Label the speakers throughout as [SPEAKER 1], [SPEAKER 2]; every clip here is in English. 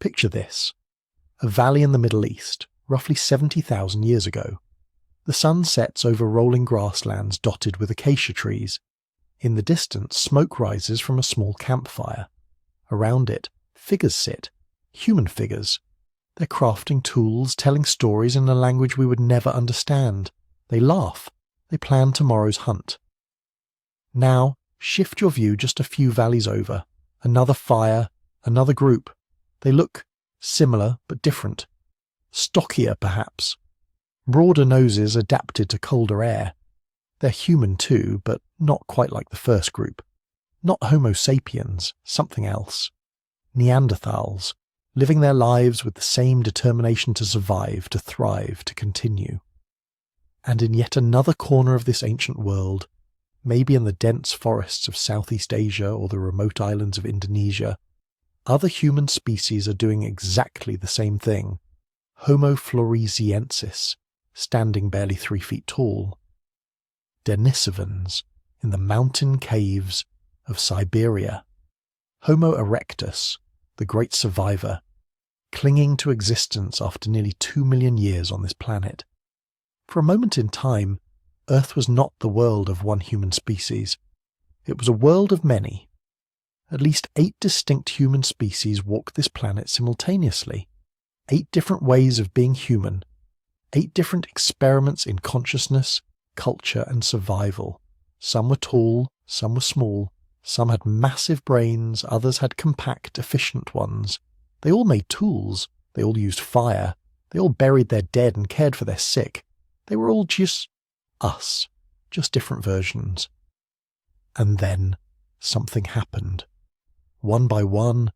[SPEAKER 1] Picture this. A valley in the Middle East, roughly 70,000 years ago. The sun sets over rolling grasslands dotted with acacia trees. In the distance, smoke rises from a small campfire. Around it, figures sit, human figures. They're crafting tools, telling stories in a language we would never understand. They laugh. They plan tomorrow's hunt. Now, shift your view just a few valleys over. Another fire, another group. They look similar but different. Stockier, perhaps. Broader noses adapted to colder air. They're human too, but not quite like the first group. Not Homo sapiens, something else. Neanderthals, living their lives with the same determination to survive, to thrive, to continue. And in yet another corner of this ancient world, maybe in the dense forests of Southeast Asia or the remote islands of Indonesia, other human species are doing exactly the same thing. Homo floresiensis, standing barely 3 feet tall. Denisovans, in the mountain caves of Siberia. Homo erectus, the great survivor, clinging to existence after nearly 2 million years on this planet. For a moment in time, Earth was not the world of one human species. It was a world of many. At least 8 distinct human species walked this planet simultaneously. 8 different ways of being human. 8 different experiments in consciousness, culture, and survival. Some were tall, some were small. Some had massive brains, others had compact, efficient ones. They all made tools. They all used fire. They all buried their dead and cared for their sick. They were all just us, just different versions. And then something happened. One by one,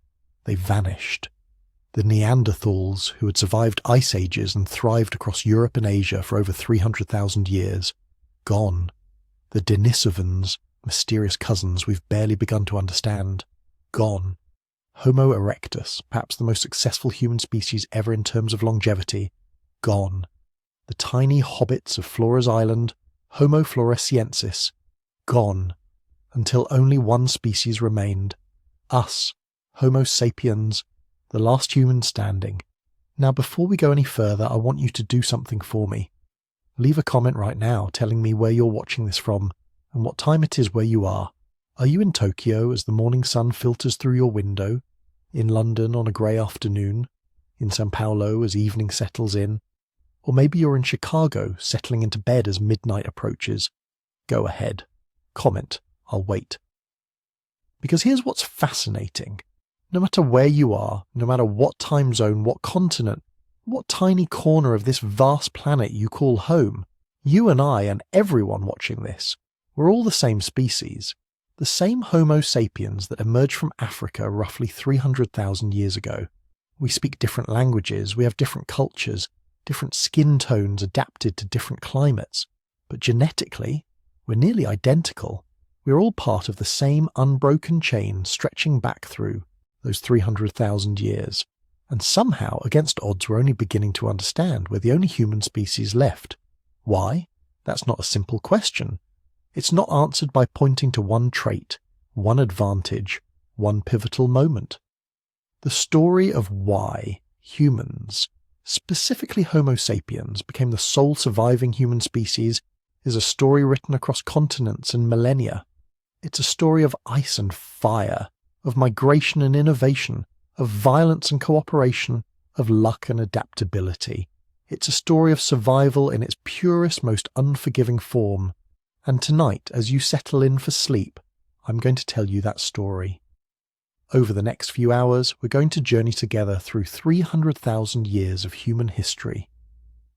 [SPEAKER 1] they vanished. The Neanderthals, who had survived ice ages and thrived across Europe and Asia for over 300,000 years, gone. The Denisovans, mysterious cousins we've barely begun to understand, gone. Homo erectus, perhaps the most successful human species ever in terms of longevity, gone. The tiny hobbits of Flora's Island, Homo floresiensis, gone, until only one species remained. Us, Homo sapiens, the last human standing. Now, before we go any further, I want you to do something for me. Leave a comment right now telling me where you're watching this from and what time it is where you are. Are you in Tokyo as the morning sun filters through your window? In London on a grey afternoon? In Sao Paulo as evening settles in? Or maybe you're in Chicago settling into bed as midnight approaches? Go ahead. Comment. I'll wait. Because here's what's fascinating. No matter where you are, no matter what time zone, what continent, what tiny corner of this vast planet you call home, you and I and everyone watching this, we're all the same species. The same Homo sapiens that emerged from Africa roughly 300,000 years ago. We speak different languages, we have different cultures, different skin tones adapted to different climates. But genetically, we're nearly identical. We're all part of the same unbroken chain stretching back through those 300,000 years. And somehow, against odds, we're only beginning to understand we're the only human species left. Why? That's not a simple question. It's not answered by pointing to one trait, one advantage, one pivotal moment. The story of why humans, specifically Homo sapiens, became the sole surviving human species is a story written across continents and millennia. It's a story of ice and fire, of migration and innovation, of violence and cooperation, of luck and adaptability. It's a story of survival in its purest, most unforgiving form. And tonight, as you settle in for sleep, I'm going to tell you that story. Over the next few hours, we're going to journey together through 300,000 years of human history.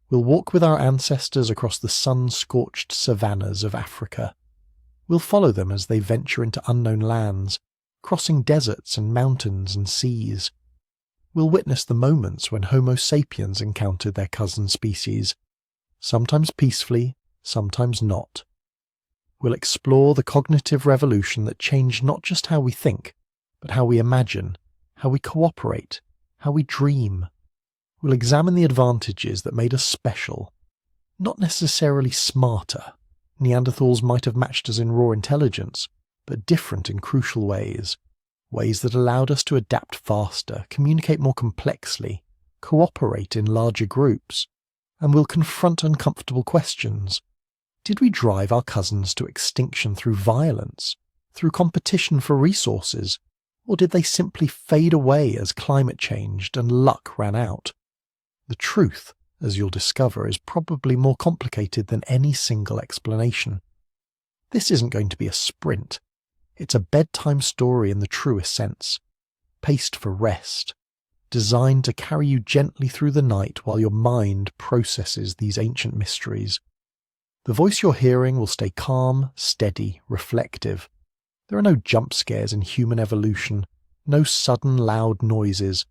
[SPEAKER 1] We'll walk with our ancestors across the sun-scorched savannas of Africa. We'll follow them as they venture into unknown lands, crossing deserts and mountains and seas. We'll witness the moments when Homo sapiens encountered their cousin species, sometimes peacefully, sometimes not. We'll explore the cognitive revolution that changed not just how we think, but how we imagine, how we cooperate, how we dream. We'll examine the advantages that made us special, not necessarily smarter. Neanderthals might have matched us in raw intelligence, but different in crucial ways. ways that allowed us to adapt faster, communicate more complexly, cooperate in larger groups, and will confront uncomfortable questions. Did we drive our cousins to extinction through violence, through competition for resources, or did they simply fade away as climate changed and luck ran out? The truth, as you'll discover, is probably more complicated than any single explanation. This isn't going to be a sprint. It's a bedtime story in the truest sense, paced for rest, designed to carry you gently through the night while your mind processes these ancient mysteries. The voice you're hearing will stay calm, steady, reflective. There are no jump scares in human evolution, no sudden loud noises,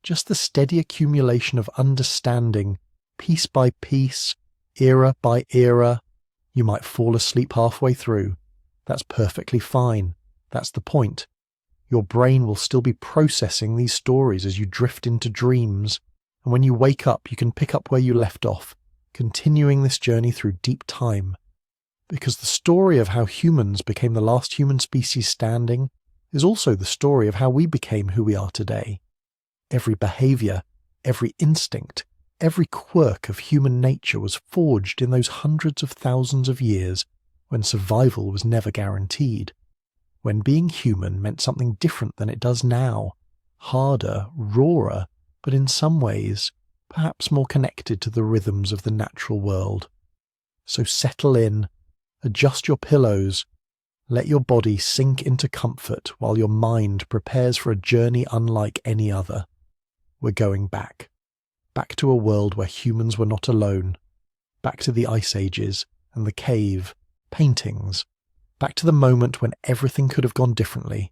[SPEAKER 1] just the steady accumulation of understanding, piece by piece, era by era. You might fall asleep halfway through. That's perfectly fine. That's the point. Your brain will still be processing these stories as you drift into dreams, and when you wake up, you can pick up where you left off, continuing this journey through deep time. Because the story of how humans became the last human species standing is also the story of how we became who we are today. Every behavior, every instinct, every quirk of human nature was forged in those hundreds of thousands of years when survival was never guaranteed, when being human meant something different than it does now, harder, rawer, but in some ways perhaps more connected to the rhythms of the natural world. So settle in, adjust your pillows, let your body sink into comfort while your mind prepares for a journey unlike any other. We're going back to a world where humans were not alone, back to the ice ages and the cave, paintings, back to the moment when everything could have gone differently,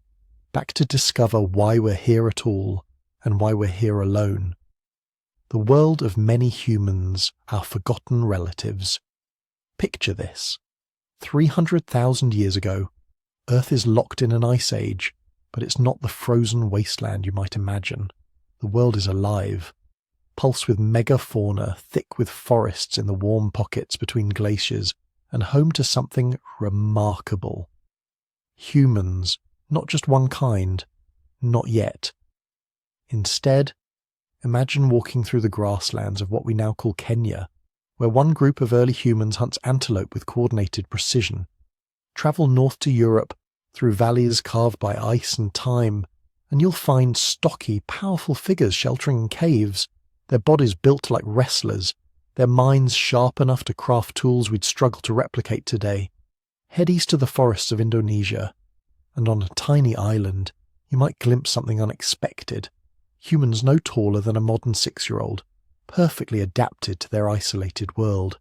[SPEAKER 1] back to discover why we're here at all and why we're here alone. The world of many humans, our forgotten relatives. Picture this. 300,000 years ago, Earth is locked in an ice age, but it's not the frozen wasteland you might imagine. The world is alive, pulse with megafauna, thick with forests in the warm pockets between glaciers, and home to something remarkable. Humans, not just one kind, not yet. Instead, imagine walking through the grasslands of what we now call Kenya, where one group of early humans hunts antelope with coordinated precision. Travel north to Europe, through valleys carved by ice and time, and you'll find stocky, powerful figures sheltering in caves, their bodies built like wrestlers, their minds sharp enough to craft tools we'd struggle to replicate today. Head east to the forests of Indonesia, and on a tiny island, you might glimpse something unexpected. Humans no taller than a modern 6-year-old, perfectly adapted to their isolated world.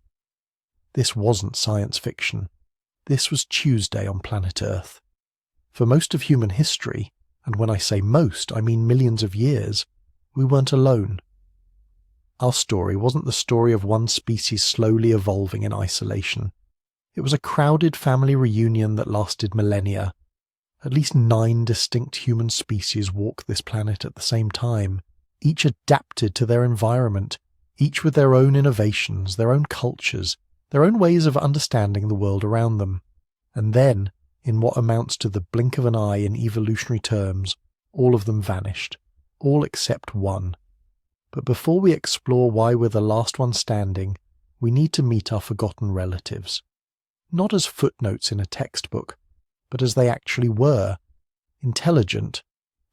[SPEAKER 1] This wasn't science fiction. This was Tuesday on planet Earth. For most of human history, and when I say most, I mean millions of years, we weren't alone. Our story wasn't the story of one species slowly evolving in isolation. It was a crowded family reunion that lasted millennia. At least 9 distinct human species walked this planet at the same time, each adapted to their environment, each with their own innovations, their own cultures, their own ways of understanding the world around them. And then, in what amounts to the blink of an eye in evolutionary terms, all of them vanished, all except one. But before we explore why we're the last one standing, we need to meet our forgotten relatives. Not as footnotes in a textbook, but as they actually were, intelligent,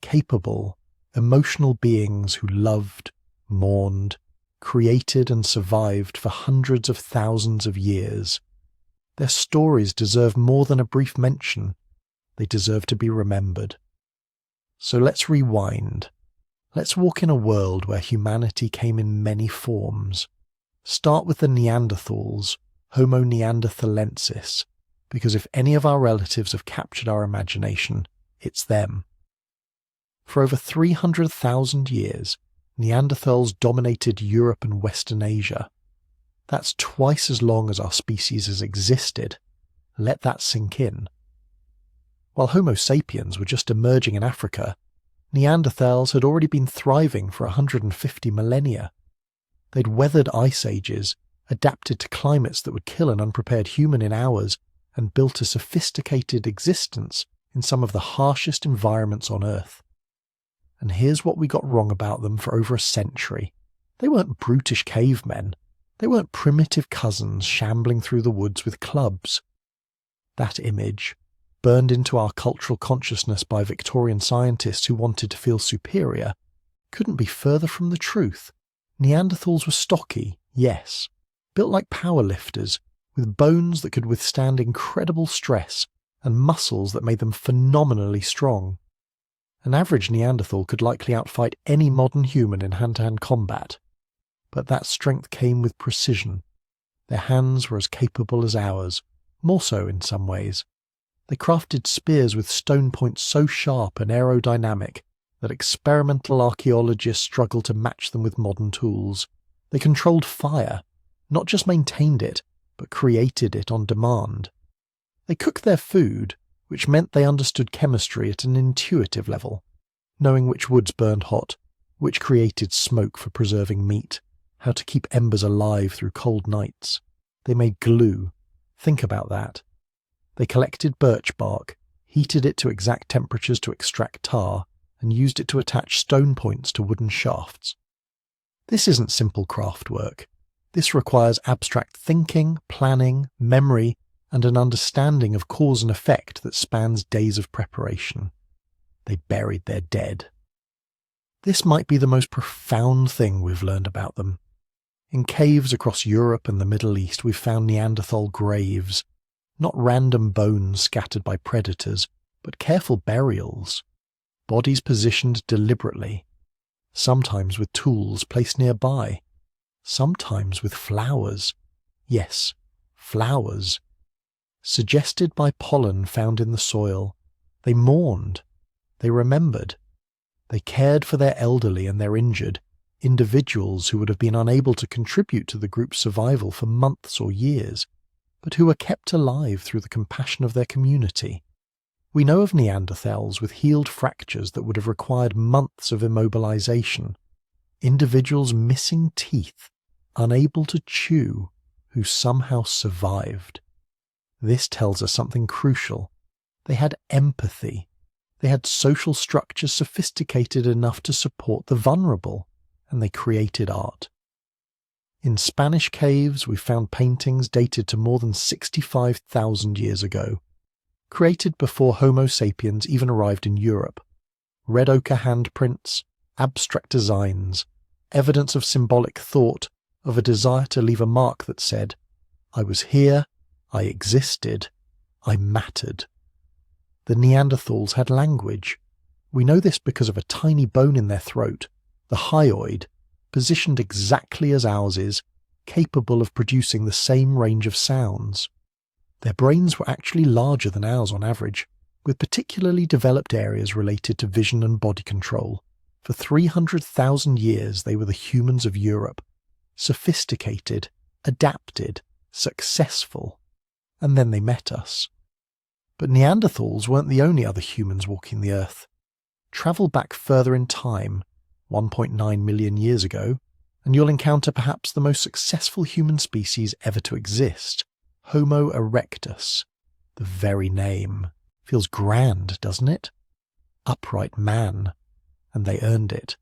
[SPEAKER 1] capable, emotional beings who loved, mourned, created and survived for hundreds of thousands of years. Their stories deserve more than a brief mention. They deserve to be remembered. So let's rewind. Let's walk in a world where humanity came in many forms. Start with the Neanderthals, Homo neanderthalensis, because if any of our relatives have captured our imagination, it's them. For over 300,000 years, Neanderthals dominated Europe and Western Asia. That's twice as long as our species has existed. Let that sink in. While Homo sapiens were just emerging in Africa, Neanderthals had already been thriving for 150 millennia. They'd weathered ice ages, adapted to climates that would kill an unprepared human in hours, and built a sophisticated existence in some of the harshest environments on Earth. And here's what we got wrong about them for over a century. They weren't brutish cavemen. They weren't primitive cousins shambling through the woods with clubs. That image, burned into our cultural consciousness by Victorian scientists who wanted to feel superior, couldn't be further from the truth. Neanderthals were stocky, yes, built like powerlifters, with bones that could withstand incredible stress and muscles that made them phenomenally strong. An average Neanderthal could likely outfight any modern human in hand-to-hand combat. But that strength came with precision. Their hands were as capable as ours, more so in some ways. They crafted spears with stone points so sharp and aerodynamic that experimental archaeologists struggle to match them with modern tools. They controlled fire, not just maintained it, but created it on demand. They cooked their food, which meant they understood chemistry at an intuitive level, knowing which woods burned hot, which created smoke for preserving meat, how to keep embers alive through cold nights. They made glue. Think about that. They collected birch bark, heated it to exact temperatures to extract tar, and used it to attach stone points to wooden shafts. This isn't simple craft work. This requires abstract thinking, planning, memory, and an understanding of cause and effect that spans days of preparation. They buried their dead. This might be the most profound thing we've learned about them. In caves across Europe and the Middle East, we've found Neanderthal graves, not random bones scattered by predators, but careful burials, bodies positioned deliberately, sometimes with tools placed nearby, sometimes with flowers. Yes, flowers. Suggested by pollen found in the soil. They mourned. They remembered. They cared for their elderly and their injured, individuals who would have been unable to contribute to the group's survival for months or years, but who were kept alive through the compassion of their community. We know of Neanderthals with healed fractures that would have required months of immobilization, individuals missing teeth, unable to chew, who somehow survived. This tells us something crucial. They had empathy. They had social structures sophisticated enough to support the vulnerable, and they created art. In Spanish caves, we found paintings dated to more than 65,000 years ago, created before Homo sapiens even arrived in Europe. Red ochre handprints, abstract designs, evidence of symbolic thought, of a desire to leave a mark that said, "I was here, I existed, I mattered." The Neanderthals had language. We know this because of a tiny bone in their throat, the hyoid, positioned exactly as ours is, capable of producing the same range of sounds. Their brains were actually larger than ours on average, with particularly developed areas related to vision and body control. For 300,000 years they were the humans of Europe, sophisticated, adapted, successful, and then they met us. But Neanderthals weren't the only other humans walking the earth. Travel back further in time, 1.9 million years ago, and you'll encounter perhaps the most successful human species ever to exist, Homo erectus. The very name feels grand, doesn't it? Upright man, and they earned it.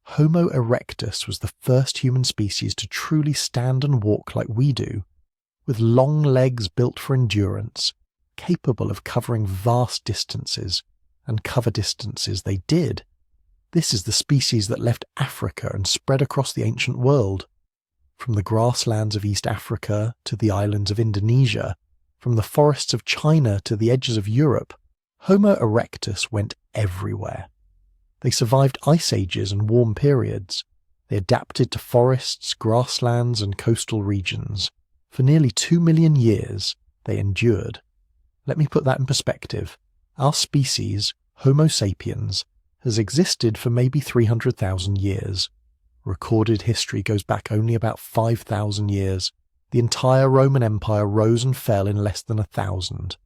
[SPEAKER 1] Homo erectus was the first human species to truly stand and walk like we do, with long legs built for endurance, capable of covering vast distances, and cover distances they did. This is the species that left Africa and spread across the ancient world. From the grasslands of East Africa to the islands of Indonesia, from the forests of China to the edges of Europe, Homo erectus went everywhere. They survived ice ages and warm periods. They adapted to forests, grasslands, and coastal regions. For nearly 2 million years, they endured. Let me put that in perspective. Our species, Homo sapiens, has existed for maybe 300,000 years. Recorded history goes back only about 5,000 years. The entire Roman Empire rose and fell in less than 1,000.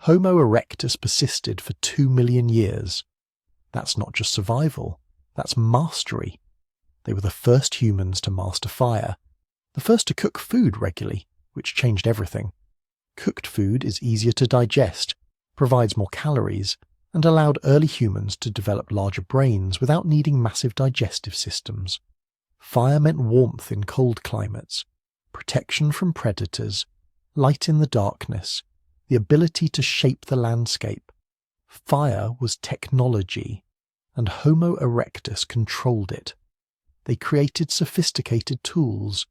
[SPEAKER 1] Homo erectus persisted for 2 million years. That's not just survival, that's mastery. They were the first humans to master fire, the first to cook food regularly, which changed everything. Cooked food is easier to digest, provides more calories, and allowed early humans to develop larger brains without needing massive digestive systems. Fire meant warmth in cold climates, protection from predators, light in the darkness, the ability to shape the landscape. Fire was technology, and Homo erectus controlled it. They created sophisticated tools,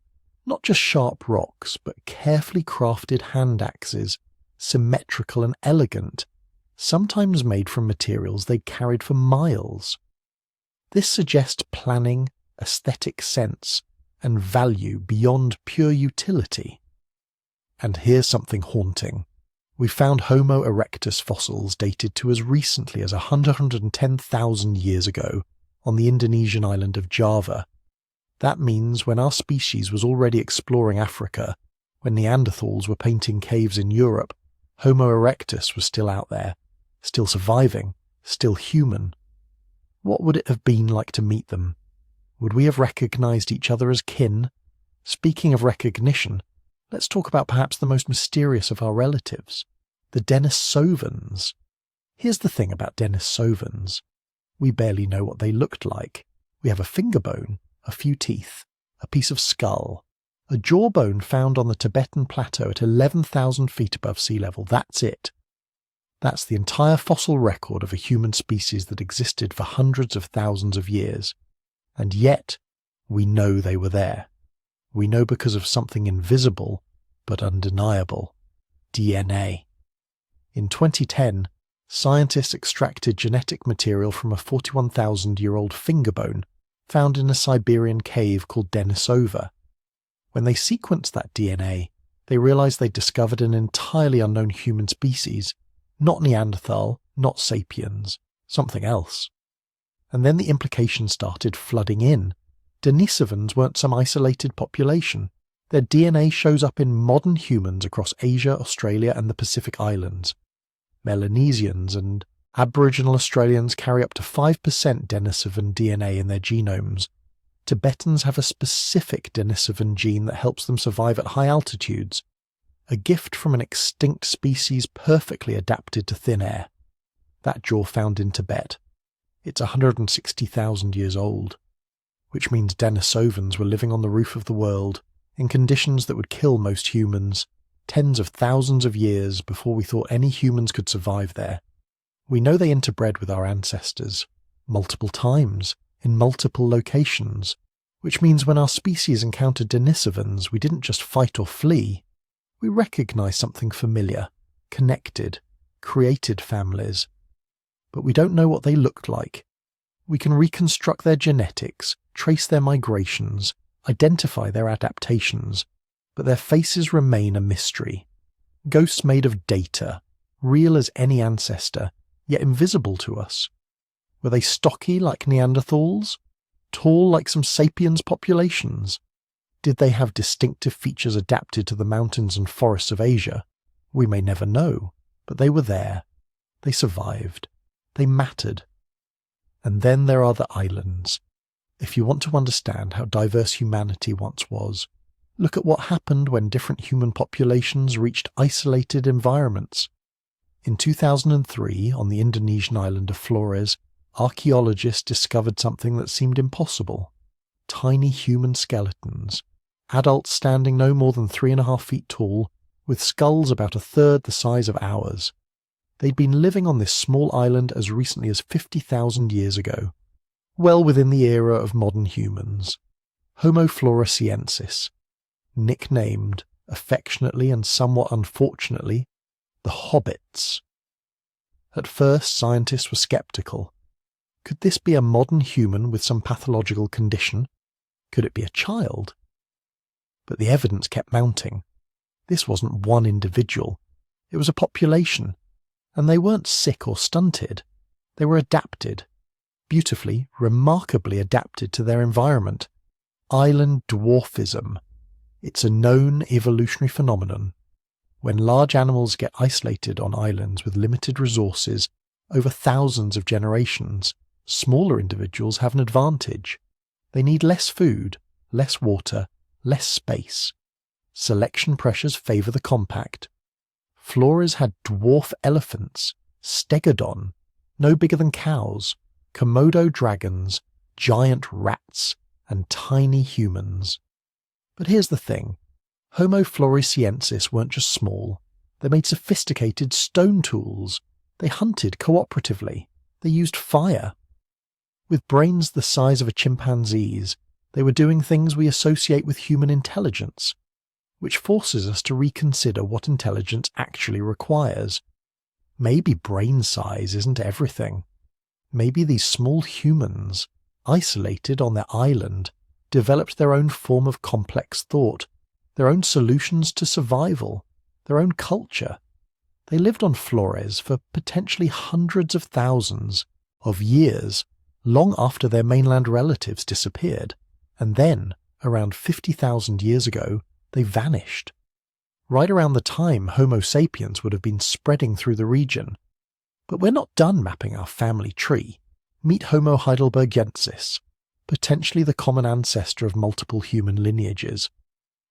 [SPEAKER 1] not just sharp rocks, but carefully crafted hand axes, symmetrical and elegant, sometimes made from materials they'd carried for miles. This suggests planning, aesthetic sense, and value beyond pure utility. And here's something haunting. We found Homo erectus fossils dated to as recently as 110,000 years ago on the Indonesian island of Java. That means when our species was already exploring Africa, when Neanderthals were painting caves in Europe, Homo erectus was still out there, still surviving, still human. What would it have been like to meet them? Would we have recognized each other as kin? Speaking of recognition, let's talk about perhaps the most mysterious of our relatives, the Denisovans. Here's the thing about Denisovans. We barely know what they looked like. We have a finger bone, a few teeth, a piece of skull, a jawbone found on the Tibetan plateau at 11,000 feet above sea level. That's it. That's the entire fossil record of a human species that existed for hundreds of thousands of years. And yet, we know they were there. We know because of something invisible but undeniable: DNA. In 2010, scientists extracted genetic material from a 41,000-year-old finger bone found in a Siberian cave called Denisova. When they sequenced that DNA, they realized they'd discovered an entirely unknown human species, not Neanderthal, not sapiens, something else. And then the implications started flooding in. Denisovans weren't some isolated population. Their DNA shows up in modern humans across Asia, Australia, and the Pacific Islands. Melanesians and Aboriginal Australians carry up to 5% Denisovan DNA in their genomes. Tibetans have a specific Denisovan gene that helps them survive at high altitudes, a gift from an extinct species perfectly adapted to thin air. That jaw found in Tibet. It's 160,000 years old, which means Denisovans were living on the roof of the world in conditions that would kill most humans, tens of thousands of years before we thought any humans could survive there. We know they interbred with our ancestors, multiple times, in multiple locations, which means when our species encountered Denisovans, we didn't just fight or flee. We recognized something familiar, connected, created families. But we don't know what they looked like. We can reconstruct their genetics, trace their migrations, identify their adaptations, but their faces remain a mystery. Ghosts made of data, real as any ancestor, yet invisible to us. Were they stocky like Neanderthals? Tall like some sapiens populations? Did they have distinctive features adapted to the mountains and forests of Asia? We may never know, but they were there. They survived. They mattered. And then there are the islands. If you want to understand how diverse humanity once was, look at what happened when different human populations reached isolated environments. In 2003, on the Indonesian island of Flores, archaeologists discovered something that seemed impossible. Tiny human skeletons, adults standing no more than 3.5 feet tall, with skulls about a third the size of ours. They'd been living on this small island as recently as 50,000 years ago, well within the era of modern humans. Homo floresiensis, nicknamed, affectionately and somewhat unfortunately, the hobbits. At first, scientists were skeptical. Could this be a modern human with some pathological condition? Could it be a child? But the evidence kept mounting. This wasn't one individual. It was a population. And they weren't sick or stunted. They were adapted. Beautifully, remarkably adapted to their environment. Island dwarfism. It's a known evolutionary phenomenon. When large animals get isolated on islands with limited resources over thousands of generations, smaller individuals have an advantage. They need less food, less water, less space. Selection pressures favour the compact. Flores had dwarf elephants, stegodon, no bigger than cows, Komodo dragons, giant rats, and tiny humans. But here's the thing. Homo floresiensis weren't just small. They made sophisticated stone tools. They hunted cooperatively. They used fire. With brains the size of a chimpanzee's, they were doing things we associate with human intelligence, which forces us to reconsider what intelligence actually requires. Maybe brain size isn't everything. Maybe these small humans, isolated on their island, developed their own form of complex thought, their own solutions to survival, their own culture. They lived on Flores for potentially hundreds of thousands of years, long after their mainland relatives disappeared, and then, around 50,000 years ago, they vanished. Right around the time Homo sapiens would have been spreading through the region. But we're not done mapping our family tree. Meet Homo heidelbergensis, potentially the common ancestor of multiple human lineages.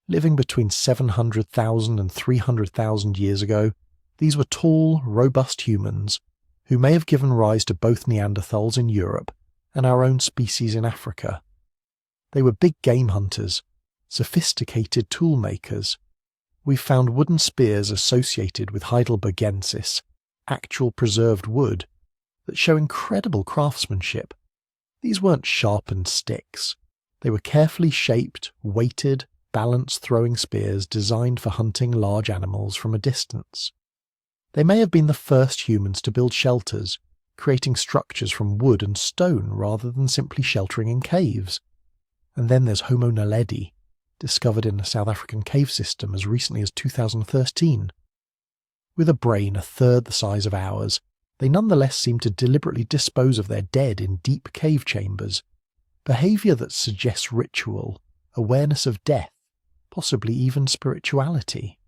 [SPEAKER 1] Living between 700,000 and 300,000 years ago, these were tall, robust humans who may have given rise to both Neanderthals in Europe and our own species in Africa. They were big game hunters, sophisticated tool makers. We've found wooden spears associated with heidelbergensis, actual preserved wood, that show incredible craftsmanship. These weren't sharpened sticks. They were carefully shaped, weighted, balanced throwing spears designed for hunting large animals from a distance. They may have been the first humans to build shelters, creating structures from wood and stone rather than simply sheltering in caves. And then there's Homo naledi, discovered in a South African cave system as recently as 2013. With a brain a third the size of ours, they nonetheless seem to deliberately dispose of their dead in deep cave chambers, behaviour that suggests ritual, awareness of death, possibly even spirituality.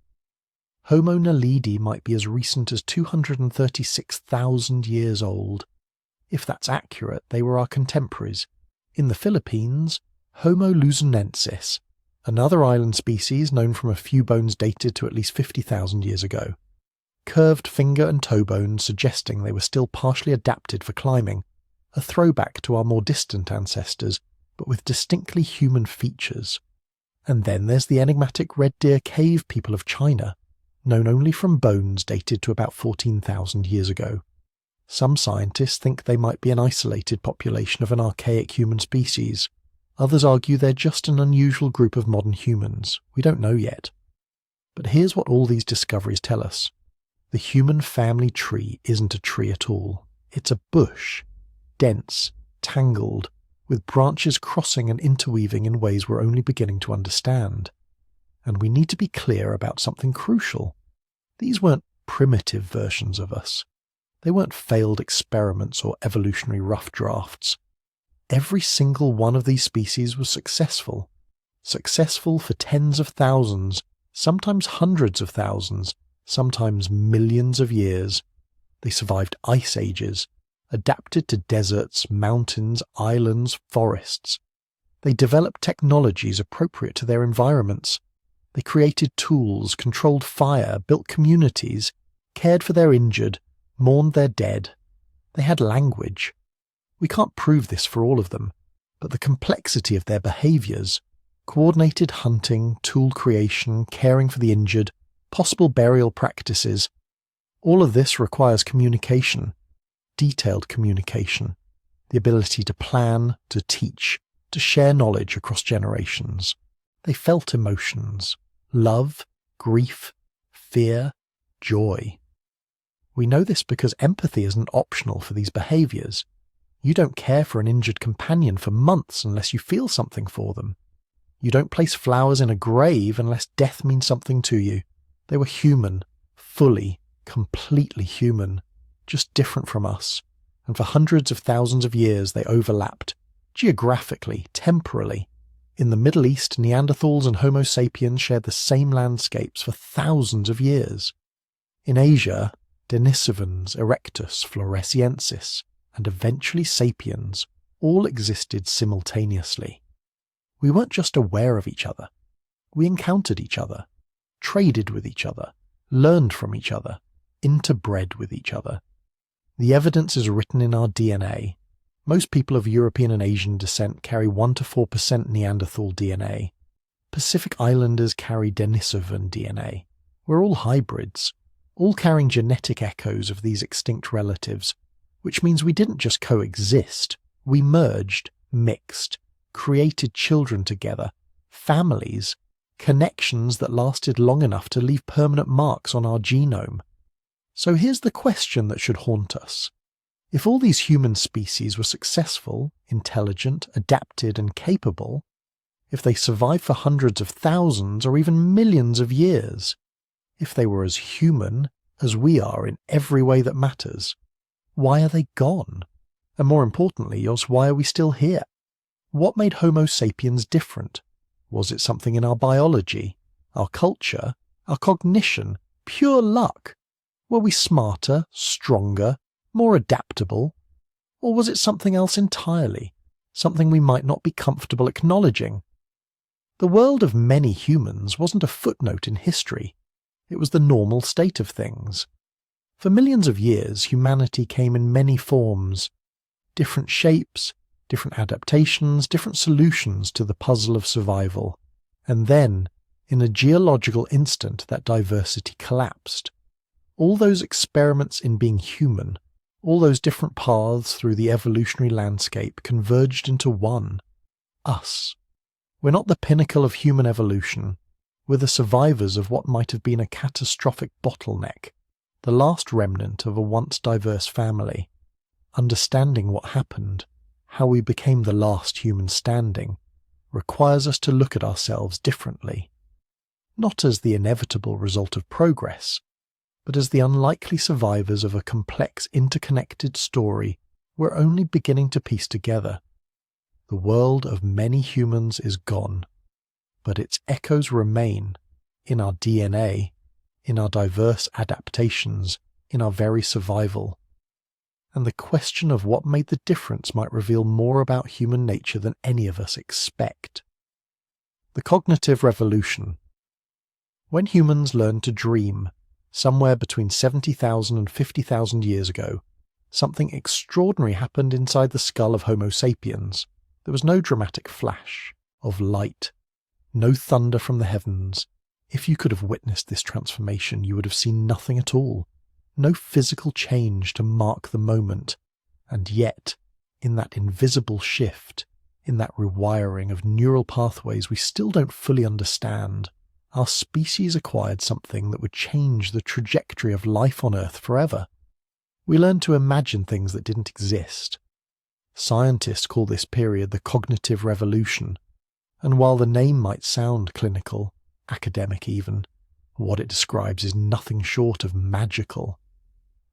[SPEAKER 1] Homo naledi might be as recent as 236,000 years old. If that's accurate, they were our contemporaries. In the Philippines, Homo luzonensis, another island species known from a few bones dated to at least 50,000 years ago. Curved finger and toe bones suggesting they were still partially adapted for climbing, a throwback to our more distant ancestors, but with distinctly human features. And then there's the enigmatic Red Deer cave people of China, known only from bones dated to about 14,000 years ago. Some scientists think they might be an isolated population of an archaic human species. Others argue they're just an unusual group of modern humans. We don't know yet. But here's what all these discoveries tell us. The human family tree isn't a tree at all. It's a bush, dense, tangled, with branches crossing and interweaving in ways we're only beginning to understand. And we need to be clear about something crucial. These weren't primitive versions of us. They weren't failed experiments or evolutionary rough drafts. Every single one of these species was successful. Successful for tens of thousands, sometimes hundreds of thousands, sometimes millions of years. They survived ice ages, adapted to deserts, mountains, islands, forests. They developed technologies appropriate to their environments. They created tools, controlled fire, built communities, cared for their injured, mourned their dead. They had language. We can't prove this for all of them, but the complexity of their behaviours, coordinated hunting, tool creation, caring for the injured, possible burial practices, all of this requires communication, detailed communication, the ability to plan, to teach, to share knowledge across generations. They felt emotions, love, grief, fear, joy. We know this because empathy isn't optional for these behaviours. You don't care for an injured companion for months unless you feel something for them. You don't place flowers in a grave unless death means something to you. They were human, fully, completely human, just different from us. And for hundreds of thousands of years they overlapped, geographically, temporally. In the Middle East, Neanderthals and Homo sapiens shared the same landscapes for thousands of years. In Asia, Denisovans, Erectus, Floresiensis, and eventually sapiens all existed simultaneously. We weren't just aware of each other. We encountered each other, traded with each other, learned from each other, interbred with each other. The evidence is written in our DNA. Most people of European and Asian descent carry 1 to 4% Neanderthal DNA. Pacific Islanders carry Denisovan DNA. We're all hybrids, all carrying genetic echoes of these extinct relatives, which means we didn't just coexist, we merged, mixed, created children together, families, connections that lasted long enough to leave permanent marks on our genome. So here's the question that should haunt us. If all these human species were successful, intelligent, adapted and capable, if they survived for hundreds of thousands or even millions of years, if they were as human as we are in every way that matters, why are they gone? And more importantly, why are we still here? What made Homo sapiens different? Was it something in our biology, our culture, our cognition, pure luck? Were we smarter, stronger, more adaptable? Or was it something else entirely, something we might not be comfortable acknowledging? The world of many humans wasn't a footnote in history. It was the normal state of things. For millions of years, humanity came in many forms, different shapes, different adaptations, different solutions to the puzzle of survival. And then, in a geological instant, that diversity collapsed. All those experiments in being human, all those different paths through the evolutionary landscape converged into one, us. We're not the pinnacle of human evolution. We're the survivors of what might have been a catastrophic bottleneck, the last remnant of a once diverse family. Understanding what happened, how we became the last human standing, requires us to look at ourselves differently. Not as the inevitable result of progress, but as the unlikely survivors of a complex interconnected story we're only beginning to piece together. The world of many humans is gone, but its echoes remain in our DNA, in our diverse adaptations, in our very survival. And the question of what made the difference might reveal more about human nature than any of us expect. The cognitive revolution. When humans learned to dream, somewhere between 70,000 and 50,000 years ago, something extraordinary happened inside the skull of Homo sapiens. There was no dramatic flash of light, no thunder from the heavens. If you could have witnessed this transformation, you would have seen nothing at all. No physical change to mark the moment. And yet, in that invisible shift, in that rewiring of neural pathways we still don't fully understand, our species acquired something that would change the trajectory of life on Earth forever. We learned to imagine things that didn't exist. Scientists call this period the cognitive revolution, and while the name might sound clinical, academic even, what it describes is nothing short of magical.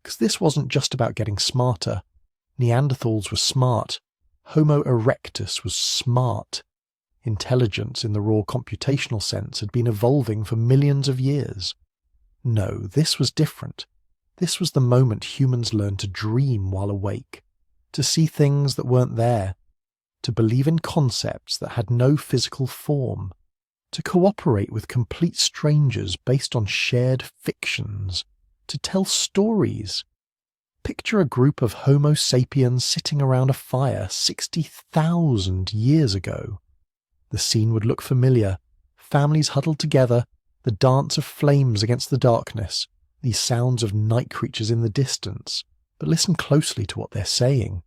[SPEAKER 1] Because this wasn't just about getting smarter. Neanderthals were smart. Homo erectus was smart. Intelligence in the raw computational sense had been evolving for millions of years. No, this was different. This was the moment humans learned to dream while awake, to see things that weren't there, to believe in concepts that had no physical form, to cooperate with complete strangers based on shared fictions, to tell stories. Picture a group of Homo sapiens sitting around a fire 60,000 years ago. The scene would look familiar. Families huddled together, the dance of flames against the darkness, these sounds of night creatures in the distance. But listen closely to what they're saying.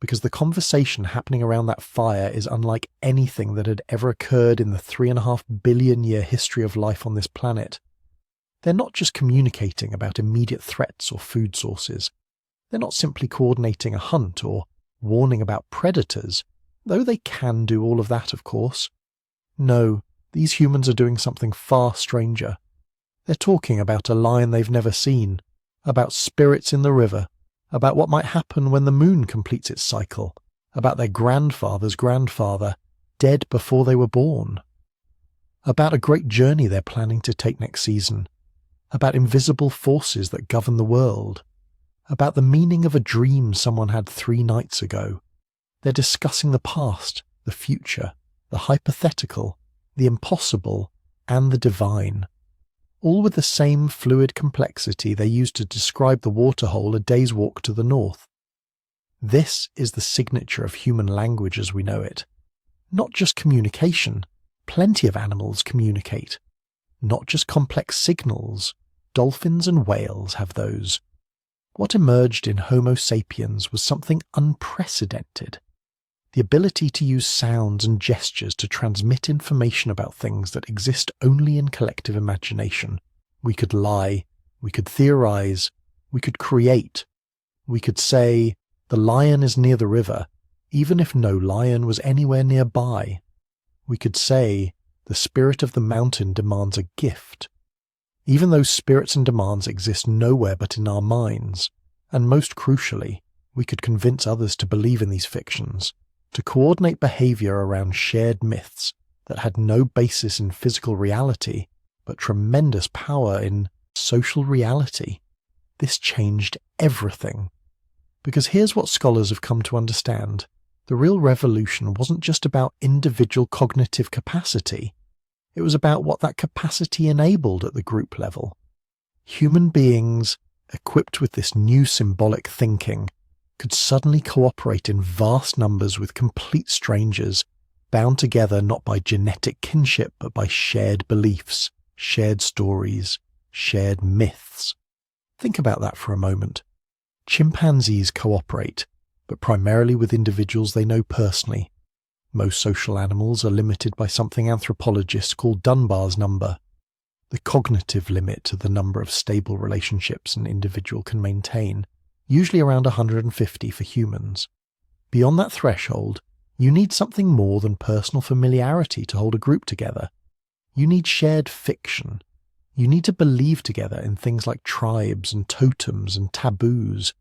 [SPEAKER 1] Because the conversation happening around that fire is unlike anything that had ever occurred in the 3.5 billion year history of life on this planet. They're not just communicating about immediate threats or food sources. They're not simply coordinating a hunt or warning about predators, though they can do all of that, of course. No, these humans are doing something far stranger. They're talking about a lion they've never seen, about spirits in the river, about what might happen when the moon completes its cycle, about their grandfather's grandfather, dead before they were born, about a great journey they're planning to take next season, about invisible forces that govern the world, about the meaning of a dream someone had 3 nights ago. They're discussing the past, the future, the hypothetical, the impossible, and the divine. all with the same fluid complexity they used to describe the waterhole a day's walk to the north. This is the signature of human language as we know it. Not just communication, plenty of animals communicate. Not just complex signals, dolphins and whales have those. What emerged in Homo sapiens was something unprecedented. The ability to use sounds and gestures to transmit information about things that exist only in collective imagination. We could lie, we could theorize, we could create. We could say, the lion is near the river, even if no lion was anywhere nearby. We could say, the spirit of the mountain demands a gift. Even those spirits and demands exist nowhere but in our minds, and most crucially, we could convince others to believe in these fictions, to coordinate behavior around shared myths that had no basis in physical reality, but tremendous power in social reality. This changed everything. Because here's what scholars have come to understand. The real revolution wasn't just about individual cognitive capacity. It was about what that capacity enabled at the group level. Human beings, equipped with this new symbolic thinking, could suddenly cooperate in vast numbers with complete strangers, bound together not by genetic kinship but by shared beliefs, shared stories, shared myths. Think about that for a moment. Chimpanzees cooperate, but primarily with individuals they know personally. Most social animals are limited by something anthropologists call Dunbar's number, the cognitive limit to the number of stable relationships an individual can maintain, usually around 150 for humans. Beyond that threshold, you need something more than personal familiarity to hold a group together. You need shared fiction. You need to believe together in things like tribes and totems and taboos,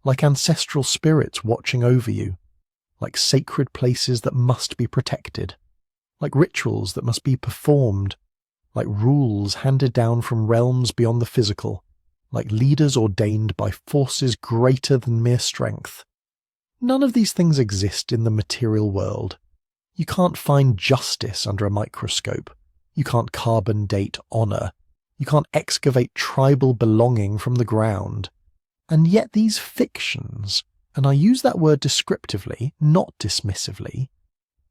[SPEAKER 1] like ancestral spirits watching over you, like sacred places that must be protected, like rituals that must be performed, like rules handed down from realms beyond the physical, like leaders ordained by forces greater than mere strength. None of these things exist in the material world. You can't find justice under a microscope. You can't carbon date honor. You can't excavate tribal belonging from the ground. And yet these fictions, and I use that word descriptively, not dismissively,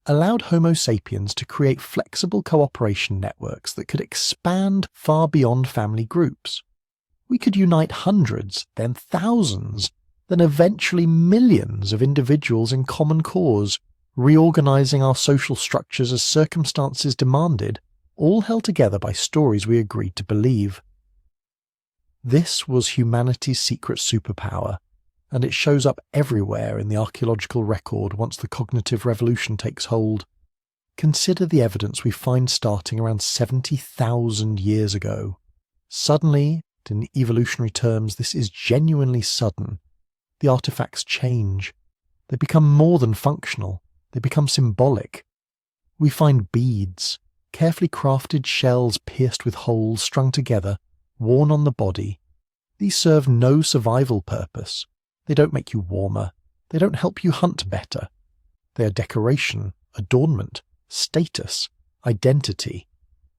[SPEAKER 1] allowed Homo sapiens to create flexible cooperation networks that could expand far beyond family groups. We could unite hundreds, then thousands, then eventually millions of individuals in common cause, reorganizing our social structures as circumstances demanded, all held together by stories we agreed to believe. This was humanity's secret superpower, and it shows up everywhere in the archaeological record once the cognitive revolution takes hold. Consider the evidence we find starting around 70,000 years ago. Suddenly, in evolutionary terms, this is genuinely sudden. The artifacts change. They become more than functional. They become symbolic. We find beads, carefully crafted shells pierced with holes strung together, worn on the body. These serve no survival purpose. They don't make you warmer. They don't help you hunt better. They are decoration, adornment, status, identity,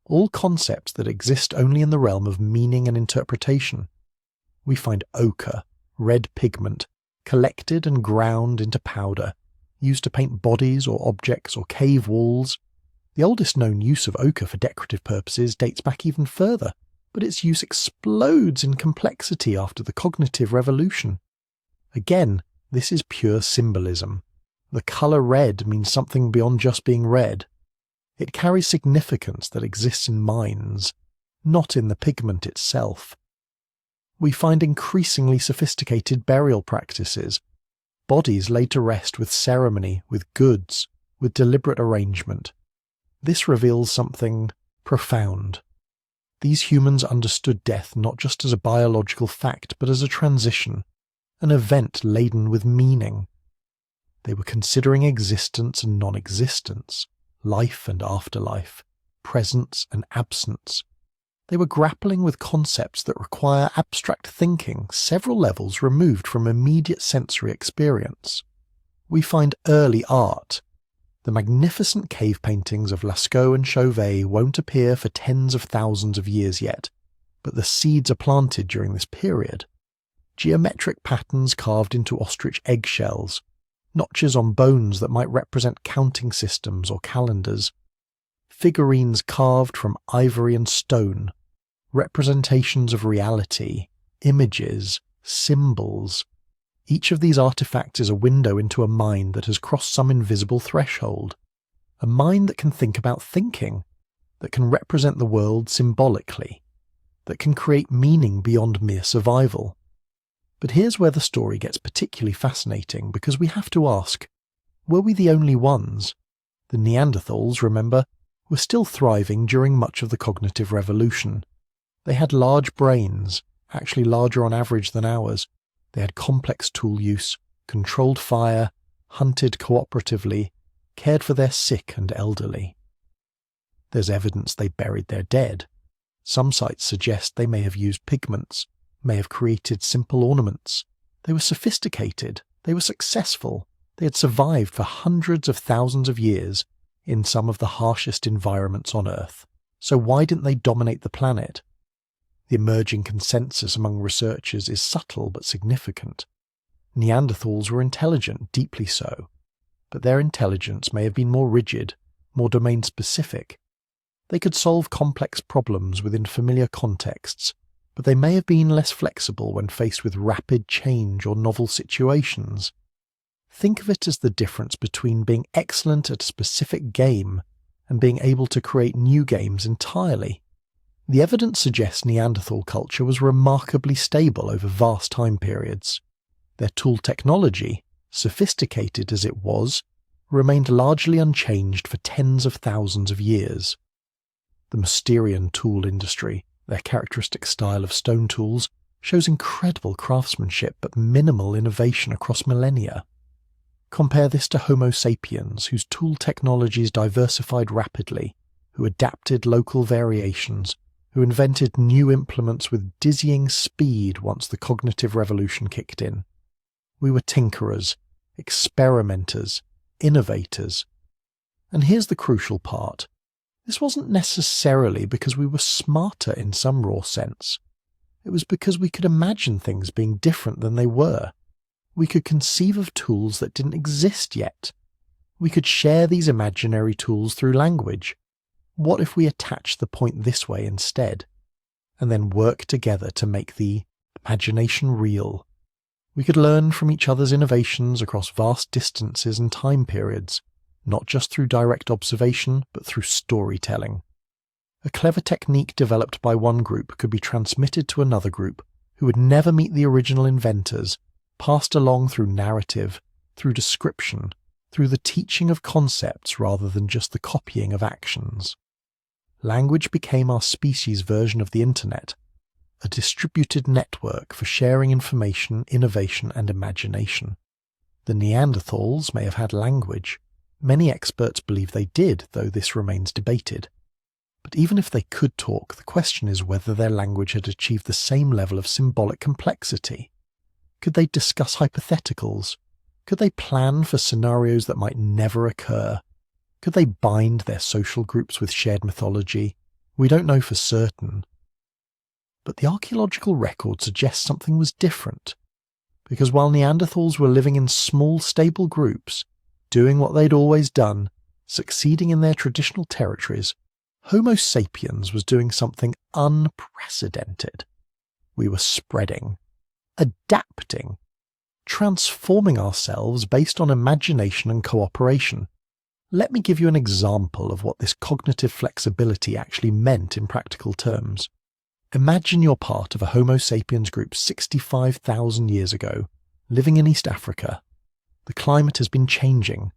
[SPEAKER 1] all concepts that exist only in the realm of meaning and interpretation. We find ochre, red pigment, collected and ground into powder, used to paint bodies or objects or cave walls. The oldest known use of ochre for decorative purposes dates back even further, but its use explodes in complexity after the cognitive revolution. Again, this is pure symbolism. The colour red means something beyond just being red. It carries significance that exists in minds, not in the pigment itself. We find increasingly sophisticated burial practices, bodies laid to rest with ceremony, with goods, with deliberate arrangement. This reveals something profound. These humans understood death not just as a biological fact, but as a transition, an event laden with meaning. They were considering existence and non-existence, life and afterlife, presence and absence. They were grappling with concepts that require abstract thinking several levels removed from immediate sensory experience. We find early art. The magnificent cave paintings of Lascaux and Chauvet won't appear for tens of thousands of years yet, but the seeds are planted during this period. Geometric patterns carved into ostrich eggshells, notches on bones that might represent counting systems or calendars, figurines carved from ivory and stone, representations of reality, images, symbols. Each of these artifacts is a window into a mind that has crossed some invisible threshold, a mind that can think about thinking, that can represent the world symbolically, that can create meaning beyond mere survival. But here's where the story gets particularly fascinating, because we have to ask, were we the only ones? The Neanderthals, remember, were still thriving during much of the cognitive revolution. They had large brains, actually larger on average than ours. They had complex tool use, controlled fire, hunted cooperatively, cared for their sick and elderly. There's evidence they buried their dead. Some sites suggest they may have used pigments, may have created simple ornaments. They were sophisticated, they were successful, they had survived for hundreds of thousands of years in some of the harshest environments on Earth. So why didn't they dominate the planet? The emerging consensus among researchers is subtle but significant. Neanderthals were intelligent, deeply so, but their intelligence may have been more rigid, more domain-specific. They could solve complex problems within familiar contexts, but they may have been less flexible when faced with rapid change or novel situations. Think of it as the difference between being excellent at a specific game and being able to create new games entirely. The evidence suggests Neanderthal culture was remarkably stable over vast time periods. Their tool technology, sophisticated as it was, remained largely unchanged for tens of thousands of years. The Mousterian tool industry, their characteristic style of stone tools, shows incredible craftsmanship but minimal innovation across millennia. Compare this to Homo sapiens, whose tool technologies diversified rapidly, who adapted local variations, who invented new implements with dizzying speed once the cognitive revolution kicked in. We were tinkerers, experimenters, innovators. And here's the crucial part. This wasn't necessarily because we were smarter in some raw sense. It was because we could imagine things being different than they were. We could conceive of tools that didn't exist yet. We could share these imaginary tools through language. What if we attach the point this way instead, and then work together to make the imagination real? We could learn from each other's innovations across vast distances and time periods, not just through direct observation, but through storytelling. A clever technique developed by one group could be transmitted to another group who would never meet the original inventors, passed along through narrative, through description, through the teaching of concepts rather than just the copying of actions. Language became our species' version of the internet, a distributed network for sharing information, innovation, and imagination. The Neanderthals may have had language. Many experts believe they did, though this remains debated. But even if they could talk, the question is whether their language had achieved the same level of symbolic complexity. Could they discuss hypotheticals? Could they plan for scenarios that might never occur? Could they bind their social groups with shared mythology? We don't know for certain. But the archaeological record suggests something was different. Because while Neanderthals were living in small, stable groups, doing what they'd always done, succeeding in their traditional territories, Homo sapiens was doing something unprecedented. We were spreading, adapting, transforming ourselves based on imagination and cooperation. Let me give you an example of what this cognitive flexibility actually meant in practical terms. Imagine you're part of a Homo sapiens group 65,000 years ago, living in East Africa. The climate has been changing.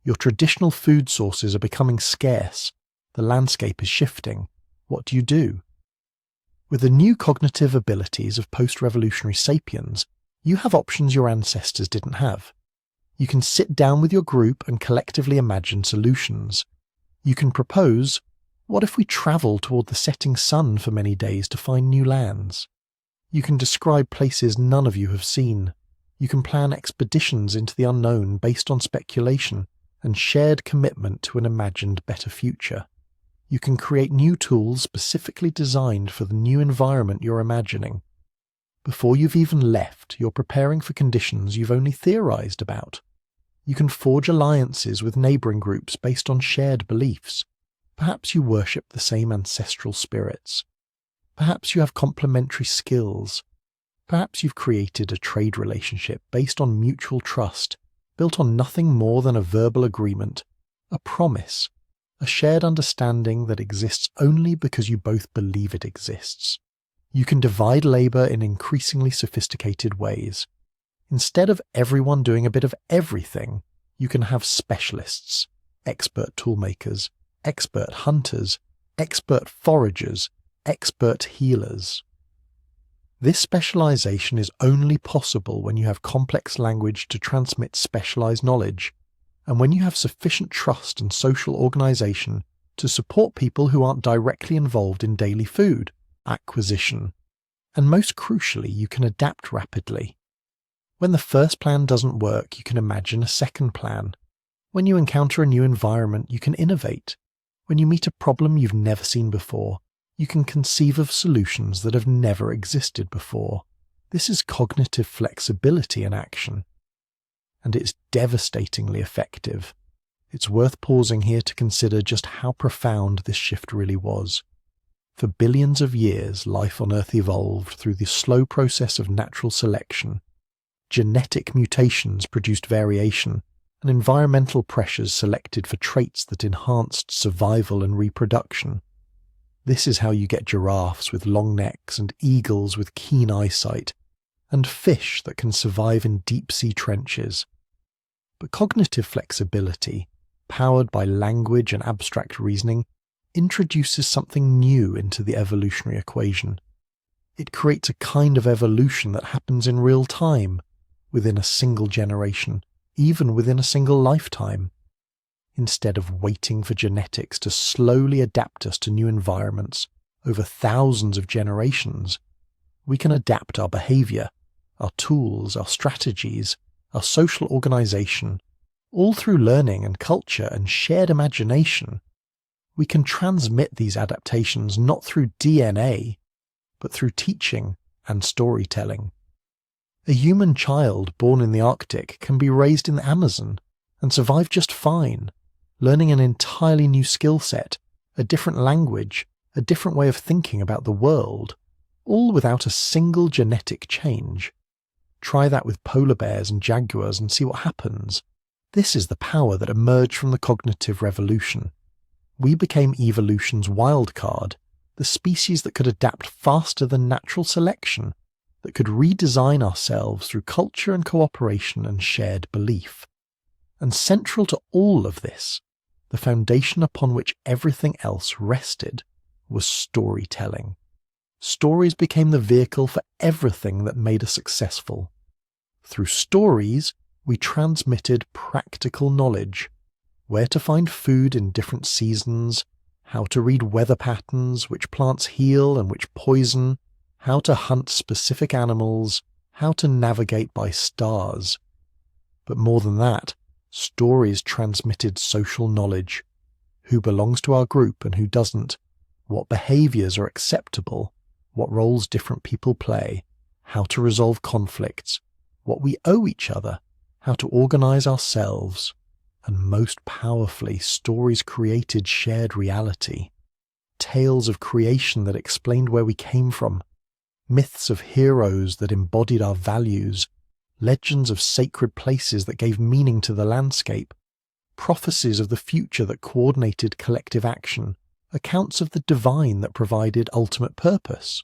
[SPEAKER 1] Your traditional food sources are becoming scarce. The landscape is shifting. What do? With the new cognitive abilities of post-revolutionary sapiens, you have options your ancestors didn't have. You can sit down with your group and collectively imagine solutions. You can propose, what if we travel toward the setting sun for many days to find new lands? You can describe places none of you have seen. You can plan expeditions into the unknown based on speculation and shared commitment to an imagined better future. You can create new tools specifically designed for the new environment you're imagining. Before you've even left, you're preparing for conditions you've only theorized about. You can forge alliances with neighboring groups based on shared beliefs. Perhaps you worship the same ancestral spirits. Perhaps you have complementary skills. Perhaps you've created a trade relationship based on mutual trust, built on nothing more than a verbal agreement, a promise, a shared understanding that exists only because you both believe it exists. You can divide labor in increasingly sophisticated ways. Instead of everyone doing a bit of everything, you can have specialists, expert toolmakers, expert hunters, expert foragers, expert healers. This specialization is only possible when you have complex language to transmit specialized knowledge, and when you have sufficient trust and social organization to support people who aren't directly involved in daily food acquisition. And most crucially, you can adapt rapidly. When the first plan doesn't work, you can imagine a second plan. When you encounter a new environment, you can innovate. When you meet a problem you've never seen before, you can conceive of solutions that have never existed before. This is cognitive flexibility in action. And it's devastatingly effective. It's worth pausing here to consider just how profound this shift really was. For billions of years, life on Earth evolved through the slow process of natural selection. Genetic mutations produced variation, and environmental pressures selected for traits that enhanced survival and reproduction. This is how you get giraffes with long necks and eagles with keen eyesight, and fish that can survive in deep-sea trenches. But cognitive flexibility, powered by language and abstract reasoning, introduces something new into the evolutionary equation. It creates a kind of evolution that happens in real time, within a single generation, even within a single lifetime. Instead of waiting for genetics to slowly adapt us to new environments over thousands of generations, we can adapt our behavior, our tools, our strategies, our social organization, all through learning and culture and shared imagination. We can transmit these adaptations not through DNA, but through teaching and storytelling. A human child born in the Arctic can be raised in the Amazon and survive just fine, learning an entirely new skill set, a different language, a different way of thinking about the world, all without a single genetic change. Try that with polar bears and jaguars and see what happens. This is the power that emerged from the cognitive revolution. We became evolution's wild card, the species that could adapt faster than natural selection, that could redesign ourselves through culture and cooperation and shared belief. And central to all of this, the foundation upon which everything else rested, was storytelling. Stories became the vehicle for everything that made us successful. Through stories, we transmitted practical knowledge: where to find food in different seasons, how to read weather patterns, which plants heal and which poison, how to hunt specific animals, how to navigate by stars. But more than that, stories transmitted social knowledge: who belongs to our group and who doesn't, what behaviors are acceptable, what roles different people play, how to resolve conflicts, what we owe each other, how to organize ourselves. And most powerfully, stories created shared reality. Tales of creation that explained where we came from, myths of heroes that embodied our values, legends of sacred places that gave meaning to the landscape, prophecies of the future that coordinated collective action, accounts of the divine that provided ultimate purpose.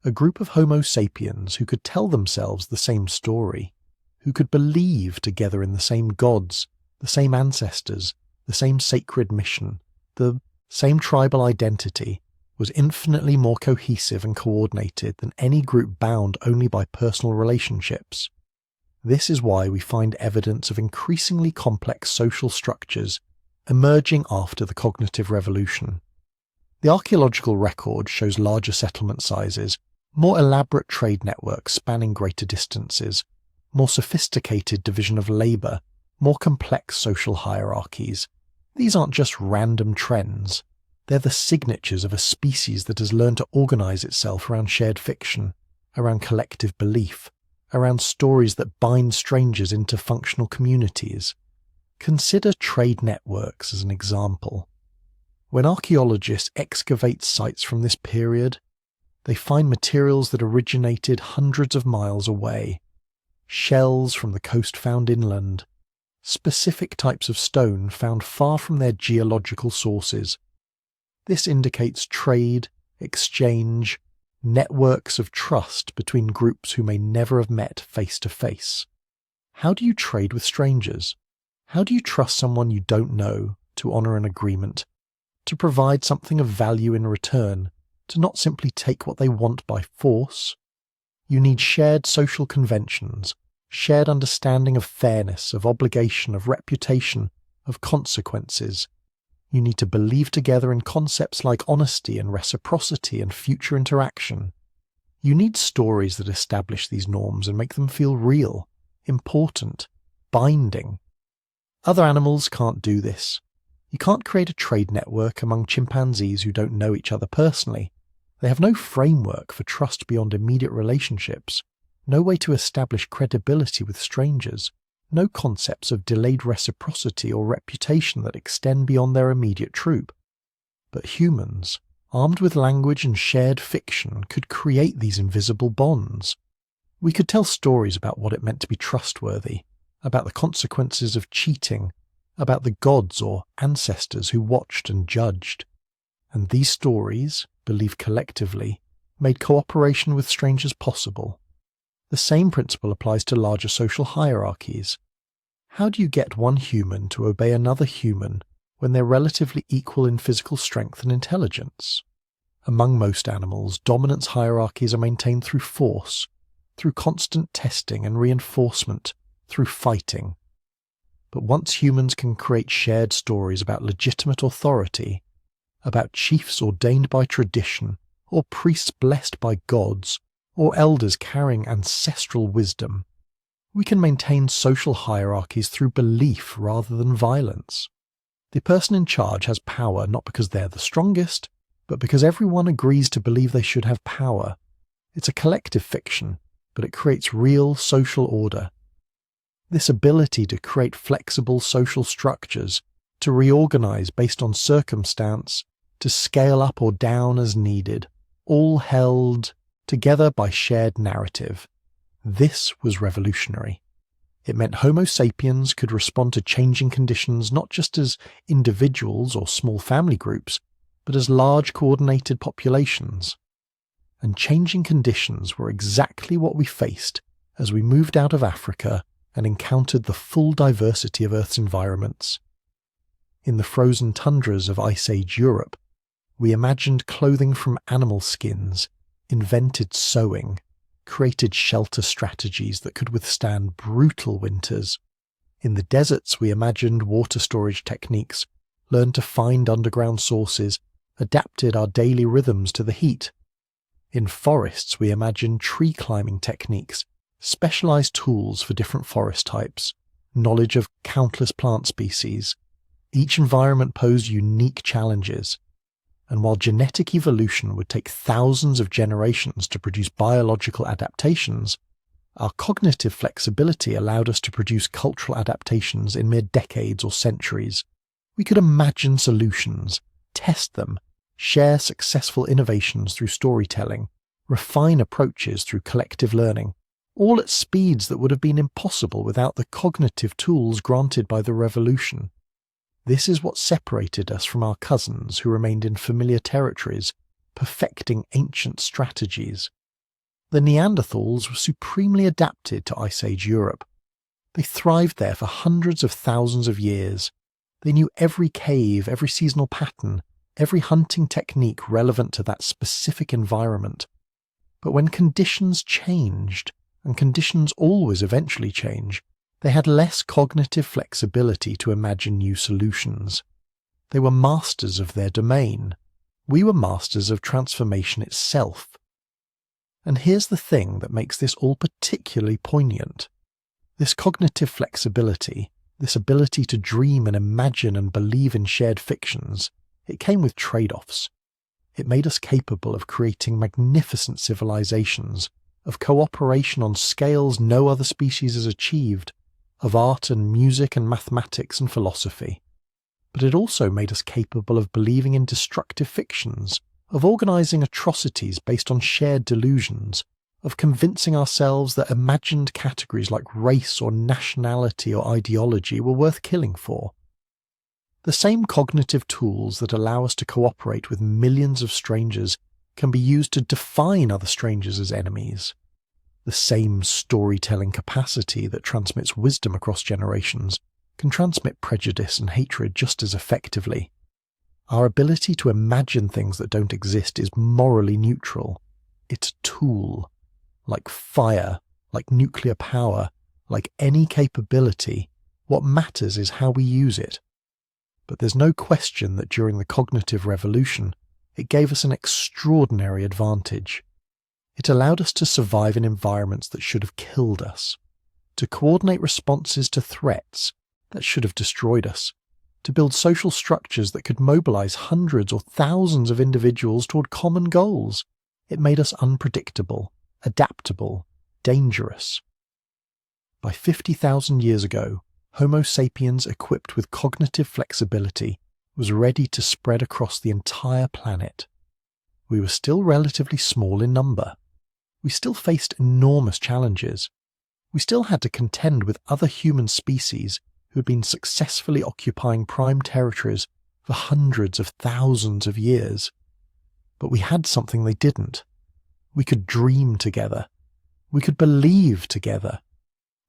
[SPEAKER 1] A group of Homo sapiens who could tell themselves the same story, who could believe together in the same gods, the same ancestors, the same sacred mission, the same tribal identity, was infinitely more cohesive and coordinated than any group bound only by personal relationships. This is why we find evidence of increasingly complex social structures emerging after the cognitive revolution. The archaeological record shows larger settlement sizes, more elaborate trade networks spanning greater distances, more sophisticated division of labor, more complex social hierarchies. These aren't just random trends. They're the signatures of a species that has learned to organize itself around shared fiction, around collective belief, around stories that bind strangers into functional communities. Consider trade networks as an example. When archaeologists excavate sites from this period, they find materials that originated hundreds of miles away, shells from the coast found inland, specific types of stone found far from their geological sources. This indicates trade, exchange, networks of trust between groups who may never have met face to face. How do you trade with strangers? How do you trust someone you don't know to honour an agreement, to provide something of value in return, to not simply take what they want by force? You need shared social conventions, shared understanding of fairness, of obligation, of reputation, of consequences. You need to believe together in concepts like honesty and reciprocity and future interaction. You need stories that establish these norms and make them feel real, important, binding. Other animals can't do this. You can't create a trade network among chimpanzees who don't know each other personally. They have no framework for trust beyond immediate relationships, no way to establish credibility with strangers, no concepts of delayed reciprocity or reputation that extend beyond their immediate troop. But humans, armed with language and shared fiction, could create these invisible bonds. We could tell stories about what it meant to be trustworthy, about the consequences of cheating, about the gods or ancestors who watched and judged. And these stories, believed collectively, made cooperation with strangers possible. The same principle applies to larger social hierarchies. How do you get one human to obey another human when they're relatively equal in physical strength and intelligence? Among most animals, dominance hierarchies are maintained through force, through constant testing and reinforcement, through fighting. But once humans can create shared stories about legitimate authority, about chiefs ordained by tradition, or priests blessed by gods, or elders carrying ancestral wisdom, we can maintain social hierarchies through belief rather than violence. The person in charge has power not because they're the strongest, but because everyone agrees to believe they should have power. It's a collective fiction, but it creates real social order. This ability to create flexible social structures, to reorganize based on circumstance, to scale up or down as needed, all held together by shared narrative. This was revolutionary. It meant Homo sapiens could respond to changing conditions not just as individuals or small family groups, but as large coordinated populations. And changing conditions were exactly what we faced as we moved out of Africa and encountered the full diversity of Earth's environments. In the frozen tundras of Ice Age Europe, we imagined clothing from animal skins, invented sewing, created shelter strategies that could withstand brutal winters. In the deserts, we imagined water storage techniques, learned to find underground sources, adapted our daily rhythms to the heat. In forests, we imagined tree climbing techniques, specialized tools for different forest types, knowledge of countless plant species. Each environment posed unique challenges. And while genetic evolution would take thousands of generations to produce biological adaptations, our cognitive flexibility allowed us to produce cultural adaptations in mere decades or centuries. We could imagine solutions, test them, share successful innovations through storytelling, refine approaches through collective learning, all at speeds that would have been impossible without the cognitive tools granted by the revolution. This is what separated us from our cousins who remained in familiar territories, perfecting ancient strategies. The Neanderthals were supremely adapted to Ice Age Europe. They thrived there for hundreds of thousands of years. They knew every cave, every seasonal pattern, every hunting technique relevant to that specific environment. But when conditions changed, and conditions always eventually change, they had less cognitive flexibility to imagine new solutions. They were masters of their domain. We were masters of transformation itself. And here's the thing that makes this all particularly poignant. This cognitive flexibility, this ability to dream and imagine and believe in shared fictions, it came with trade-offs. It made us capable of creating magnificent civilizations, of cooperation on scales no other species has achieved, of art and music and mathematics and philosophy. But it also made us capable of believing in destructive fictions, of organizing atrocities based on shared delusions, of convincing ourselves that imagined categories like race or nationality or ideology were worth killing for. The same cognitive tools that allow us to cooperate with millions of strangers can be used to define other strangers as enemies. The same storytelling capacity that transmits wisdom across generations can transmit prejudice and hatred just as effectively. Our ability to imagine things that don't exist is morally neutral. It's a tool. Like fire, like nuclear power, like any capability, what matters is how we use it. But there's no question that during the cognitive revolution, it gave us an extraordinary advantage. It allowed us to survive in environments that should have killed us, to coordinate responses to threats that should have destroyed us, to build social structures that could mobilize hundreds or thousands of individuals toward common goals. It made us unpredictable, adaptable, dangerous. By 50,000 years ago, Homo sapiens equipped with cognitive flexibility was ready to spread across the entire planet. We were still relatively small in number. We still faced enormous challenges. We still had to contend with other human species who had been successfully occupying prime territories for hundreds of thousands of years. But we had something they didn't. We could dream together. We could believe together.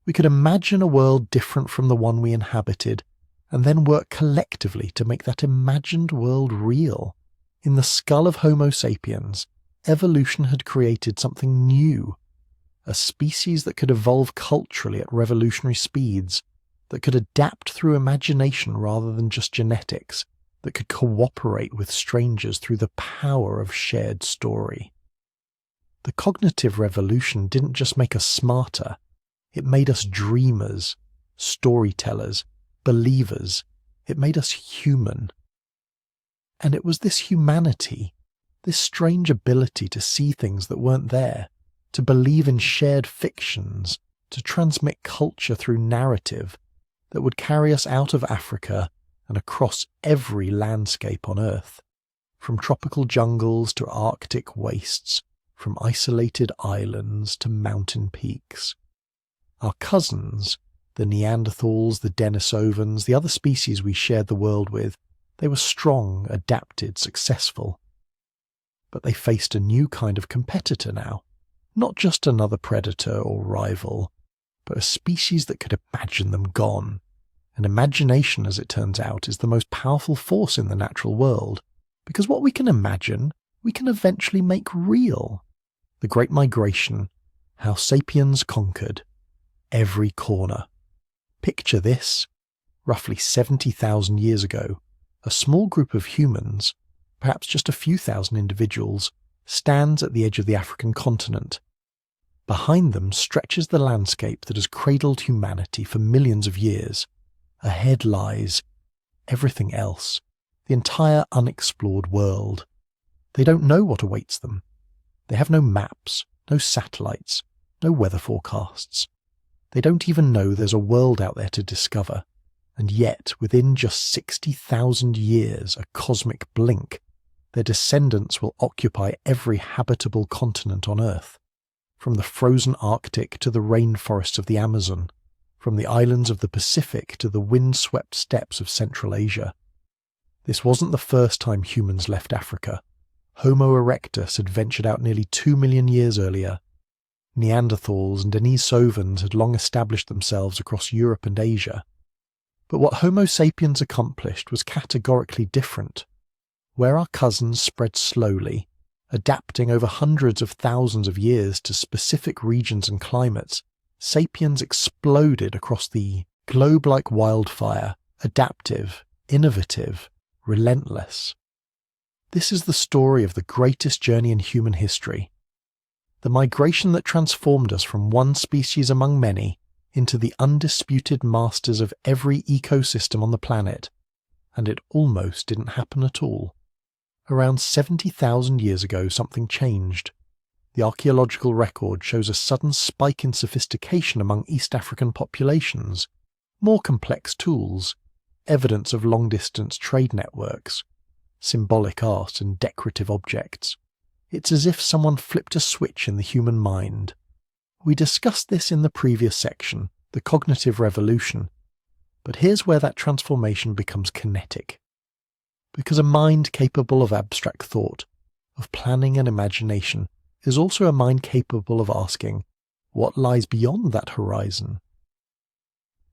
[SPEAKER 1] We could imagine a world different from the one we inhabited, and then work collectively to make that imagined world real. In the skull of Homo sapiens, evolution had created something new, a species that could evolve culturally at revolutionary speeds, that could adapt through imagination rather than just genetics, that could cooperate with strangers through the power of shared story. The cognitive revolution didn't just make us smarter, it made us dreamers, storytellers, believers. It made us human. And it was this humanity, this strange ability to see things that weren't there, to believe in shared fictions, to transmit culture through narrative, that would carry us out of Africa and across every landscape on Earth, from tropical jungles to Arctic wastes, from isolated islands to mountain peaks. Our cousins, the Neanderthals, the Denisovans, the other species we shared the world with, they were strong, adapted, successful. But they faced a new kind of competitor now, not just another predator or rival, but a species that could imagine them gone. And imagination, as it turns out, is the most powerful force in the natural world, because what we can imagine, we can eventually make real. The Great Migration, how sapiens conquered every corner. Picture this. Roughly 70,000 years ago, a small group of humans, perhaps just a few thousand individuals, stands at the edge of the African continent. Behind them stretches the landscape that has cradled humanity for millions of years. Ahead lies everything else, the entire unexplored world. They don't know what awaits them. They have no maps, no satellites, no weather forecasts. They don't even know there's a world out there to discover. And yet, within just 60,000 years, a cosmic blink, their descendants will occupy every habitable continent on Earth, from the frozen Arctic to the rainforests of the Amazon, from the islands of the Pacific to the wind-swept steppes of Central Asia. This wasn't the first time humans left Africa. Homo erectus had ventured out nearly 2 million years earlier. Neanderthals and Denisovans had long established themselves across Europe and Asia. But what Homo sapiens accomplished was categorically different. Where our cousins spread slowly, adapting over hundreds of thousands of years to specific regions and climates, sapiens exploded across the globe like wildfire, adaptive, innovative, relentless. This is the story of the greatest journey in human history. The migration that transformed us from one species among many into the undisputed masters of every ecosystem on the planet, and it almost didn't happen at all. Around 70,000 years ago, something changed. The archaeological record shows a sudden spike in sophistication among East African populations, more complex tools, evidence of long-distance trade networks, symbolic art and decorative objects. It's as if someone flipped a switch in the human mind. We discussed this in the previous section, the cognitive revolution, but here's where that transformation becomes kinetic. Because a mind capable of abstract thought, of planning and imagination, is also a mind capable of asking, what lies beyond that horizon?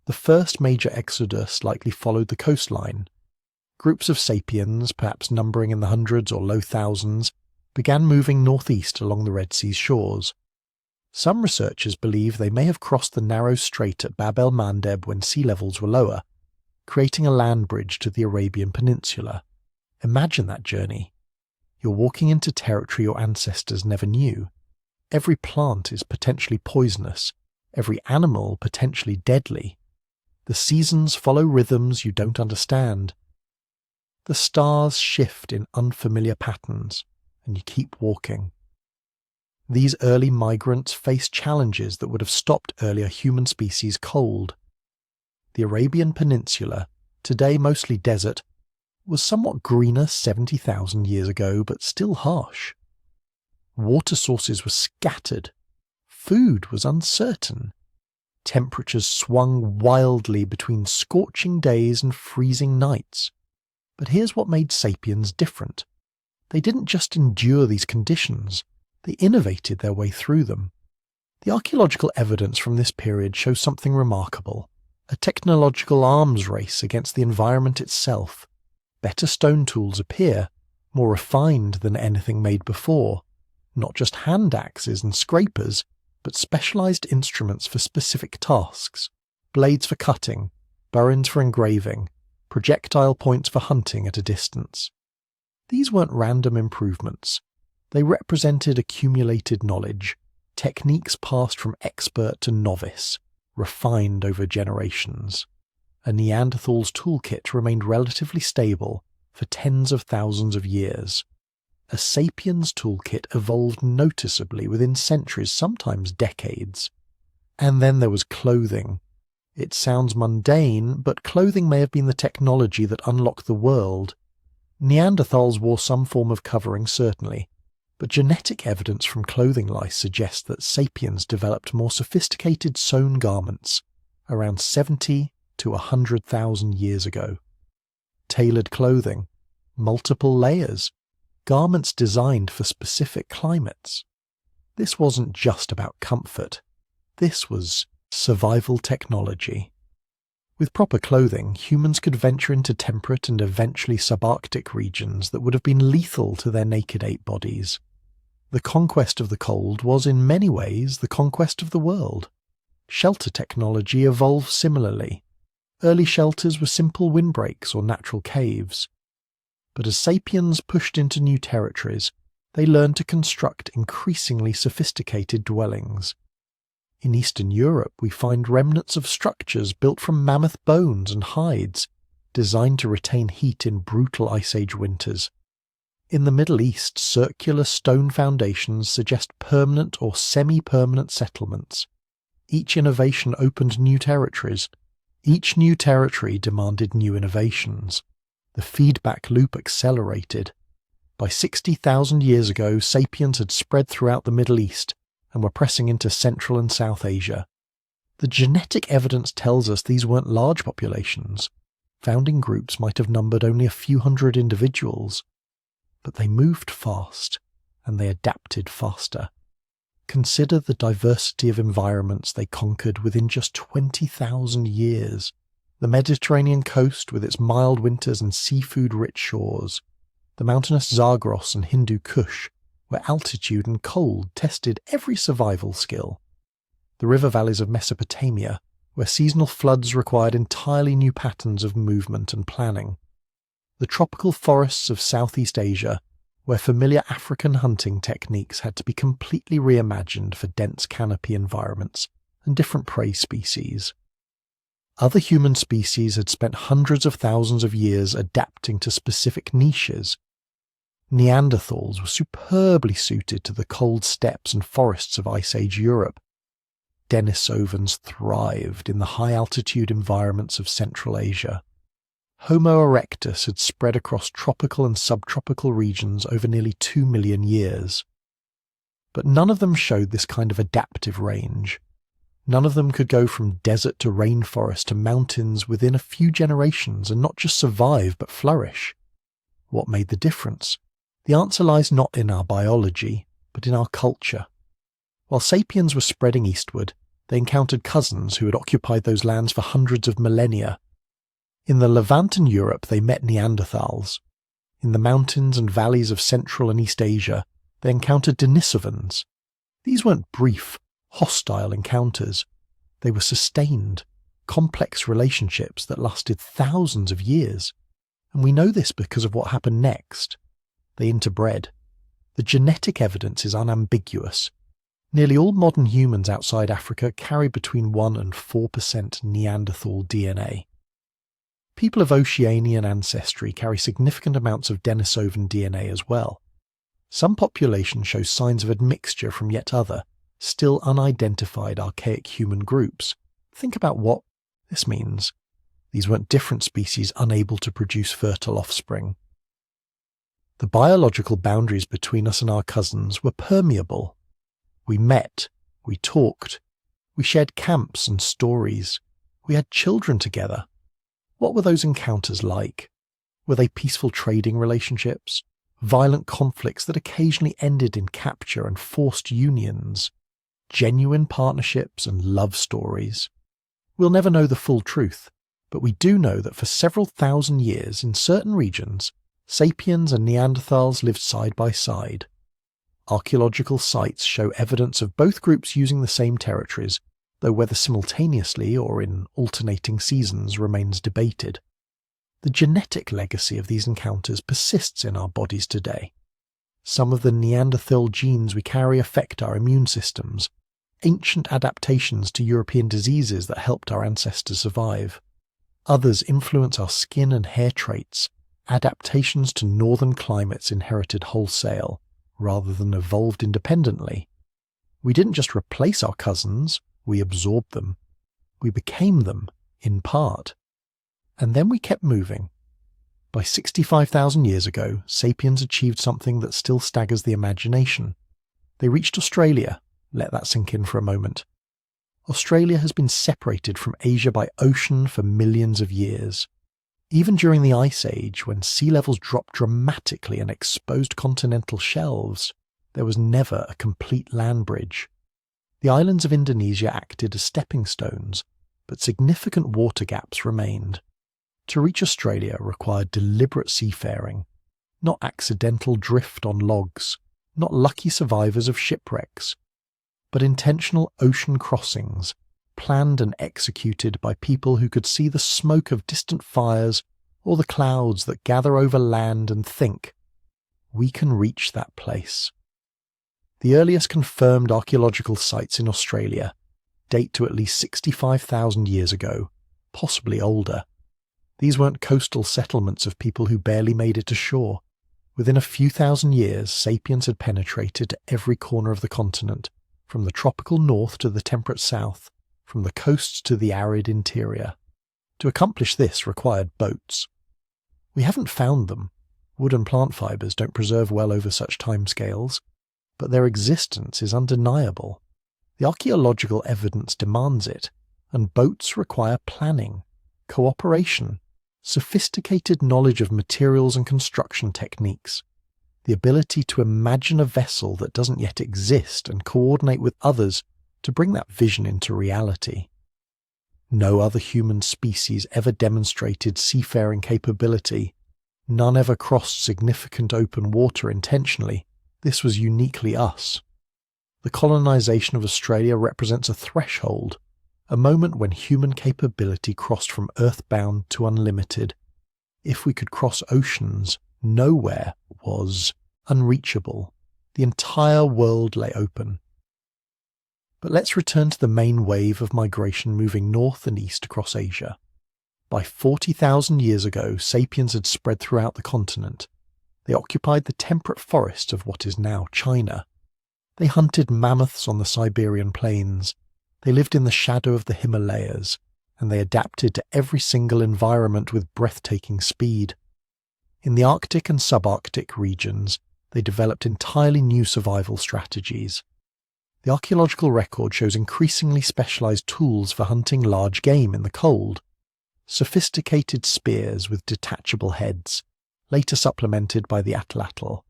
[SPEAKER 1] The first major exodus likely followed the coastline. Groups of sapiens, perhaps numbering in the hundreds or low thousands, began moving northeast along the Red Sea's shores. Some researchers believe they may have crossed the narrow strait at Bab el-Mandeb when sea levels were lower, creating a land bridge to the Arabian Peninsula. Imagine that journey. You're walking into territory your ancestors never knew. Every plant is potentially poisonous, every animal potentially deadly. The seasons follow rhythms you don't understand. The stars shift in unfamiliar patterns, and you keep walking. These early migrants faced challenges that would have stopped earlier human species cold. The Arabian Peninsula, today mostly desert, was somewhat greener 70,000 years ago, but still harsh. Water sources were scattered. Food was uncertain. Temperatures swung wildly between scorching days and freezing nights. But here's what made sapiens different. They didn't just endure these conditions, they innovated their way through them. The archaeological evidence from this period shows something remarkable, a technological arms race against the environment itself. Better stone tools appear, more refined than anything made before, not just hand axes and scrapers, but specialized instruments for specific tasks, blades for cutting, burins for engraving, projectile points for hunting at a distance. These weren't random improvements. They represented accumulated knowledge, techniques passed from expert to novice, refined over generations. A Neanderthal's toolkit remained relatively stable for tens of thousands of years. A sapiens toolkit evolved noticeably within centuries, sometimes decades. And then there was clothing. It sounds mundane, but clothing may have been the technology that unlocked the world. Neanderthals wore some form of covering, certainly, but genetic evidence from clothing lice suggests that sapiens developed more sophisticated sewn garments around 70 to 100,000 years ago. Tailored clothing, multiple layers, garments designed for specific climates. This wasn't just about comfort. This was survival technology. With proper clothing, humans could venture into temperate and eventually subarctic regions that would have been lethal to their naked ape bodies. The conquest of the cold was in many ways the conquest of the world. Shelter technology evolved similarly. Early shelters were simple windbreaks or natural caves. But as sapiens pushed into new territories, they learned to construct increasingly sophisticated dwellings. In Eastern Europe, we find remnants of structures built from mammoth bones and hides, designed to retain heat in brutal Ice Age winters. In the Middle East, circular stone foundations suggest permanent or semi-permanent settlements. Each innovation opened new territories. Each new territory demanded new innovations. The feedback loop accelerated. By 60,000 years ago, sapiens had spread throughout the Middle East and were pressing into Central and South Asia. The genetic evidence tells us these weren't large populations. Founding groups might have numbered only a few hundred individuals. But they moved fast, and they adapted faster. Consider the diversity of environments they conquered within just 20,000 years. The Mediterranean coast with its mild winters and seafood-rich shores. The mountainous Zagros and Hindu Kush, where altitude and cold tested every survival skill. The river valleys of Mesopotamia, where seasonal floods required entirely new patterns of movement and planning. The tropical forests of Southeast Asia, where familiar African hunting techniques had to be completely reimagined for dense canopy environments and different prey species. Other human species had spent hundreds of thousands of years adapting to specific niches. Neanderthals were superbly suited to the cold steppes and forests of Ice Age Europe. Denisovans thrived in the high-altitude environments of Central Asia. Homo erectus had spread across tropical and subtropical regions over nearly 2 million years. But none of them showed this kind of adaptive range. None of them could go from desert to rainforest to mountains within a few generations and not just survive but flourish. What made the difference? The answer lies not in our biology, but in our culture. While sapiens were spreading eastward, they encountered cousins who had occupied those lands for hundreds of millennia. In the Levant and Europe, they met Neanderthals. In the mountains and valleys of Central and East Asia, they encountered Denisovans. These weren't brief, hostile encounters. They were sustained, complex relationships that lasted thousands of years. And we know this because of what happened next. They interbred. The genetic evidence is unambiguous. Nearly all modern humans outside Africa carry between 1 and 4% Neanderthal DNA. People of Oceanian ancestry carry significant amounts of Denisovan DNA as well. Some populations show signs of admixture from yet other, still unidentified archaic human groups. Think about what this means. These weren't different species unable to produce fertile offspring. The biological boundaries between us and our cousins were permeable. We met, we talked, we shared camps and stories, we had children together. What were those encounters like? Were they peaceful trading relationships? Violent conflicts that occasionally ended in capture and forced unions? Genuine partnerships and love stories? We'll never know the full truth, but we do know that for several thousand years in certain regions, sapiens and Neanderthals lived side by side. Archaeological sites show evidence of both groups using the same territories, though whether simultaneously or in alternating seasons remains debated. The genetic legacy of these encounters persists in our bodies today. Some of the Neanderthal genes we carry affect our immune systems, ancient adaptations to European diseases that helped our ancestors survive. Others influence our skin and hair traits, adaptations to northern climates inherited wholesale, rather than evolved independently. We didn't just replace our cousins, we absorbed them. We became them, in part. And then we kept moving. By 65,000 years ago, sapiens achieved something that still staggers the imagination. They reached Australia. Let that sink in for a moment. Australia has been separated from Asia by ocean for millions of years. Even during the Ice Age, when sea levels dropped dramatically and exposed continental shelves, there was never a complete land bridge. The islands of Indonesia acted as stepping stones, but significant water gaps remained. To reach Australia required deliberate seafaring, not accidental drift on logs, not lucky survivors of shipwrecks, but intentional ocean crossings, planned and executed by people who could see the smoke of distant fires or the clouds that gather over land and think, we can reach that place. The earliest confirmed archaeological sites in Australia date to at least 65,000 years ago, possibly older. These weren't coastal settlements of people who barely made it to shore. Within a few thousand years, sapiens had penetrated to every corner of the continent, from the tropical north to the temperate south, from the coasts to the arid interior. To accomplish this required boats. We haven't found them. Wood and plant fibres don't preserve well over such timescales, but their existence is undeniable. The archaeological evidence demands it, and boats require planning, cooperation, sophisticated knowledge of materials and construction techniques, the ability to imagine a vessel that doesn't yet exist and coordinate with others to bring that vision into reality. No other human species ever demonstrated seafaring capability. None ever crossed significant open water intentionally. This was uniquely us. The colonization of Australia represents a threshold, a moment when human capability crossed from earthbound to unlimited. If we could cross oceans, nowhere was unreachable. The entire world lay open. But let's return to the main wave of migration moving north and east across Asia. By 40,000 years ago, sapiens had spread throughout the continent. They occupied the temperate forests of what is now China. They hunted mammoths on the Siberian plains. They lived in the shadow of the Himalayas, and they adapted to every single environment with breathtaking speed. In the Arctic and subarctic regions, they developed entirely new survival strategies. The archaeological record shows increasingly specialized tools for hunting large game in the cold. Sophisticated spears with detachable heads, later supplemented by the atlatl,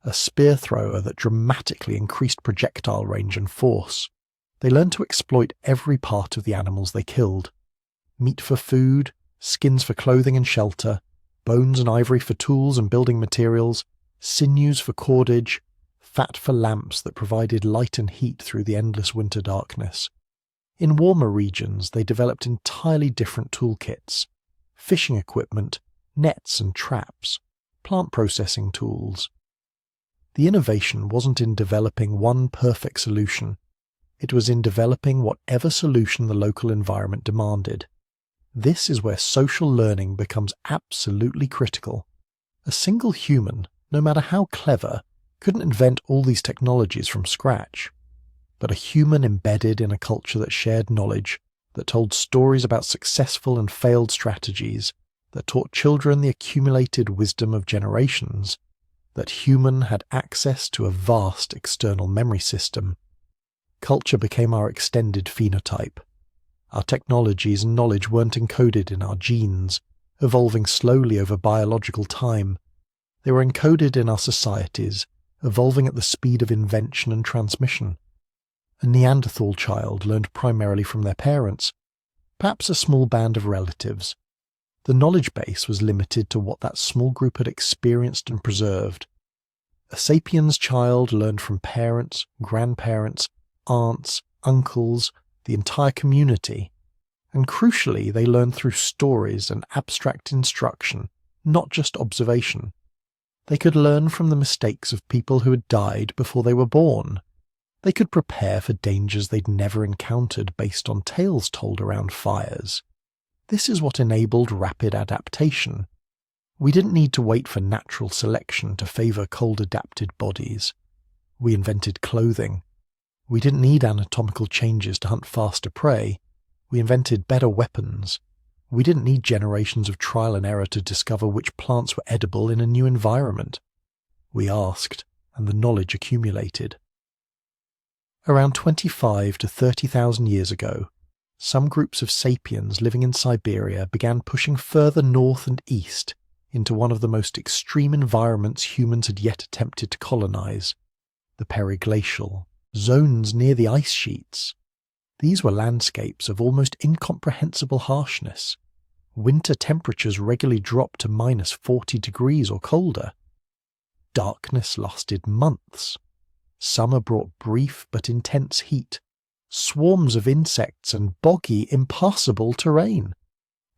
[SPEAKER 1] a spear thrower that dramatically increased projectile range and force. They learned to exploit every part of the animals they killed. Meat for food, skins for clothing and shelter, bones and ivory for tools and building materials, sinews for cordage, fat for lamps that provided light and heat through the endless winter darkness. In warmer regions, they developed entirely different toolkits: fishing equipment, nets and traps, plant processing tools. The innovation wasn't in developing one perfect solution. It was in developing whatever solution the local environment demanded. This is where social learning becomes absolutely critical. A single human, no matter how clever, couldn't invent all these technologies from scratch. But a human embedded in a culture that shared knowledge, that told stories about successful and failed strategies, that taught children the accumulated wisdom of generations, that human had access to a vast external memory system. Culture became our extended phenotype. Our technologies and knowledge weren't encoded in our genes, evolving slowly over biological time. They were encoded in our societies, evolving at the speed of invention and transmission. A Neanderthal child learned primarily from their parents, perhaps a small band of relatives. The knowledge base was limited to what that small group had experienced and preserved. A sapiens child learned from parents, grandparents, aunts, uncles, the entire community. And crucially, they learned through stories and abstract instruction, not just observation. They could learn from the mistakes of people who had died before they were born. They could prepare for dangers they'd never encountered based on tales told around fires. This is what enabled rapid adaptation. We didn't need to wait for natural selection to favor cold-adapted bodies. We invented clothing. We didn't need anatomical changes to hunt faster prey. We invented better weapons. We didn't need generations of trial and error to discover which plants were edible in a new environment. We asked, and the knowledge accumulated. Around 25 to 30,000 years ago, some groups of sapiens living in Siberia began pushing further north and east into one of the most extreme environments humans had yet attempted to colonize, the periglacial, zones near the ice sheets. These were landscapes of almost incomprehensible harshness. Winter temperatures regularly dropped to minus 40 degrees or colder. Darkness lasted months. Summer brought brief but intense heat, swarms of insects and boggy, impassable terrain.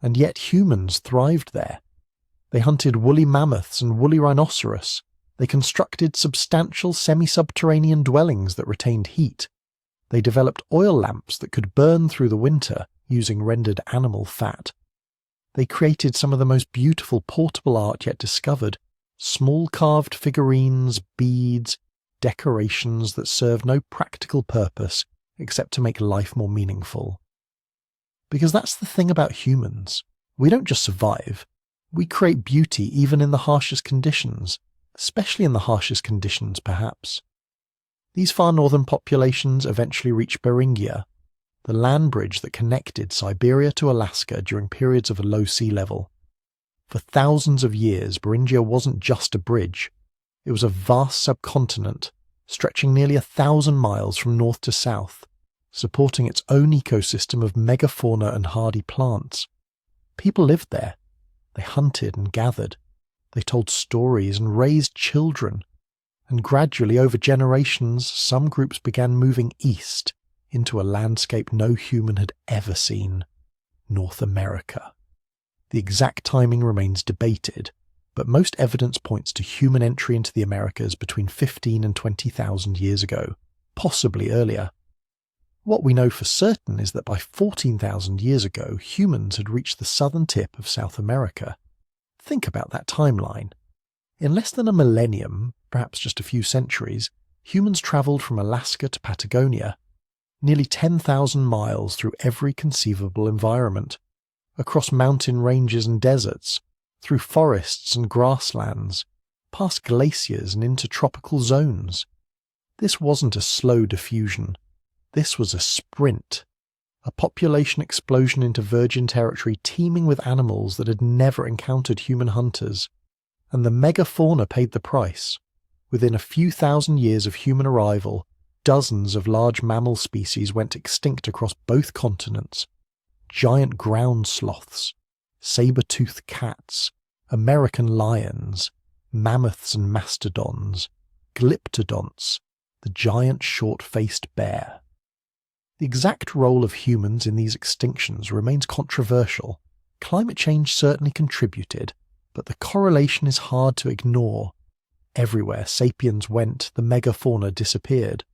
[SPEAKER 1] And yet humans thrived there. They hunted woolly mammoths and woolly rhinoceros. They constructed substantial semi-subterranean dwellings that retained heat. They developed oil lamps that could burn through the winter using rendered animal fat. They created some of the most beautiful portable art yet discovered, small carved figurines, beads, decorations that serve no practical purpose except to make life more meaningful. Because that's the thing about humans. We don't just survive. We create beauty even in the harshest conditions, especially in the harshest conditions, perhaps. These far northern populations eventually reached Beringia, the land bridge that connected Siberia to Alaska during periods of a low sea level. For thousands of years, Beringia wasn't just a bridge. It was a vast subcontinent, stretching nearly 1,000 miles from north to south, supporting its own ecosystem of megafauna and hardy plants. People lived there. They hunted and gathered. They told stories and raised children. And gradually, over generations, some groups began moving east into a landscape no human had ever seen: North America. The exact timing remains debated, but most evidence points to human entry into the Americas between 15 and 20,000 years ago, possibly earlier. What we know for certain is that by 14,000 years ago, humans had reached the southern tip of South America. Think about that timeline. In less than a millennium, perhaps just a few centuries, humans travelled from Alaska to Patagonia, nearly 10,000 miles through every conceivable environment, across mountain ranges and deserts, through forests and grasslands, past glaciers and into tropical zones. This wasn't a slow diffusion. This was a sprint, a population explosion into virgin territory teeming with animals that had never encountered human hunters. And the megafauna paid the price. Within a few thousand years of human arrival, dozens of large mammal species went extinct across both continents. Giant ground sloths, saber-toothed cats, American lions, mammoths and mastodons, glyptodonts, the giant short-faced bear. The exact role of humans in these extinctions remains controversial. Climate change certainly contributed, but the correlation is hard to ignore. Everywhere sapiens went, the megafauna disappeared.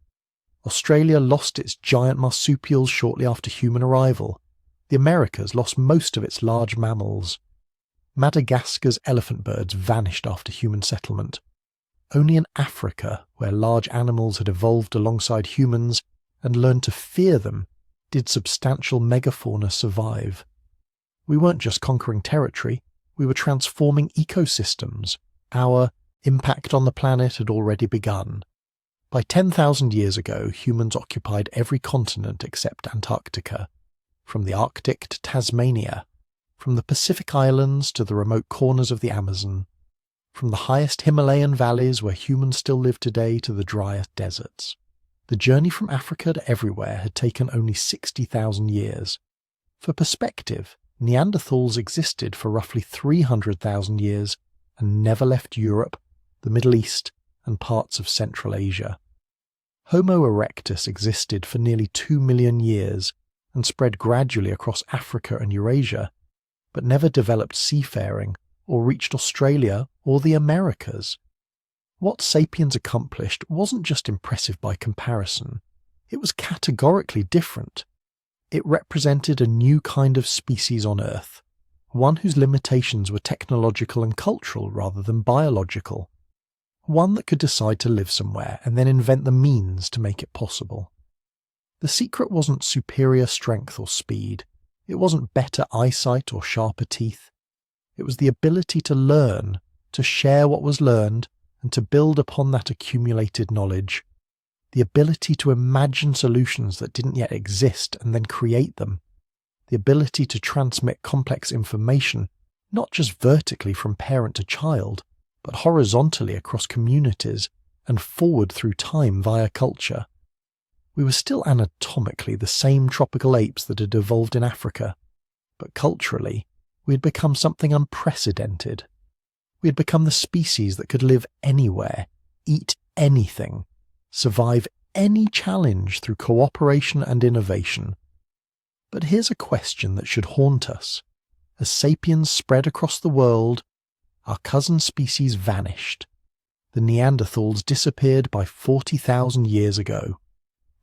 [SPEAKER 1] Australia lost its giant marsupials shortly after human arrival. The Americas lost most of its large mammals. Madagascar's elephant birds vanished after human settlement. Only in Africa, where large animals had evolved alongside humans and learned to fear them, did substantial megafauna survive. We weren't just conquering territory, we were transforming ecosystems. Our impact on the planet had already begun. By 10,000 years ago, humans occupied every continent except Antarctica, from the Arctic to Tasmania, from the Pacific Islands to the remote corners of the Amazon, from the highest Himalayan valleys where humans still live today to the driest deserts. The journey from Africa to everywhere had taken only 60,000 years. For perspective, Neanderthals existed for roughly 300,000 years and never left Europe, the Middle East, and parts of Central Asia. Homo erectus existed for nearly 2 million years and spread gradually across Africa and Eurasia, but never developed seafaring or reached Australia or the Americas. What sapiens accomplished wasn't just impressive by comparison, it was categorically different. It represented a new kind of species on Earth, one whose limitations were technological and cultural rather than biological, one that could decide to live somewhere and then invent the means to make it possible. The secret wasn't superior strength or speed, it wasn't better eyesight or sharper teeth. It was the ability to learn, to share what was learned, and to build upon that accumulated knowledge. The ability to imagine solutions that didn't yet exist and then create them. The ability to transmit complex information, not just vertically from parent to child, but horizontally across communities and forward through time via culture. We were still anatomically the same tropical apes that had evolved in Africa, but culturally, we had become something unprecedented. We had become the species that could live anywhere, eat anything, survive any challenge through cooperation and innovation. But here's a question that should haunt us. As sapiens spread across the world, our cousin species vanished. The Neanderthals disappeared by 40,000 years ago.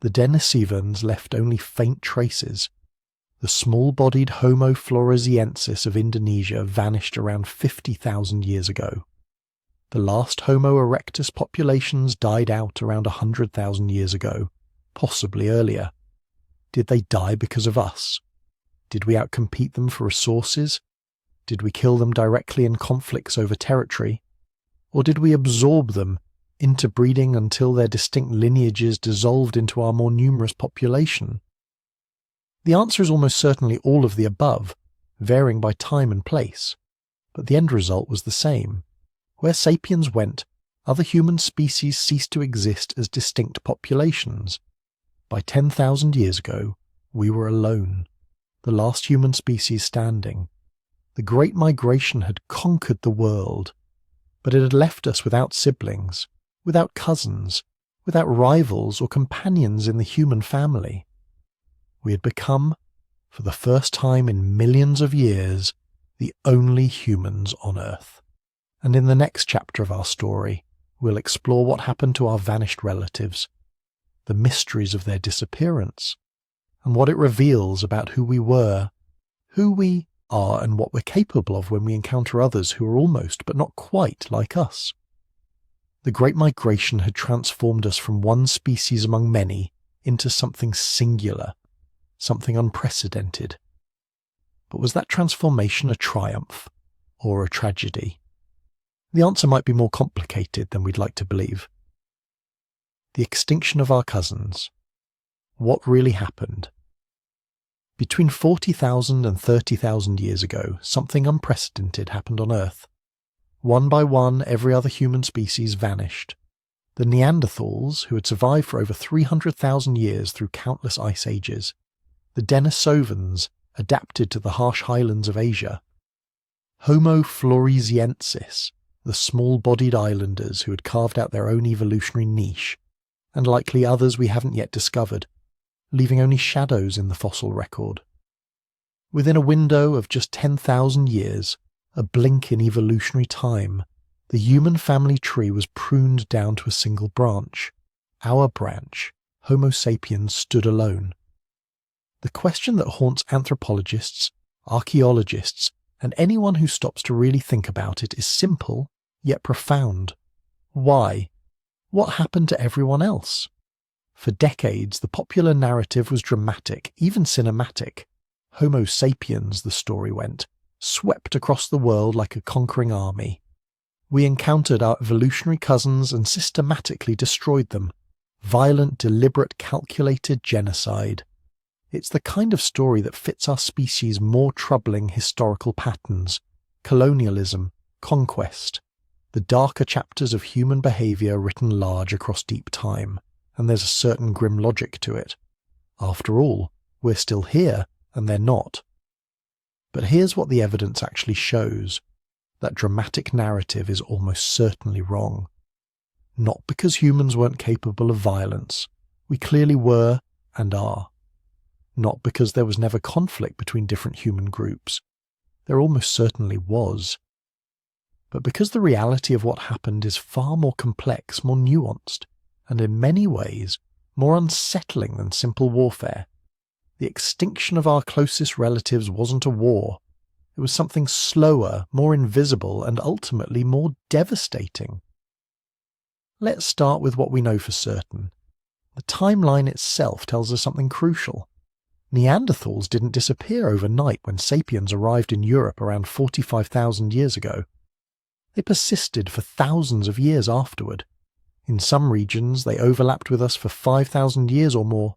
[SPEAKER 1] The Denisovans left only faint traces. The small-bodied Homo floresiensis of Indonesia vanished around 50,000 years ago. The last Homo erectus populations died out around 100,000 years ago, possibly earlier. Did they die because of us? Did we outcompete them for resources? Did we kill them directly in conflicts over territory? Or did we absorb them, interbreeding until their distinct lineages dissolved into our more numerous population? The answer is almost certainly all of the above, varying by time and place, but the end result was the same. Where sapiens went, other human species ceased to exist as distinct populations. By 10,000 years ago, we were alone, the last human species standing. The Great Migration had conquered the world, but it had left us without siblings, without cousins, without rivals or companions in the human family. We had become, for the first time in millions of years, the only humans on Earth. And in the next chapter of our story, we'll explore what happened to our vanished relatives, the mysteries of their disappearance, and what it reveals about who we were, who we are, and what we're capable of when we encounter others who are almost but not quite like us. The Great Migration had transformed us from one species among many into something singular, something unprecedented. But was that transformation a triumph or a tragedy? The answer might be more complicated than we'd like to believe. The extinction of our cousins. What really happened? Between 40,000 and 30,000 years ago, something unprecedented happened on Earth. One by one, every other human species vanished. The Neanderthals, who had survived for over 300,000 years through countless ice ages. The Denisovans, adapted to the harsh highlands of Asia. Homo floresiensis, the small-bodied islanders who had carved out their own evolutionary niche, and likely others we haven't yet discovered, leaving only shadows in the fossil record. Within a window of just 10,000 years, a blink in evolutionary time, the human family tree was pruned down to a single branch. Our branch, Homo sapiens, stood alone. The question that haunts anthropologists, archaeologists, and anyone who stops to really think about it is simple, yet profound. Why? What happened to everyone else? For decades, the popular narrative was dramatic, even cinematic. Homo sapiens, the story went, swept across the world like a conquering army. We encountered our evolutionary cousins and systematically destroyed them. Violent, deliberate, calculated genocide. It's the kind of story that fits our species' more troubling historical patterns: colonialism, conquest, the darker chapters of human behaviour written large across deep time, and there's a certain grim logic to it. After all, we're still here, and they're not. But here's what the evidence actually shows. That dramatic narrative is almost certainly wrong. Not because humans weren't capable of violence. We clearly were and are. Not because there was never conflict between different human groups. There almost certainly was. But because the reality of what happened is far more complex, more nuanced, and in many ways more unsettling than simple warfare. The extinction of our closest relatives wasn't a war. It was something slower, more invisible, and ultimately more devastating. Let's start with what we know for certain. The timeline itself tells us something crucial. Neanderthals didn't disappear overnight when sapiens arrived in Europe around 45,000 years ago. They persisted for thousands of years afterward. In some regions, they overlapped with us for 5,000 years or more.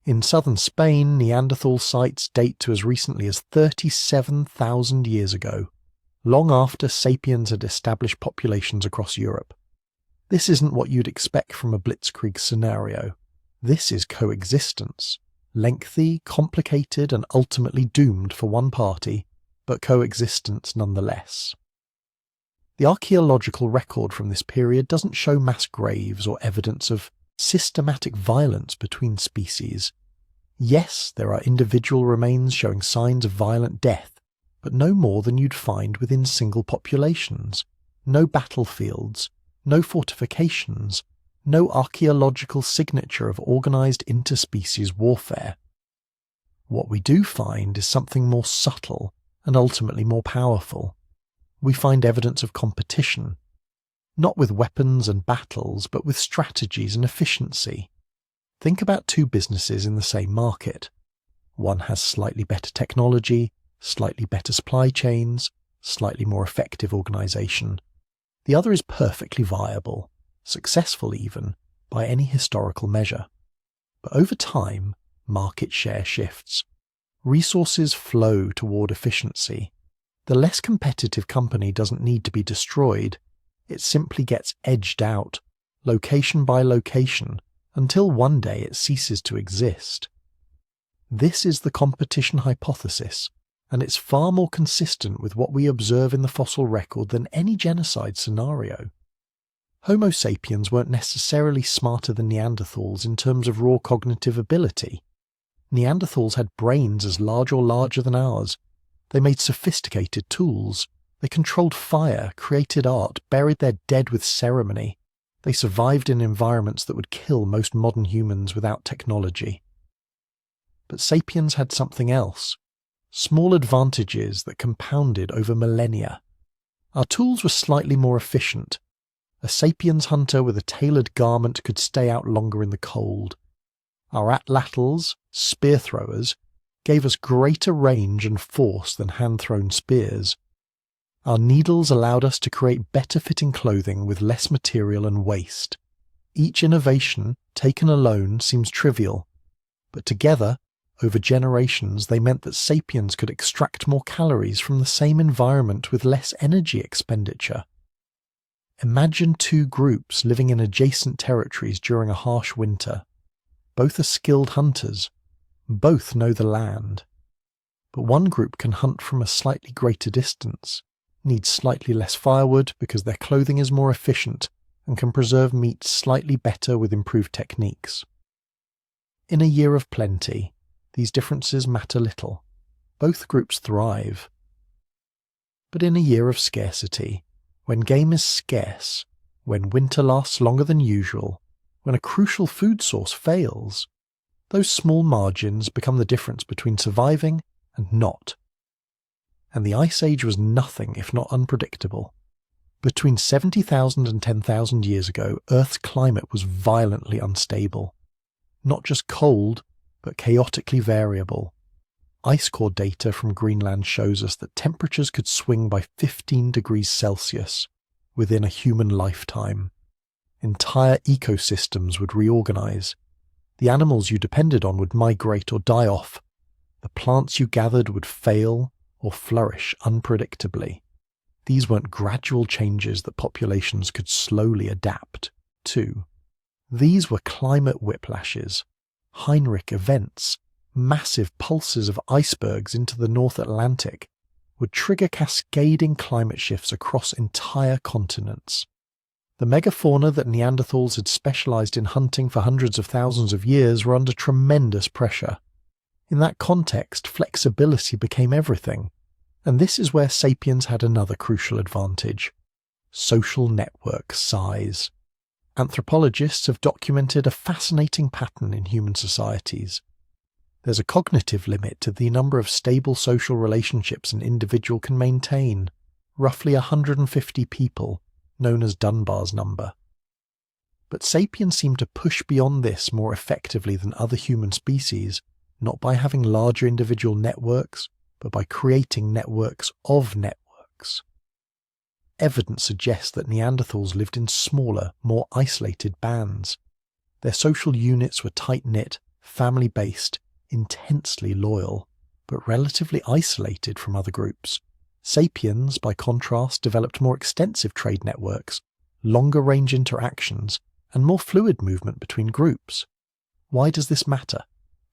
[SPEAKER 1] In southern Spain, Neanderthal sites date to as recently as 37,000 years ago, long after sapiens had established populations across Europe. This isn't what you'd expect from a blitzkrieg scenario. This is coexistence. Lengthy, complicated, and ultimately doomed for one party, but coexistence nonetheless. The archaeological record from this period doesn't show mass graves or evidence of systematic violence between species. Yes, there are individual remains showing signs of violent death, but no more than you'd find within single populations. No battlefields, no fortifications, no archaeological signature of organised interspecies warfare. What we do find is something more subtle and ultimately more powerful. We find evidence of competition, not with weapons and battles, but with strategies and efficiency. Think about two businesses in the same market. One has slightly better technology, slightly better supply chains, slightly more effective organisation. The other is perfectly viable, successful even, by any historical measure. But over time, market share shifts. Resources flow toward efficiency. The less competitive company doesn't need to be destroyed. It simply gets edged out, location by location, until one day it ceases to exist. This is the competition hypothesis, and it's far more consistent with what we observe in the fossil record than any genocide scenario. Homo sapiens weren't necessarily smarter than Neanderthals in terms of raw cognitive ability. Neanderthals had brains as large or larger than ours. They made sophisticated tools. They controlled fire, created art, buried their dead with ceremony. They survived in environments that would kill most modern humans without technology. But sapiens had something else. Small advantages that compounded over millennia. Our tools were slightly more efficient. A sapiens hunter with a tailored garment could stay out longer in the cold. Our atlatls, spear throwers, gave us greater range and force than hand-thrown spears. Our needles allowed us to create better-fitting clothing with less material and waste. Each innovation, taken alone, seems trivial, but together, over generations, they meant that sapiens could extract more calories from the same environment with less energy expenditure. Imagine two groups living in adjacent territories during a harsh winter. Both are skilled hunters. Both know the land. But one group can hunt from a slightly greater distance, needs slightly less firewood because their clothing is more efficient, and can preserve meat slightly better with improved techniques. In a year of plenty, these differences matter little. Both groups thrive. But in a year of scarcity, when game is scarce, when winter lasts longer than usual, when a crucial food source fails, those small margins become the difference between surviving and not. And the Ice Age was nothing if not unpredictable. Between 70,000 and 10,000 years ago, Earth's climate was violently unstable. Not just cold, but chaotically variable. Ice core data from Greenland shows us that temperatures could swing by 15 degrees Celsius within a human lifetime. Entire ecosystems would reorganize. The animals you depended on would migrate or die off. The plants you gathered would fail or flourish unpredictably. These weren't gradual changes that populations could slowly adapt to. These were climate whiplashes, Heinrich events, massive pulses of icebergs into the North Atlantic would trigger cascading climate shifts across entire continents. The megafauna that Neanderthals had specialized in hunting for hundreds of thousands of years were under tremendous pressure. In that context, flexibility became everything. And this is where sapiens had another crucial advantage: social network size. Anthropologists have documented a fascinating pattern in human societies. There's a cognitive limit to the number of stable social relationships an individual can maintain, roughly 150 people, known as Dunbar's number. But sapiens seem to push beyond this more effectively than other human species, not by having larger individual networks, but by creating networks of networks. Evidence suggests that Neanderthals lived in smaller, more isolated bands. Their social units were tight-knit, family-based, intensely loyal, but relatively isolated from other groups. Sapiens, by contrast, developed more extensive trade networks, longer-range interactions, and more fluid movement between groups. Why does this matter?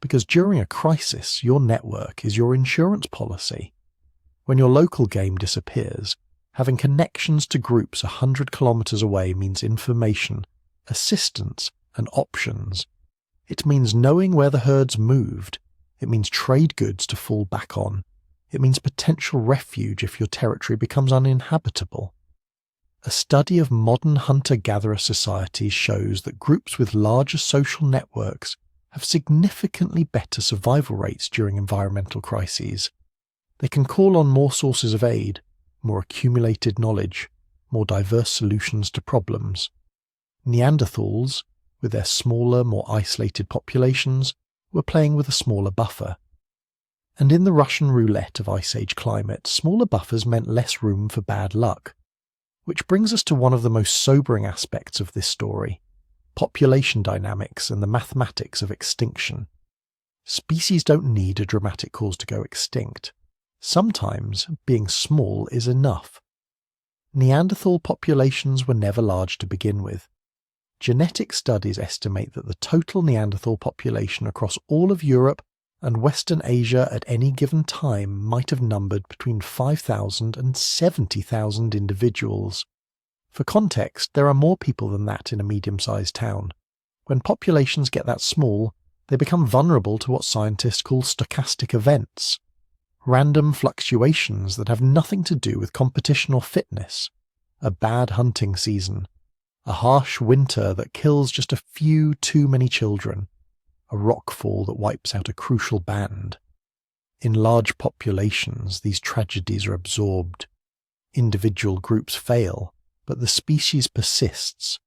[SPEAKER 1] Because during a crisis, your network is your insurance policy. When your local game disappears, having connections to groups 100 kilometers away means information, assistance, and options. It means knowing where the herds moved. It means trade goods to fall back on. It means potential refuge if your territory becomes uninhabitable. A study of modern hunter-gatherer societies shows that groups with larger social networks have significantly better survival rates during environmental crises. They can call on more sources of aid, more accumulated knowledge, more diverse solutions to problems. Neanderthals, with their smaller, more isolated populations, were playing with a smaller buffer. And in the Russian roulette of Ice Age climate, smaller buffers meant less room for bad luck. Which brings us to one of the most sobering aspects of this story: population dynamics and the mathematics of extinction. Species don't need a dramatic cause to go extinct. Sometimes being small is enough. Neanderthal populations were never large to begin with. Genetic studies estimate that the total Neanderthal population across all of Europe and Western Asia at any given time might have numbered between 5,000 and 70,000 individuals. For context, there are more people than that in a medium-sized town. When populations get that small, they become vulnerable to what scientists call stochastic events, random fluctuations that have nothing to do with competition or fitness, a bad hunting season, a harsh winter that kills just a few too many children, a rockfall that wipes out a crucial band. In large populations, these tragedies are absorbed. Individual groups fail, but the species persists.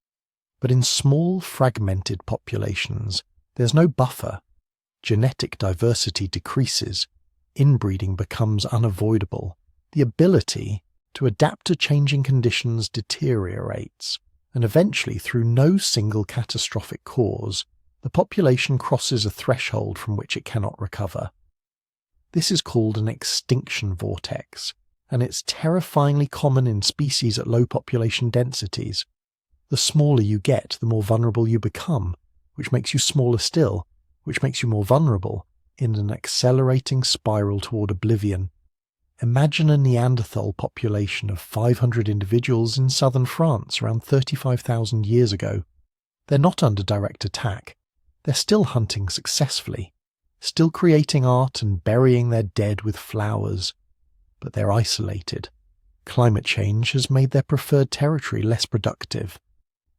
[SPEAKER 1] But in small, fragmented populations, there's no buffer. Genetic diversity decreases. Inbreeding becomes unavoidable. The ability to adapt to changing conditions deteriorates, and eventually, through no single catastrophic cause, the population crosses a threshold from which it cannot recover. This is called an extinction vortex, and it's terrifyingly common in species at low population densities. The smaller you get, the more vulnerable you become, which makes you smaller still, which makes you more vulnerable, in an accelerating spiral toward oblivion. Imagine a Neanderthal population of 500 individuals in southern France around 35,000 years ago. They're not under direct attack. They're still hunting successfully, still creating art and burying their dead with flowers. But they're isolated. Climate change has made their preferred territory less productive.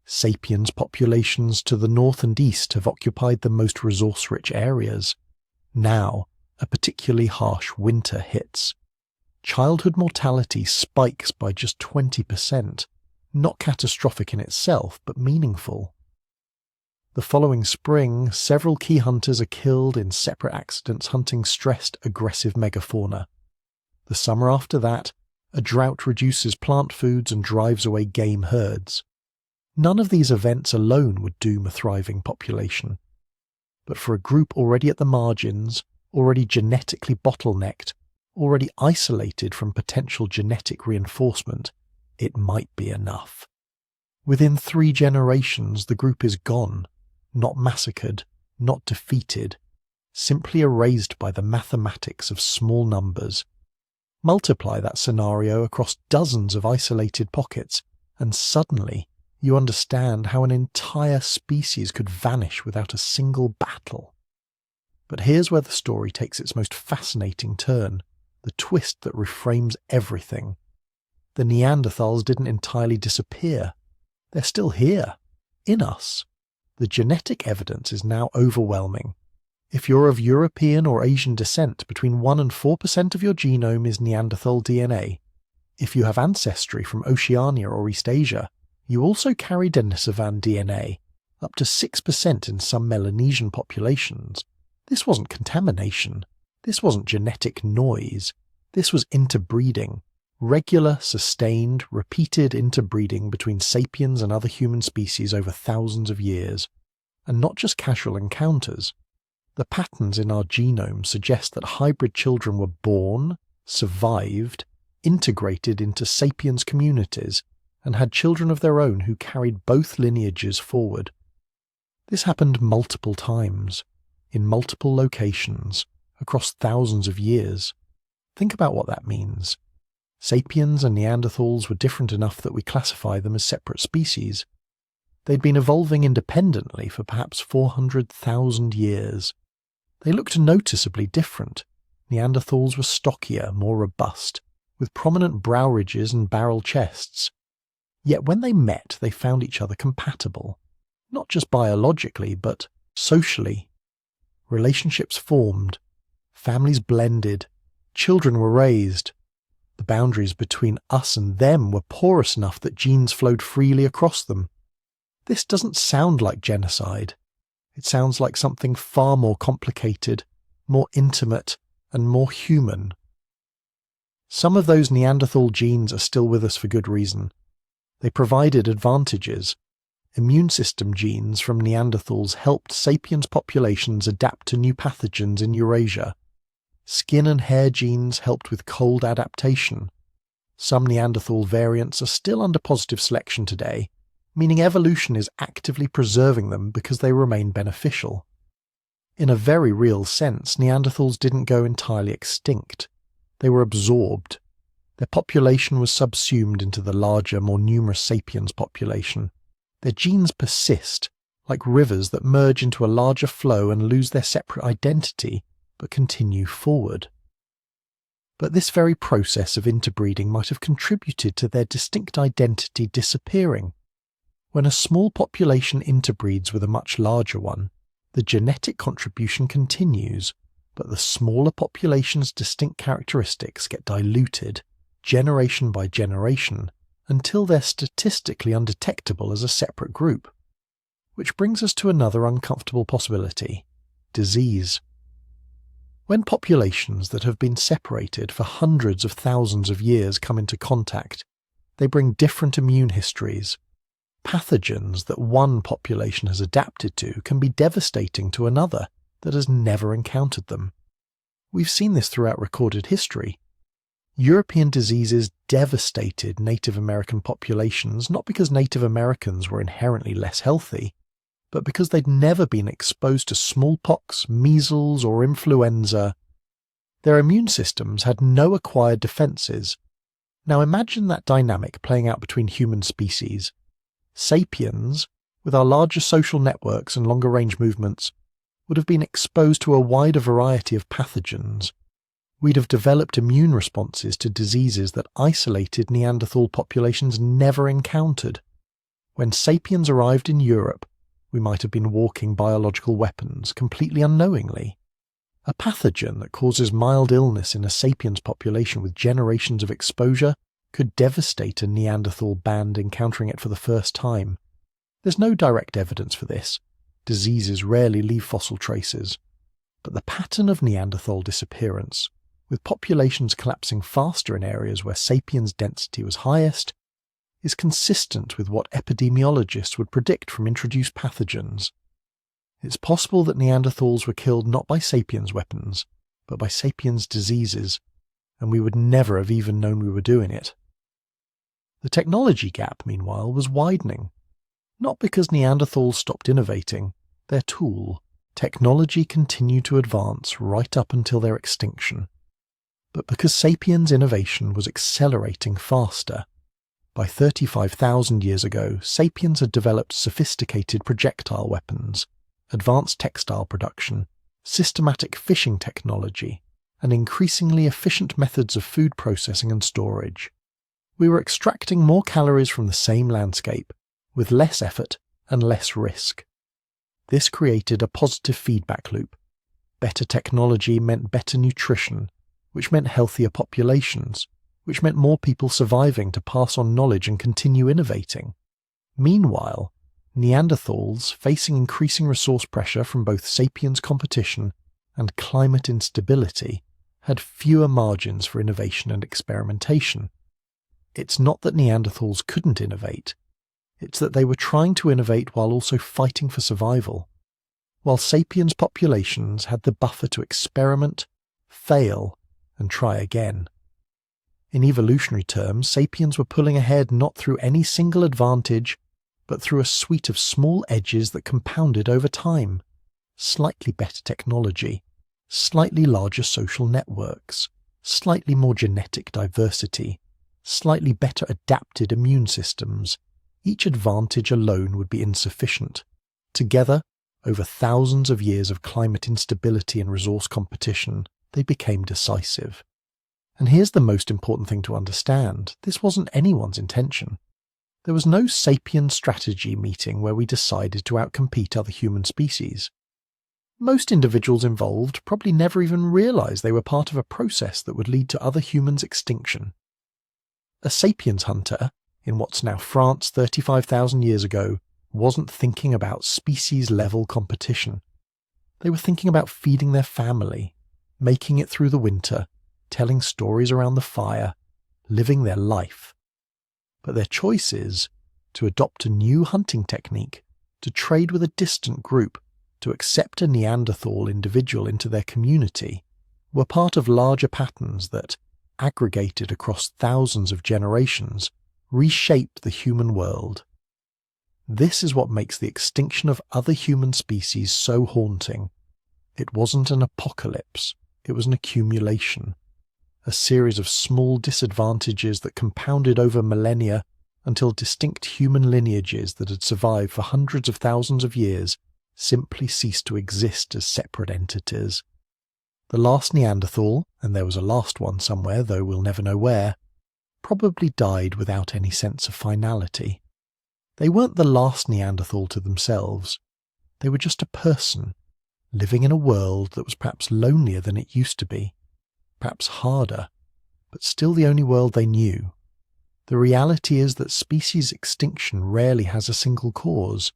[SPEAKER 1] Sapiens populations to the north and east have occupied the most resource-rich areas. Now, a particularly harsh winter hits. Childhood mortality spikes by just 20%, not catastrophic in itself, but meaningful. The following spring, several key hunters are killed in separate accidents hunting stressed, aggressive megafauna. The summer after that, a drought reduces plant foods and drives away game herds. None of these events alone would doom a thriving population. But for a group already at the margins, already genetically bottlenecked, already isolated from potential genetic reinforcement, it might be enough. Within 3 generations, the group is gone, not massacred, not defeated, simply erased by the mathematics of small numbers. Multiply that scenario across dozens of isolated pockets, and suddenly you understand how an entire species could vanish without a single battle. But here's where the story takes its most fascinating turn, the twist that reframes everything. The Neanderthals didn't entirely disappear. They're still here, in us. The genetic evidence is now overwhelming. If you're of European or Asian descent, between 1 and 4% of your genome is Neanderthal DNA. If you have ancestry from Oceania or East Asia, you also carry Denisovan DNA, up to 6% in some Melanesian populations. This wasn't contamination. This wasn't genetic noise. This was interbreeding. Regular, sustained, repeated interbreeding between sapiens and other human species over thousands of years. And not just casual encounters. The patterns in our genome suggest that hybrid children were born, survived, integrated into sapiens communities, and had children of their own who carried both lineages forward. This happened multiple times, in multiple locations, across thousands of years. Think about what that means. Sapiens and Neanderthals were different enough that we classify them as separate species. They'd been evolving independently for perhaps 400,000 years. They looked noticeably different. Neanderthals were stockier, more robust, with prominent brow ridges and barrel chests. Yet when they met, they found each other compatible, not just biologically, but socially. Relationships formed, families blended, children were raised. The boundaries between us and them were porous enough that genes flowed freely across them. This doesn't sound like genocide. It sounds like something far more complicated, more intimate, and more human. Some of those Neanderthal genes are still with us for good reason. They provided advantages. Immune system genes from Neanderthals helped sapiens populations adapt to new pathogens in Eurasia. Skin and hair genes helped with cold adaptation. Some Neanderthal variants are still under positive selection today, meaning evolution is actively preserving them because they remain beneficial. In a very real sense, Neanderthals didn't go entirely extinct. They were absorbed. Their population was subsumed into the larger, more numerous sapiens population. Their genes persist, like rivers that merge into a larger flow and lose their separate identity, but continue forward. But this very process of interbreeding might have contributed to their distinct identity disappearing. When a small population interbreeds with a much larger one, The genetic contribution continues, but the smaller population's distinct characteristics get diluted, generation by generation, until they're statistically undetectable as a separate group. Which brings us to another uncomfortable possibility: disease. When populations that have been separated for hundreds of thousands of years come into contact, they bring different immune histories. Pathogens that one population has adapted to can be devastating to another that has never encountered them. We've seen this throughout recorded history. European diseases devastated Native American populations not because Native Americans were inherently less healthy, but because they'd never been exposed to smallpox, measles, or influenza. Their immune systems had no acquired defences. Now imagine that dynamic playing out between human species. Sapiens, with our larger social networks and longer range movements, would have been exposed to a wider variety of pathogens. We'd have developed immune responses to diseases that isolated Neanderthal populations never encountered. When sapiens arrived in Europe, we might have been walking biological weapons completely unknowingly. A pathogen that causes mild illness in a sapiens population with generations of exposure could devastate a Neanderthal band encountering it for the first time. There's no direct evidence for this. Diseases rarely leave fossil traces. But the pattern of Neanderthal disappearance, with populations collapsing faster in areas where sapiens density was highest, is consistent with what epidemiologists would predict from introduced pathogens. It's possible that Neanderthals were killed not by sapiens weapons, but by sapiens diseases, and we would never have even known we were doing it. The technology gap, meanwhile, was widening. Not because Neanderthals stopped innovating, their tool, technology, continued to advance right up until their extinction, but because sapiens innovation was accelerating faster. By 35,000 years ago, sapiens had developed sophisticated projectile weapons, advanced textile production, systematic fishing technology, and increasingly efficient methods of food processing and storage. We were extracting more calories from the same landscape, with less effort and less risk. This created a positive feedback loop. Better technology meant better nutrition, which meant healthier populations, which meant more people surviving to pass on knowledge and continue innovating. Meanwhile, Neanderthals, facing increasing resource pressure from both sapiens competition and climate instability, had fewer margins for innovation and experimentation. It's not that Neanderthals couldn't innovate, it's that they were trying to innovate while also fighting for survival, while sapiens populations had the buffer to experiment, fail, and try again. In evolutionary terms, sapiens were pulling ahead not through any single advantage, but through a suite of small edges that compounded over time. Slightly better technology, slightly larger social networks, slightly more genetic diversity, slightly better adapted immune systems. Each advantage alone would be insufficient. Together, over thousands of years of climate instability and resource competition, they became decisive. And here's the most important thing to understand. This wasn't anyone's intention. There was no sapien strategy meeting where we decided to outcompete other human species. Most individuals involved probably never even realized they were part of a process that would lead to other humans' extinction. A sapiens hunter, in what's now France 35,000 years ago, wasn't thinking about species-level competition. They were thinking about feeding their family, making it through the winter, telling stories around the fire, living their life. But their choices to adopt a new hunting technique, to trade with a distant group, to accept a Neanderthal individual into their community, were part of larger patterns that, aggregated across thousands of generations, reshaped the human world. This is what makes the extinction of other human species so haunting. It wasn't an apocalypse, it was an accumulation. A series of small disadvantages that compounded over millennia until distinct human lineages that had survived for hundreds of thousands of years simply ceased to exist as separate entities. The last Neanderthal, and there was a last one somewhere, though we'll never know where, probably died without any sense of finality. They weren't the last Neanderthal to themselves. They were just a person, living in a world that was perhaps lonelier than it used to be, perhaps harder, but still the only world they knew. The reality is that species extinction rarely has a single cause,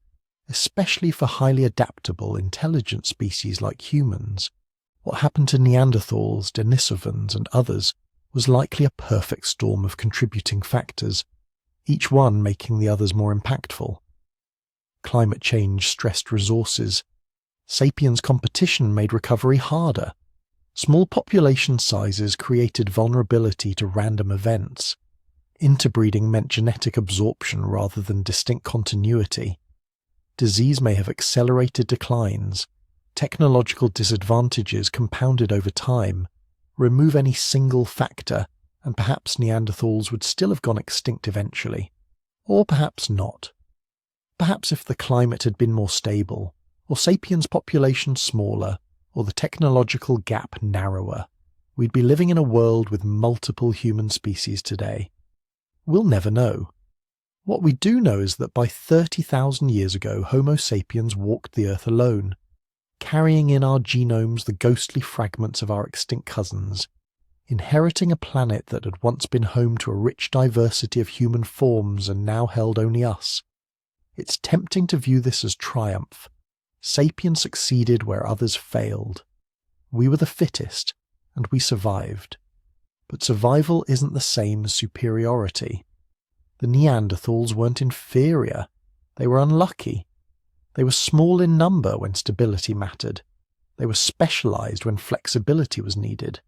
[SPEAKER 1] especially for highly adaptable, intelligent species like humans. What happened to Neanderthals, Denisovans, and others was likely a perfect storm of contributing factors, each one making the others more impactful. Climate change stressed resources. Sapiens competition made recovery harder. Small population sizes created vulnerability to random events. Interbreeding meant genetic absorption rather than distinct continuity. Disease may have accelerated declines. Technological disadvantages compounded over time. Remove any single factor, and perhaps Neanderthals would still have gone extinct eventually. Or perhaps not. Perhaps if the climate had been more stable, or sapiens' population smaller, or the technological gap narrower, we'd be living in a world with multiple human species today. We'll never know. What we do know is that by 30,000 years ago, Homo sapiens walked the earth alone, carrying in our genomes the ghostly fragments of our extinct cousins, inheriting a planet that had once been home to a rich diversity of human forms and now held only us. It's tempting to view this as triumph. Sapiens succeeded where others failed. We were the fittest, and we survived. But survival isn't the same as superiority. The Neanderthals weren't inferior. They were unlucky. They were small in number when stability mattered. They were specialized when flexibility was needed.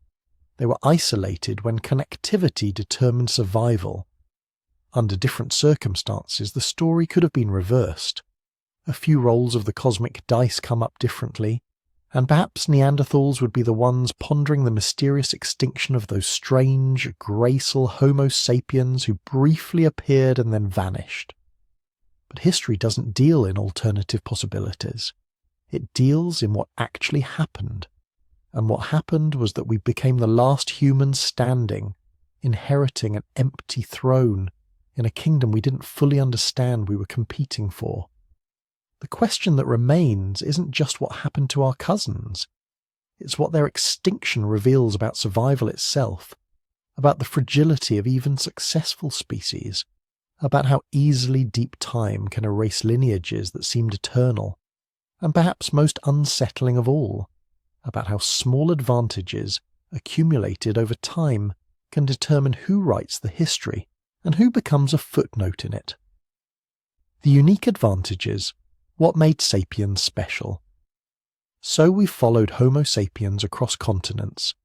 [SPEAKER 1] They were isolated when connectivity determined survival. Under different circumstances, the story could have been reversed. A few rolls of the cosmic dice come up differently, and perhaps Neanderthals would be the ones pondering the mysterious extinction of those strange, graceful Homo sapiens who briefly appeared and then vanished. But history doesn't deal in alternative possibilities. It deals in what actually happened. And what happened was that we became the last humans standing, inheriting an empty throne in a kingdom we didn't fully understand we were competing for. The question that remains isn't just what happened to our cousins. It's what their extinction reveals about survival itself, about the fragility of even successful species, about how easily deep time can erase lineages that seemed eternal, and perhaps most unsettling of all, about how small advantages accumulated over time can determine who writes the history and who becomes a footnote in it. The unique advantages, what made sapiens special. So we followed Homo sapiens across continents,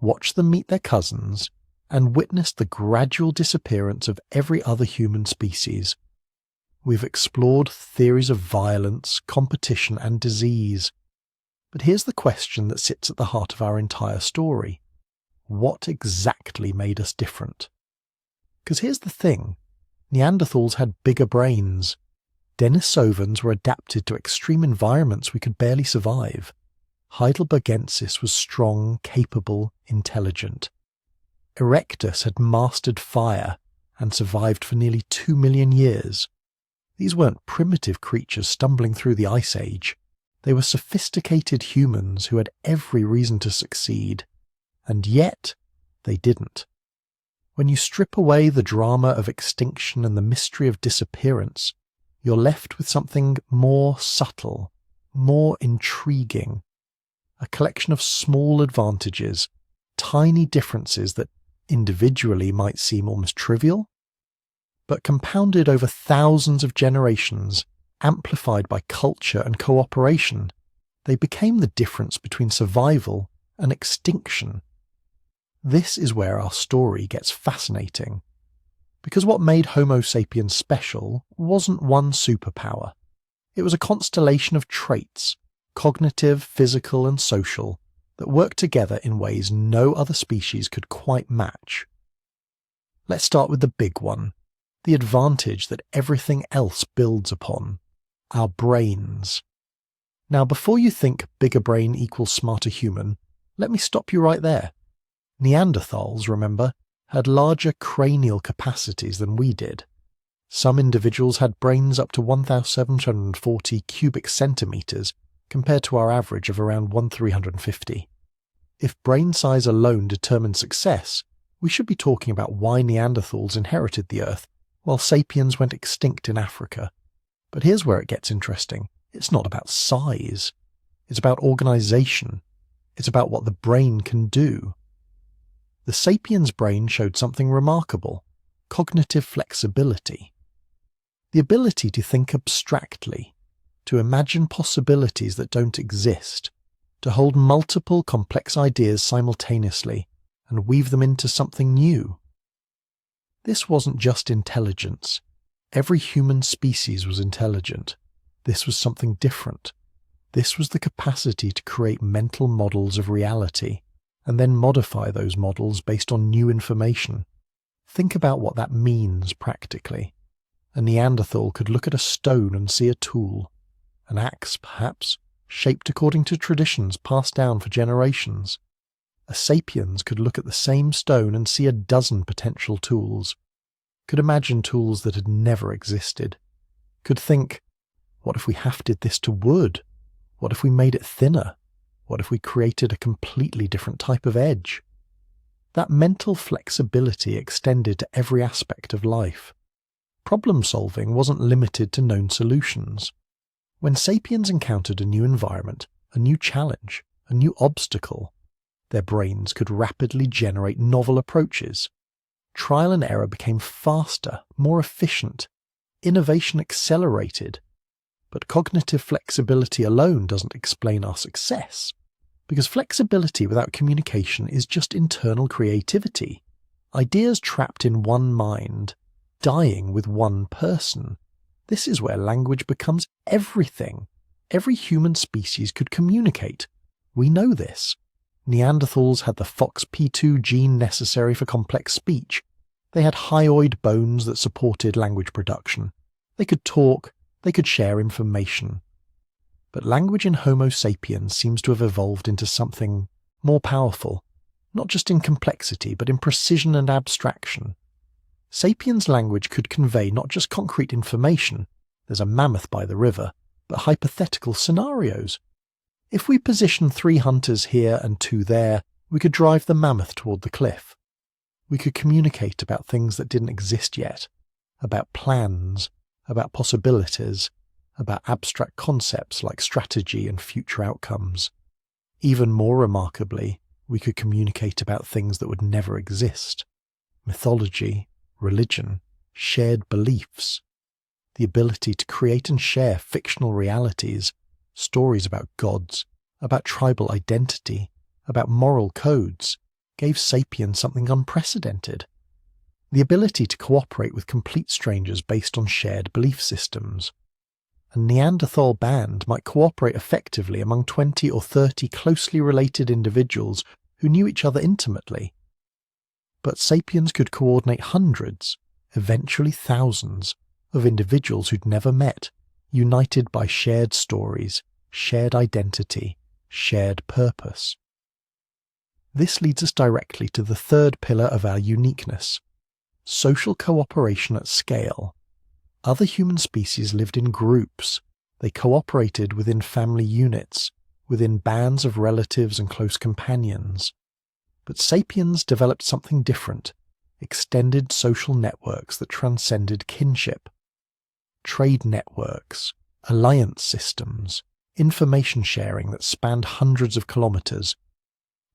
[SPEAKER 1] watched them meet their cousins, and witnessed the gradual disappearance of every other human species. We've explored theories of violence, competition, and disease. But here's the question that sits at the heart of our entire story. What exactly made us different? Because here's the thing. Neanderthals had bigger brains. Denisovans were adapted to extreme environments we could barely survive. Heidelbergensis was strong, capable, intelligent. Erectus had mastered fire and survived for nearly 2 million years. These weren't primitive creatures stumbling through the Ice Age. They were sophisticated humans who had every reason to succeed. And yet, they didn't. When you strip away the drama of extinction and the mystery of disappearance, you're left with something more subtle, more intriguing. A collection of small advantages, tiny differences that individually might seem almost trivial, but compounded over thousands of generations, amplified by culture and cooperation, they became the difference between survival and extinction. This is where our story gets fascinating. Because what made Homo sapiens special wasn't one superpower. It was a constellation of traits, cognitive, physical, and social, that worked together in ways no other species could quite match. Let's start with the big one, the advantage that everything else builds upon, our brains. Now, before you think bigger brain equals smarter human, let me stop you right there. Neanderthals, remember, had larger cranial capacities than we did. Some individuals had brains up to 1,740 cubic centimetres, compared to our average of around 1/350. If brain size alone determined success, we should be talking about why Neanderthals inherited the Earth while sapiens went extinct in Africa. But here's where it gets interesting. It's not about size. It's about organization. It's about what the brain can do. The sapiens' brain showed something remarkable: cognitive flexibility. The ability to think abstractly, to imagine possibilities that don't exist, to hold multiple complex ideas simultaneously and weave them into something new. This wasn't just intelligence. Every human species was intelligent. This was something different. This was the capacity to create mental models of reality and then modify those models based on new information. Think about what that means practically. A Neanderthal could look at a stone and see a tool, an axe perhaps, shaped according to traditions passed down for generations. A sapiens could look at the same stone and see a dozen potential tools, could imagine tools that had never existed, could think, what if we hafted this to wood? What if we made it thinner? What if we created a completely different type of edge? That mental flexibility extended to every aspect of life. Problem solving wasn't limited to known solutions. When sapiens encountered a new environment, a new challenge, a new obstacle, their brains could rapidly generate novel approaches. Trial and error became faster, more efficient. Innovation accelerated. But cognitive flexibility alone doesn't explain our success, because flexibility without communication is just internal creativity. Ideas trapped in one mind, dying with one person. This is where language becomes everything. Every human species could communicate. We know this. Neanderthals had the FOXP2 gene necessary for complex speech. They had hyoid bones that supported language production. They could talk. They could share information. But language in Homo sapiens seems to have evolved into something more powerful, not just in complexity, but in precision and abstraction. Sapiens' language could convey not just concrete information, there's a mammoth by the river, but hypothetical scenarios. If we position 3 hunters here and 2 there, we could drive the mammoth toward the cliff. We could communicate about things that didn't exist yet, about plans, about possibilities, about abstract concepts like strategy and future outcomes. Even more remarkably, we could communicate about things that would never exist: mythology, religion, shared beliefs, the ability to create and share fictional realities, stories about gods, about tribal identity, about moral codes, gave sapiens something unprecedented. The ability to cooperate with complete strangers based on shared belief systems. A Neanderthal band might cooperate effectively among 20 or 30 closely related individuals who knew each other intimately. But sapiens could coordinate hundreds, eventually thousands, of individuals who'd never met, united by shared stories, shared identity, shared purpose. This leads us directly to the third pillar of our uniqueness: social cooperation at scale. Other human species lived in groups. They cooperated within family units, within bands of relatives and close companions. But sapiens developed something different: extended social networks that transcended kinship. Trade networks, alliance systems, information sharing that spanned hundreds of kilometers.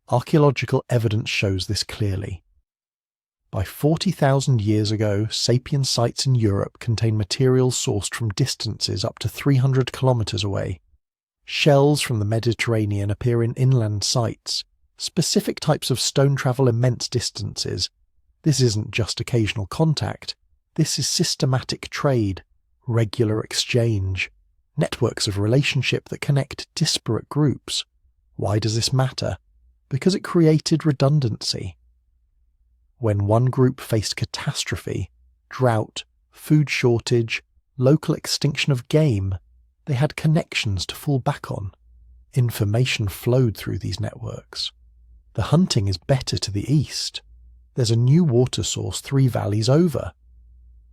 [SPEAKER 1] Archaeological evidence shows this clearly. By 40,000 years ago, sapien sites in Europe contain materials sourced from distances up to 300 kilometers away. Shells from the Mediterranean appear in inland sites. Specific types of stone travel immense distances. This isn't just occasional contact. This is systematic trade, regular exchange, networks of relationship that connect disparate groups. Why does this matter? Because it created redundancy. When one group faced catastrophe, drought, food shortage, local extinction of game, they had connections to fall back on. Information flowed through these networks. The hunting is better to the east. There's a new water source 3 valleys over.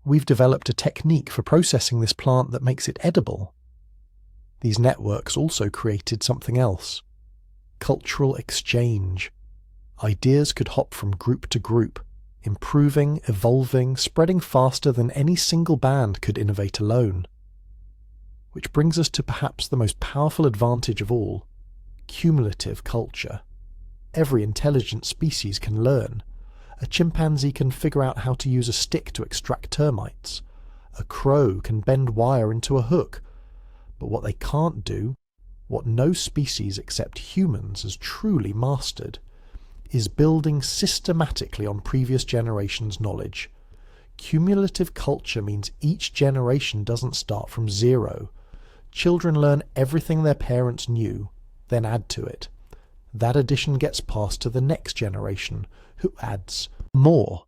[SPEAKER 1] We've developed a technique for processing this plant that makes it edible. These networks also created something else: cultural exchange. Ideas could hop from group to group, improving, evolving, spreading faster than any single band could innovate alone. Which brings us to perhaps the most powerful advantage of all: cumulative culture. Every intelligent species can learn. A chimpanzee can figure out how to use a stick to extract termites. A crow can bend wire into a hook. But what they can't do, what no species except humans has truly mastered, is building systematically on previous generations' knowledge. Cumulative culture means each generation doesn't start from zero. Children learn everything their parents knew, then add to it. That addition gets passed to the next generation, who adds more.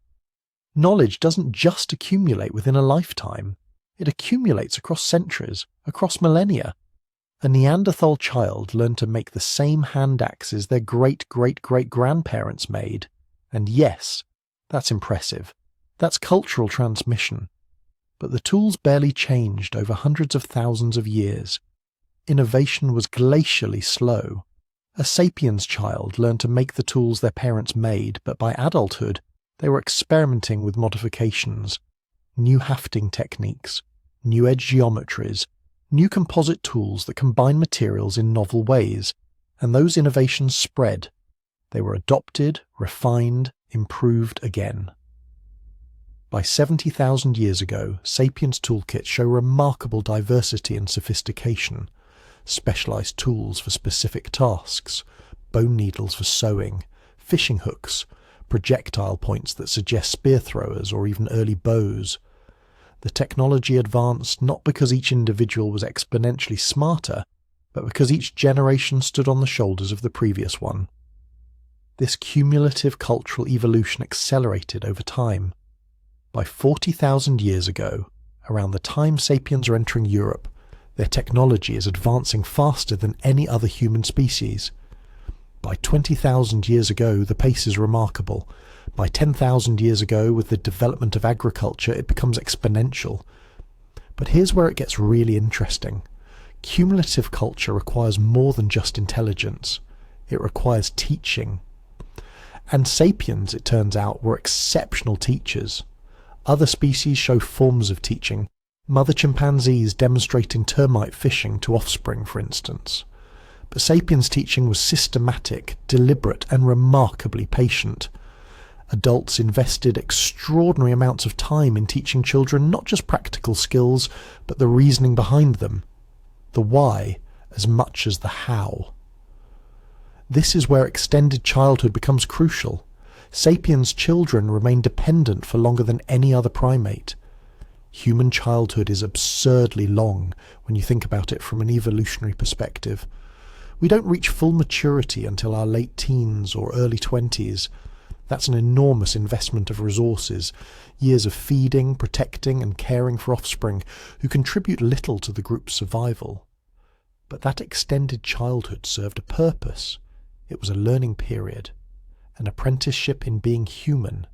[SPEAKER 1] Knowledge doesn't just accumulate within a lifetime. It accumulates across centuries, across millennia. A Neanderthal child learned to make the same hand axes their great-great-great-grandparents made. And yes, that's impressive. That's cultural transmission. But the tools barely changed over hundreds of thousands of years. Innovation was glacially slow. A sapiens child learned to make the tools their parents made, but by adulthood, they were experimenting with modifications, new hafting techniques, new edge geometries, new composite tools that combine materials in novel ways, and those innovations spread. They were adopted, refined, improved again. By 70,000 years ago, Sapiens toolkits show remarkable diversity and sophistication. Specialized tools for specific tasks, bone needles for sewing, fishing hooks, projectile points that suggest spear throwers or even early bows. The technology advanced not because each individual was exponentially smarter, but because each generation stood on the shoulders of the previous one. This cumulative cultural evolution accelerated over time. By 40,000 years ago, around the time sapiens are entering Europe, their technology is advancing faster than any other human species. By 20,000 years ago, the pace is remarkable. By 10,000 years ago, with the development of agriculture, it becomes exponential. But here's where it gets really interesting. Cumulative culture requires more than just intelligence. It requires teaching. And sapiens, it turns out, were exceptional teachers. Other species show forms of teaching. Mother chimpanzees demonstrating termite fishing to offspring, for instance. But sapiens' teaching was systematic, deliberate, and remarkably patient. Adults invested extraordinary amounts of time in teaching children not just practical skills, but the reasoning behind them. The why as much as the how. This is where extended childhood becomes crucial. Sapiens' children remain dependent for longer than any other primate. Human childhood is absurdly long when you think about it from an evolutionary perspective. We don't reach full maturity until our late teens or early 20s. That's an enormous investment of resources, years of feeding, protecting, and caring for offspring who contribute little to the group's survival. But that extended childhood served a purpose. It was a learning period, an apprenticeship in being human.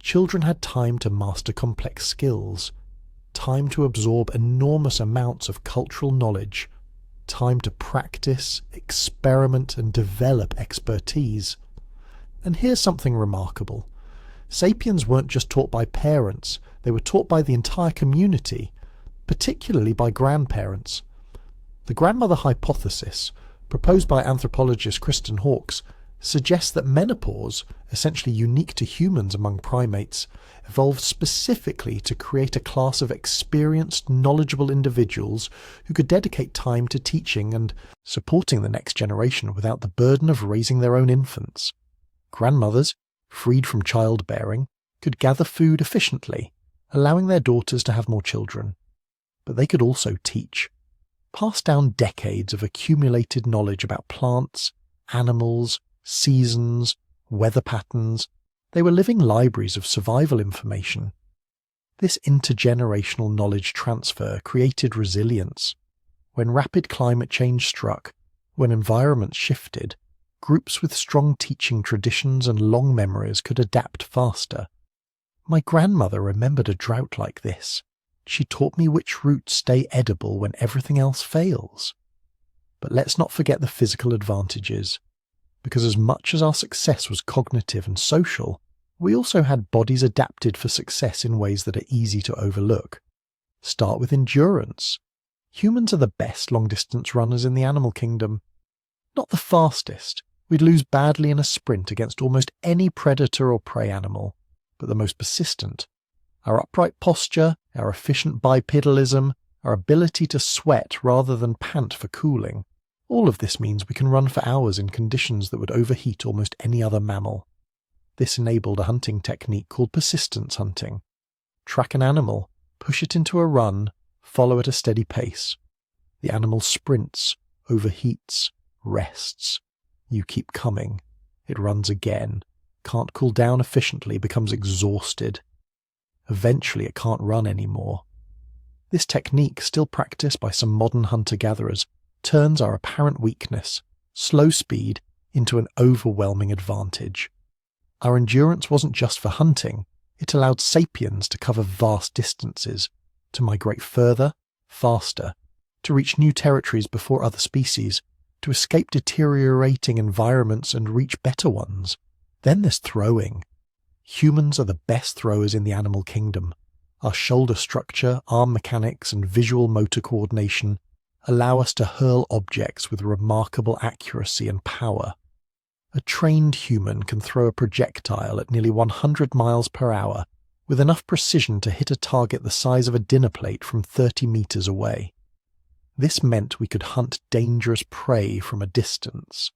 [SPEAKER 1] Children had time to master complex skills, time to absorb enormous amounts of cultural knowledge, time to practice, experiment, and develop expertise. And here's something remarkable. Sapiens weren't just taught by parents, they were taught by the entire community, particularly by grandparents. The grandmother hypothesis, proposed by anthropologist Kristen Hawkes, suggests that menopause, essentially unique to humans among primates, evolved specifically to create a class of experienced, knowledgeable individuals who could dedicate time to teaching and supporting the next generation without the burden of raising their own infants. Grandmothers, freed from childbearing, could gather food efficiently, allowing their daughters to have more children. But they could also teach, pass down decades of accumulated knowledge about plants, animals, seasons, weather patterns. They were living libraries of survival information. This intergenerational knowledge transfer created resilience. When rapid climate change struck, when environments shifted, groups with strong teaching traditions and long memories could adapt faster. My grandmother remembered a drought like this. She taught me which routes stay edible when everything else fails. But let's not forget the physical advantages, because as much as our success was cognitive and social, we also had bodies adapted for success in ways that are easy to overlook. Start with endurance. Humans are the best long-distance runners in the animal kingdom. Not the fastest. We'd lose badly in a sprint against almost any predator or prey animal, but the most persistent. Our upright posture, our efficient bipedalism, our ability to sweat rather than pant for cooling, all of this means we can run for hours in conditions that would overheat almost any other mammal. This enabled a hunting technique called persistence hunting. Track an animal, push it into a run, follow at a steady pace. The animal sprints, overheats, rests. You keep coming. It runs again, can't cool down efficiently, becomes exhausted. Eventually it can't run anymore. This technique, still practiced by some modern hunter-gatherers, turns our apparent weakness, slow speed, into an overwhelming advantage. Our endurance wasn't just for hunting, it allowed sapiens to cover vast distances, to migrate further, faster, to reach new territories before other species, to escape deteriorating environments and reach better ones. Then there's throwing. Humans are the best throwers in the animal kingdom. Our shoulder structure, arm mechanics, and visual motor coordination allow us to hurl objects with remarkable accuracy and power. A trained human can throw a projectile at nearly 100 miles per hour with enough precision to hit a target the size of a dinner plate from 30 meters away. This meant we could hunt dangerous prey from a distance,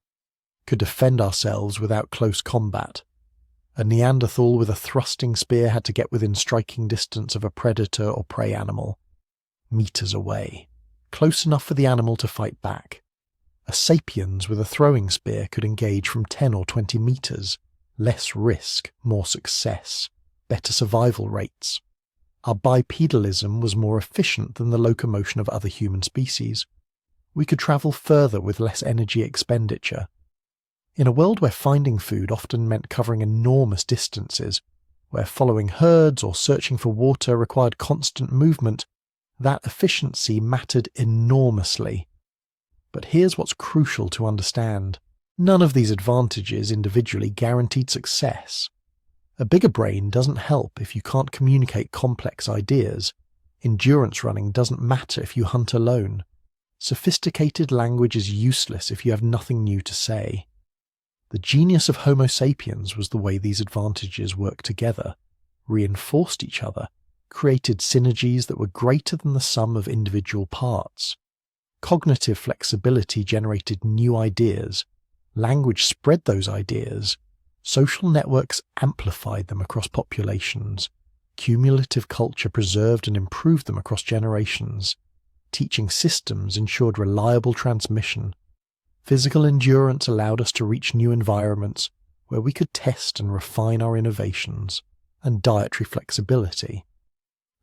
[SPEAKER 1] could defend ourselves without close combat. A Neanderthal with a thrusting spear had to get within striking distance of a predator or prey animal, meters away, close enough for the animal to fight back. A sapiens with a throwing spear could engage from 10 or 20 meters, less risk, more success, better survival rates. Our bipedalism was more efficient than the locomotion of other human species. We could travel further with less energy expenditure. In a world where finding food often meant covering enormous distances, where following herds or searching for water required constant movement, that efficiency mattered enormously. But here's what's crucial to understand. None of these advantages individually guaranteed success. A bigger brain doesn't help if you can't communicate complex ideas. Endurance running doesn't matter if you hunt alone. Sophisticated language is useless if you have nothing new to say. The genius of Homo sapiens was the way these advantages worked together, reinforced each other, created synergies that were greater than the sum of individual parts. Cognitive flexibility generated new ideas. Language spread those ideas. Social networks amplified them across populations. Cumulative culture preserved and improved them across generations. Teaching systems ensured reliable transmission. Physical endurance allowed us to reach new environments where we could test and refine our innovations. And dietary flexibility.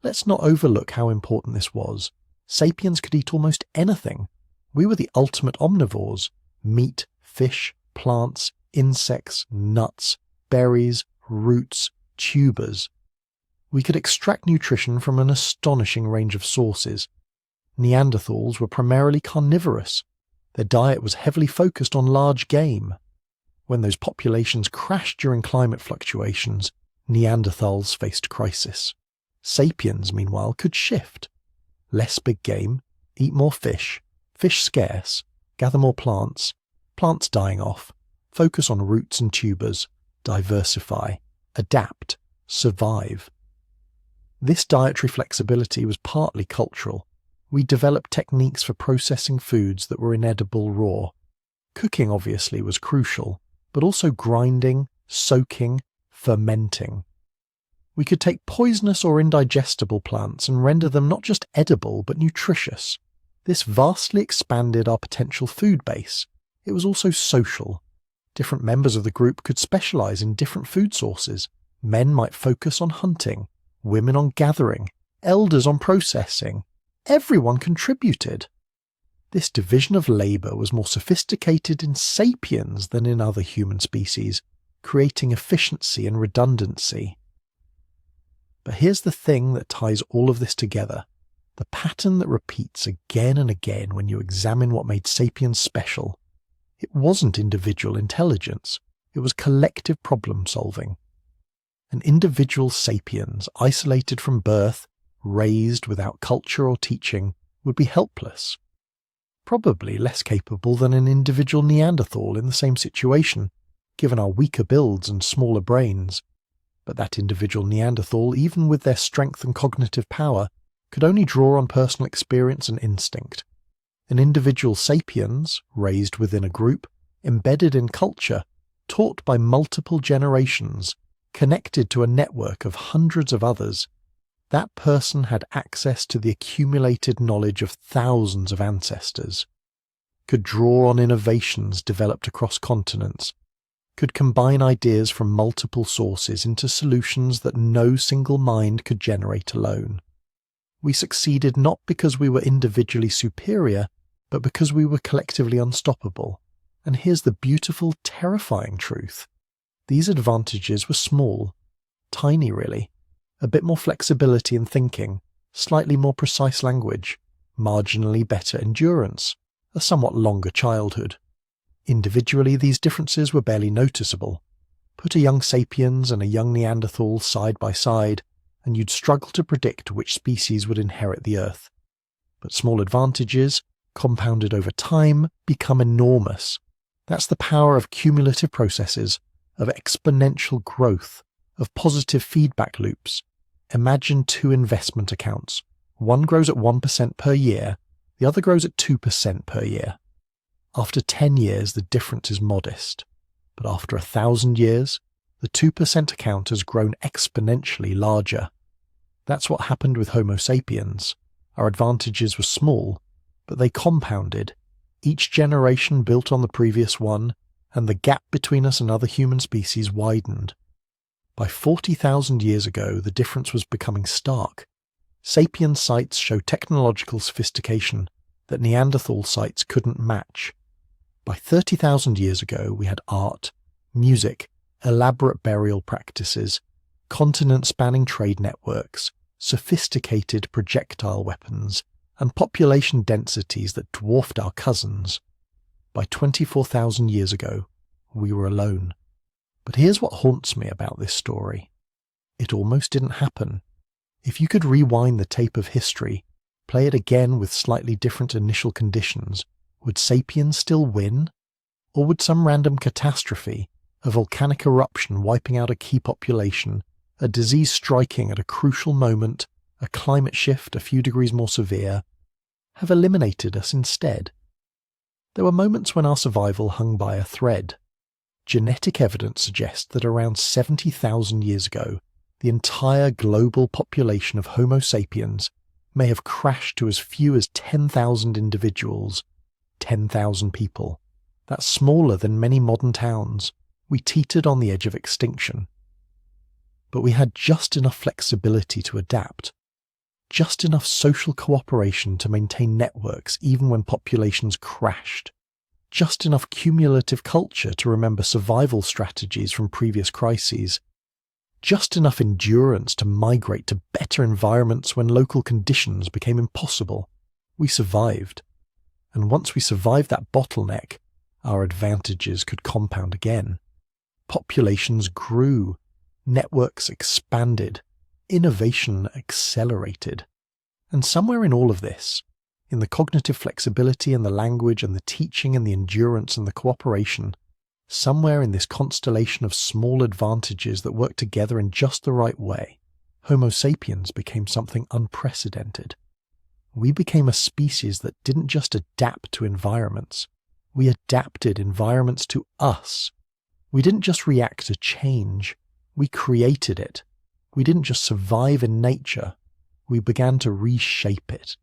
[SPEAKER 1] Let's not overlook how important this was. Sapiens could eat almost anything. We were the ultimate omnivores. Meat, fish, plants, insects, nuts, berries, roots, tubers. We could extract nutrition from an astonishing range of sources. Neanderthals were primarily carnivorous. Their diet was heavily focused on large game. When those populations crashed during climate fluctuations, Neanderthals faced crisis. Sapiens, meanwhile, could shift. Less big game, eat more fish, fish scarce, gather more plants, plants dying off, focus on roots and tubers, diversify, adapt, survive. This dietary flexibility was partly cultural. We developed techniques for processing foods that were inedible raw. Cooking obviously was crucial, but also grinding, soaking, fermenting. We could take poisonous or indigestible plants and render them not just edible but nutritious. This vastly expanded our potential food base. It was also social. Different members of the group could specialize in different food sources. Men might focus on hunting, women on gathering, elders on processing. Everyone contributed. This division of labor was more sophisticated in sapiens than in other human species, creating efficiency and redundancy. But here's the thing that ties all of this together. The pattern that repeats again and again when you examine what made sapiens special. It wasn't individual intelligence. It was collective problem solving. An individual sapiens, isolated from birth, raised without culture or teaching, would be helpless. Probably less capable than an individual Neanderthal in the same situation, given our weaker builds and smaller brains. But that individual Neanderthal, even with their strength and cognitive power, could only draw on personal experience and instinct. An individual sapiens, raised within a group, embedded in culture, taught by multiple generations, connected to a network of hundreds of others, that person had access to the accumulated knowledge of thousands of ancestors, could draw on innovations developed across continents, could combine ideas from multiple sources into solutions that no single mind could generate alone. We succeeded not because we were individually superior, but because we were collectively unstoppable. And here's the beautiful, terrifying truth. These advantages were small, tiny really, a bit more flexibility in thinking, slightly more precise language, marginally better endurance, a somewhat longer childhood. Individually, these differences were barely noticeable. Put a young sapiens and a young Neanderthal side by side, and you'd struggle to predict which species would inherit the Earth. But small advantages, compounded over time, become enormous. That's the power of cumulative processes, of exponential growth, of positive feedback loops. Imagine two investment accounts. One grows at 1% per year, the other grows at 2% per year. After 10 years, the difference is modest. But after 1,000 years, the 2% account has grown exponentially larger. That's what happened with Homo sapiens. Our advantages were small, but they compounded. Each generation built on the previous one, and the gap between us and other human species widened. By 40,000 years ago, the difference was becoming stark. Sapien sites show technological sophistication that Neanderthal sites couldn't match. By 30,000 years ago, we had art, music, elaborate burial practices, continent-spanning trade networks, sophisticated projectile weapons, and population densities that dwarfed our cousins. By 24,000 years ago, we were alone. But here's what haunts me about this story. It almost didn't happen. If you could rewind the tape of history, play it again with slightly different initial conditions, would sapiens still win? Or would some random catastrophe, a volcanic eruption wiping out a key population, a disease striking at a crucial moment, a climate shift a few degrees more severe, have eliminated us instead? There were moments when our survival hung by a thread. Genetic evidence suggests that around 70,000 years ago, the entire global population of Homo sapiens may have crashed to as few as 10,000 individuals. 10,000 people. That's smaller than many modern towns. We teetered on the edge of extinction. But we had just enough flexibility to adapt, just enough social cooperation to maintain networks even when populations crashed, just enough cumulative culture to remember survival strategies from previous crises, just enough endurance to migrate to better environments when local conditions became impossible. We survived. And once we survived that bottleneck, our advantages could compound again. Populations grew, networks expanded, innovation accelerated. And somewhere in all of this, in the cognitive flexibility and the language and the teaching and the endurance and the cooperation, somewhere in this constellation of small advantages that work together in just the right way, Homo sapiens became something unprecedented. We became a species that didn't just adapt to environments, we adapted environments to us. We didn't just react to change, we created it. We didn't just survive in nature, we began to reshape it.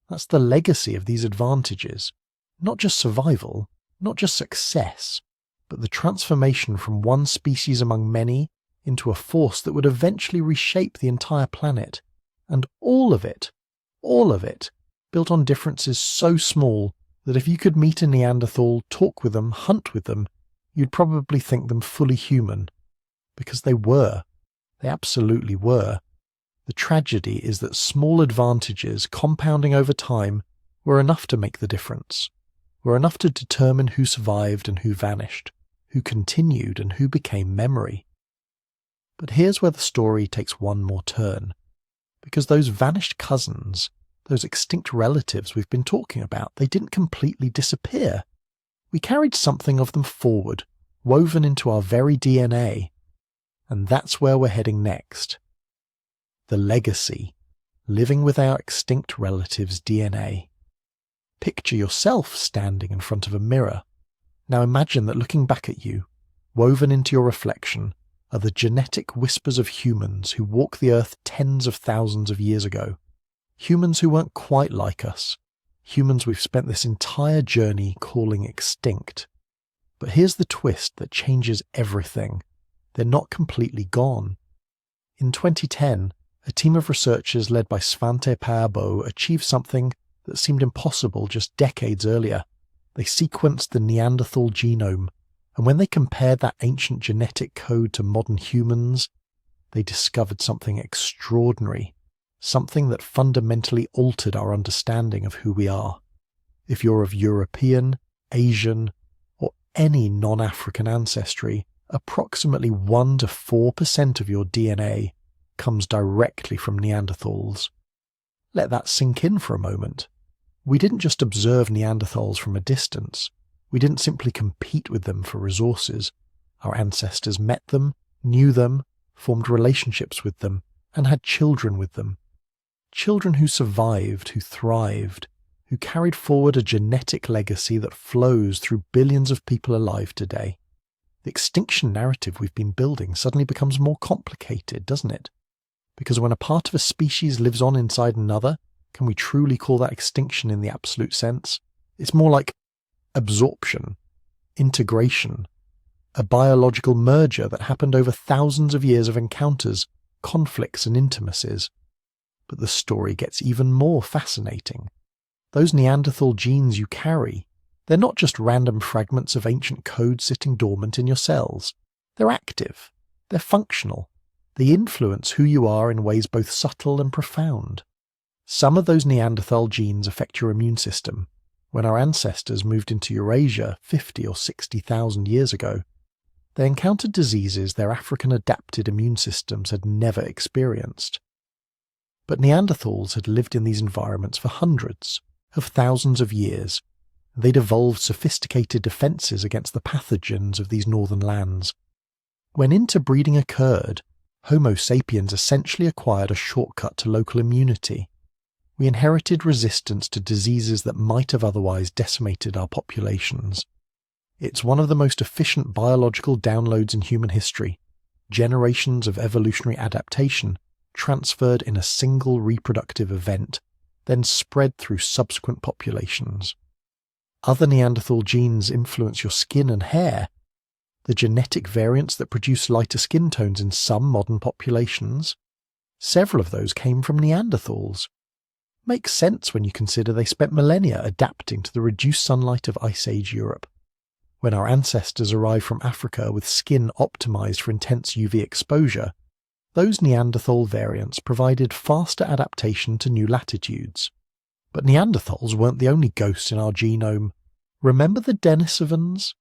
[SPEAKER 1] That's the legacy of these advantages. Not just survival, not just success, but the transformation from one species among many into a force that would eventually reshape the entire planet. And all of it, built on differences so small that if you could meet a Neanderthal, talk with them, hunt with them, you'd probably think them fully human. Because they were. They absolutely were. The tragedy is that small advantages compounding over time were enough to make the difference, were enough to determine who survived and who vanished, who continued and who became memory. But here's where the story takes one more turn, because those vanished cousins, those extinct relatives we've been talking about, they didn't completely disappear. We carried something of them forward, woven into our very DNA, and that's where we're heading next. The legacy, living with our extinct relatives' DNA. Picture yourself standing in front of a mirror. Now imagine that looking back at you, woven into your reflection, are the genetic whispers of humans who walked the earth tens of thousands of years ago. Humans who weren't quite like us. Humans we've spent this entire journey calling extinct. But here's the twist that changes everything. They're not completely gone. In 2010, a team of researchers led by Svante Pääbo achieved something that seemed impossible just decades earlier. They sequenced the Neanderthal genome, and when they compared that ancient genetic code to modern humans, they discovered something extraordinary, something that fundamentally altered our understanding of who we are. If you're of European, Asian, or any non-African ancestry, approximately 1 to 4% of your DNA comes directly from Neanderthals. Let that sink in for a moment. We didn't just observe Neanderthals from a distance. We didn't simply compete with them for resources. Our ancestors met them, knew them, formed relationships with them, and had children with them. Children who survived, who thrived, who carried forward a genetic legacy that flows through billions of people alive today. The extinction narrative we've been building suddenly becomes more complicated, doesn't it? Because when a part of a species lives on inside another, can we truly call that extinction in the absolute sense? It's more like absorption, integration, a biological merger that happened over thousands of years of encounters, conflicts and intimacies. But the story gets even more fascinating. Those Neanderthal genes you carry, they're not just random fragments of ancient code sitting dormant in your cells. They're active. They're functional. They influence who you are in ways both subtle and profound. Some of those Neanderthal genes affect your immune system. When our ancestors moved into Eurasia 50 or 60,000 years ago, they encountered diseases their African adapted immune systems had never experienced. But Neanderthals had lived in these environments for hundreds of thousands of years. They'd evolved sophisticated defences against the pathogens of these northern lands. When interbreeding occurred, Homo sapiens essentially acquired a shortcut to local immunity. We inherited resistance to diseases that might have otherwise decimated our populations. It's one of the most efficient biological downloads in human history. Generations of evolutionary adaptation transferred in a single reproductive event, then spread through subsequent populations. Other Neanderthal genes influence your skin and hair. The genetic variants that produce lighter skin tones in some modern populations, several of those came from Neanderthals. Makes sense when you consider they spent millennia adapting to the reduced sunlight of Ice Age Europe. When our ancestors arrived from Africa with skin optimized for intense UV exposure, those Neanderthal variants provided faster adaptation to new latitudes. But Neanderthals weren't the only ghosts in our genome. Remember the Denisovans?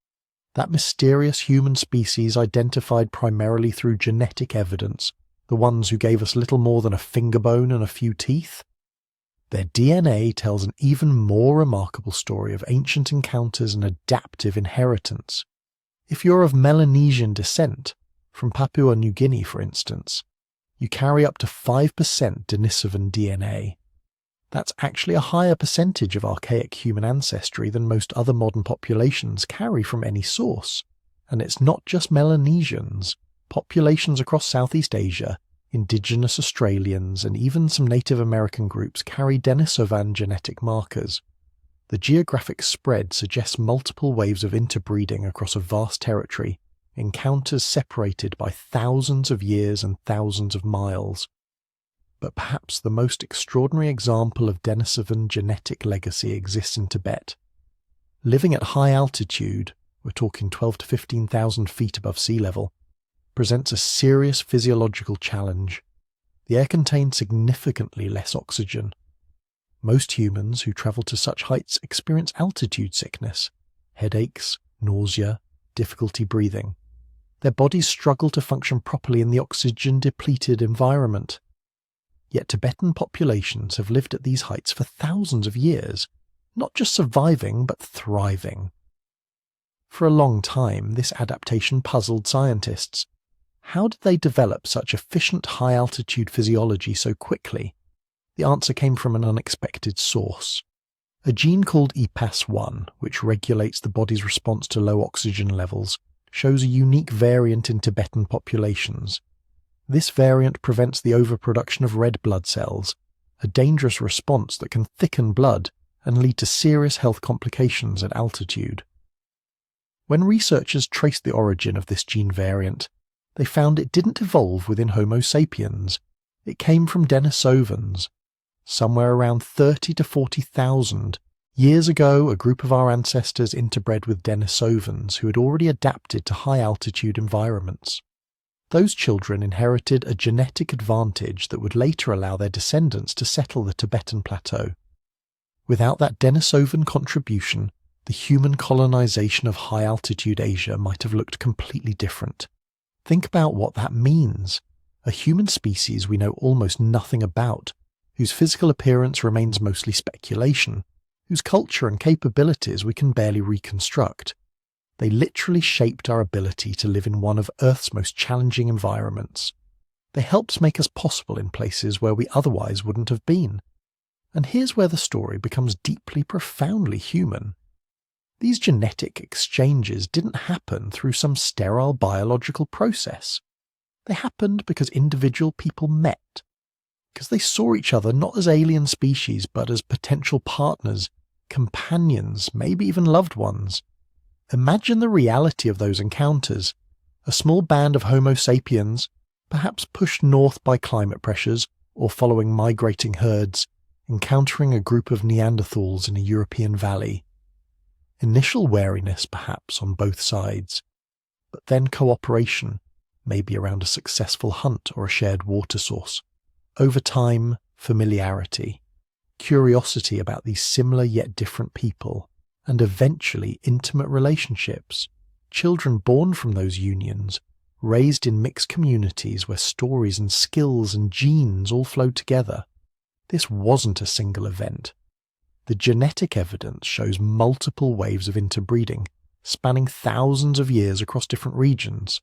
[SPEAKER 1] That mysterious human species identified primarily through genetic evidence, the ones who gave us little more than a finger bone and a few teeth? Their DNA tells an even more remarkable story of ancient encounters and adaptive inheritance. If you're of Melanesian descent, from Papua New Guinea for instance, you carry up to 5% Denisovan DNA. That's actually a higher percentage of archaic human ancestry than most other modern populations carry from any source. And it's not just Melanesians. Populations across Southeast Asia, indigenous Australians, and even some Native American groups carry Denisovan genetic markers. The geographic spread suggests multiple waves of interbreeding across a vast territory, encounters separated by thousands of years and thousands of miles. But perhaps the most extraordinary example of Denisovan genetic legacy exists in Tibet. Living at high altitude, we're talking 12 to 15,000 feet above sea level, presents a serious physiological challenge. The air contained significantly less oxygen. Most humans who travel to such heights experience altitude sickness, headaches, nausea, difficulty breathing. Their bodies struggle to function properly in the oxygen-depleted environment. Yet Tibetan populations have lived at these heights for thousands of years, not just surviving but thriving. For a long time, this adaptation puzzled scientists. How did they develop such efficient high-altitude physiology so quickly? The answer came from an unexpected source. A gene called EPAS1, which regulates the body's response to low oxygen levels, shows a unique variant in Tibetan populations. This variant prevents the overproduction of red blood cells, a dangerous response that can thicken blood and lead to serious health complications at altitude. When researchers traced the origin of this gene variant, they found it didn't evolve within Homo sapiens. It came from Denisovans. Somewhere around 30 to 40,000 years ago, a group of our ancestors interbred with Denisovans who had already adapted to high-altitude environments. Those children inherited a genetic advantage that would later allow their descendants to settle the Tibetan plateau. Without that Denisovan contribution, the human colonization of high-altitude Asia might have looked completely different. Think about what that means. A human species we know almost nothing about, whose physical appearance remains mostly speculation, whose culture and capabilities we can barely reconstruct. They literally shaped our ability to live in one of Earth's most challenging environments. They helped make us possible in places where we otherwise wouldn't have been. And here's where the story becomes deeply, profoundly human. These genetic exchanges didn't happen through some sterile biological process. They happened because individual people met, because they saw each other not as alien species but as potential partners, companions, maybe even loved ones. Imagine the reality of those encounters. A small band of Homo sapiens, perhaps pushed north by climate pressures or following migrating herds, encountering a group of Neanderthals in a European valley. Initial wariness, perhaps, on both sides, but then cooperation, maybe around a successful hunt or a shared water source. Over time, familiarity, curiosity about these similar yet different people, and eventually intimate relationships. Children born from those unions, raised in mixed communities where stories and skills and genes all flowed together. This wasn't a single event. The genetic evidence shows multiple waves of interbreeding, spanning thousands of years across different regions.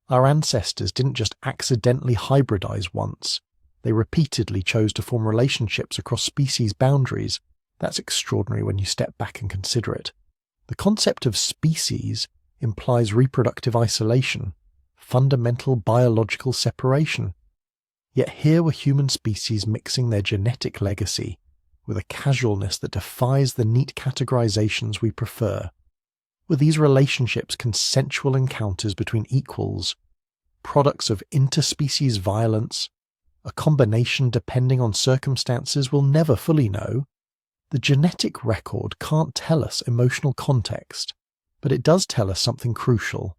[SPEAKER 1] Our ancestors didn't just accidentally hybridize once. They repeatedly chose to form relationships across species boundaries. That's extraordinary when you step back and consider it. The concept of species implies reproductive isolation, fundamental biological separation. Yet here were human species mixing their genetic legacy with a casualness that defies the neat categorizations we prefer. Were these relationships consensual encounters between equals, products of interspecies violence, a combination depending on circumstances we'll never fully know? The genetic record can't tell us emotional context, but it does tell us something crucial.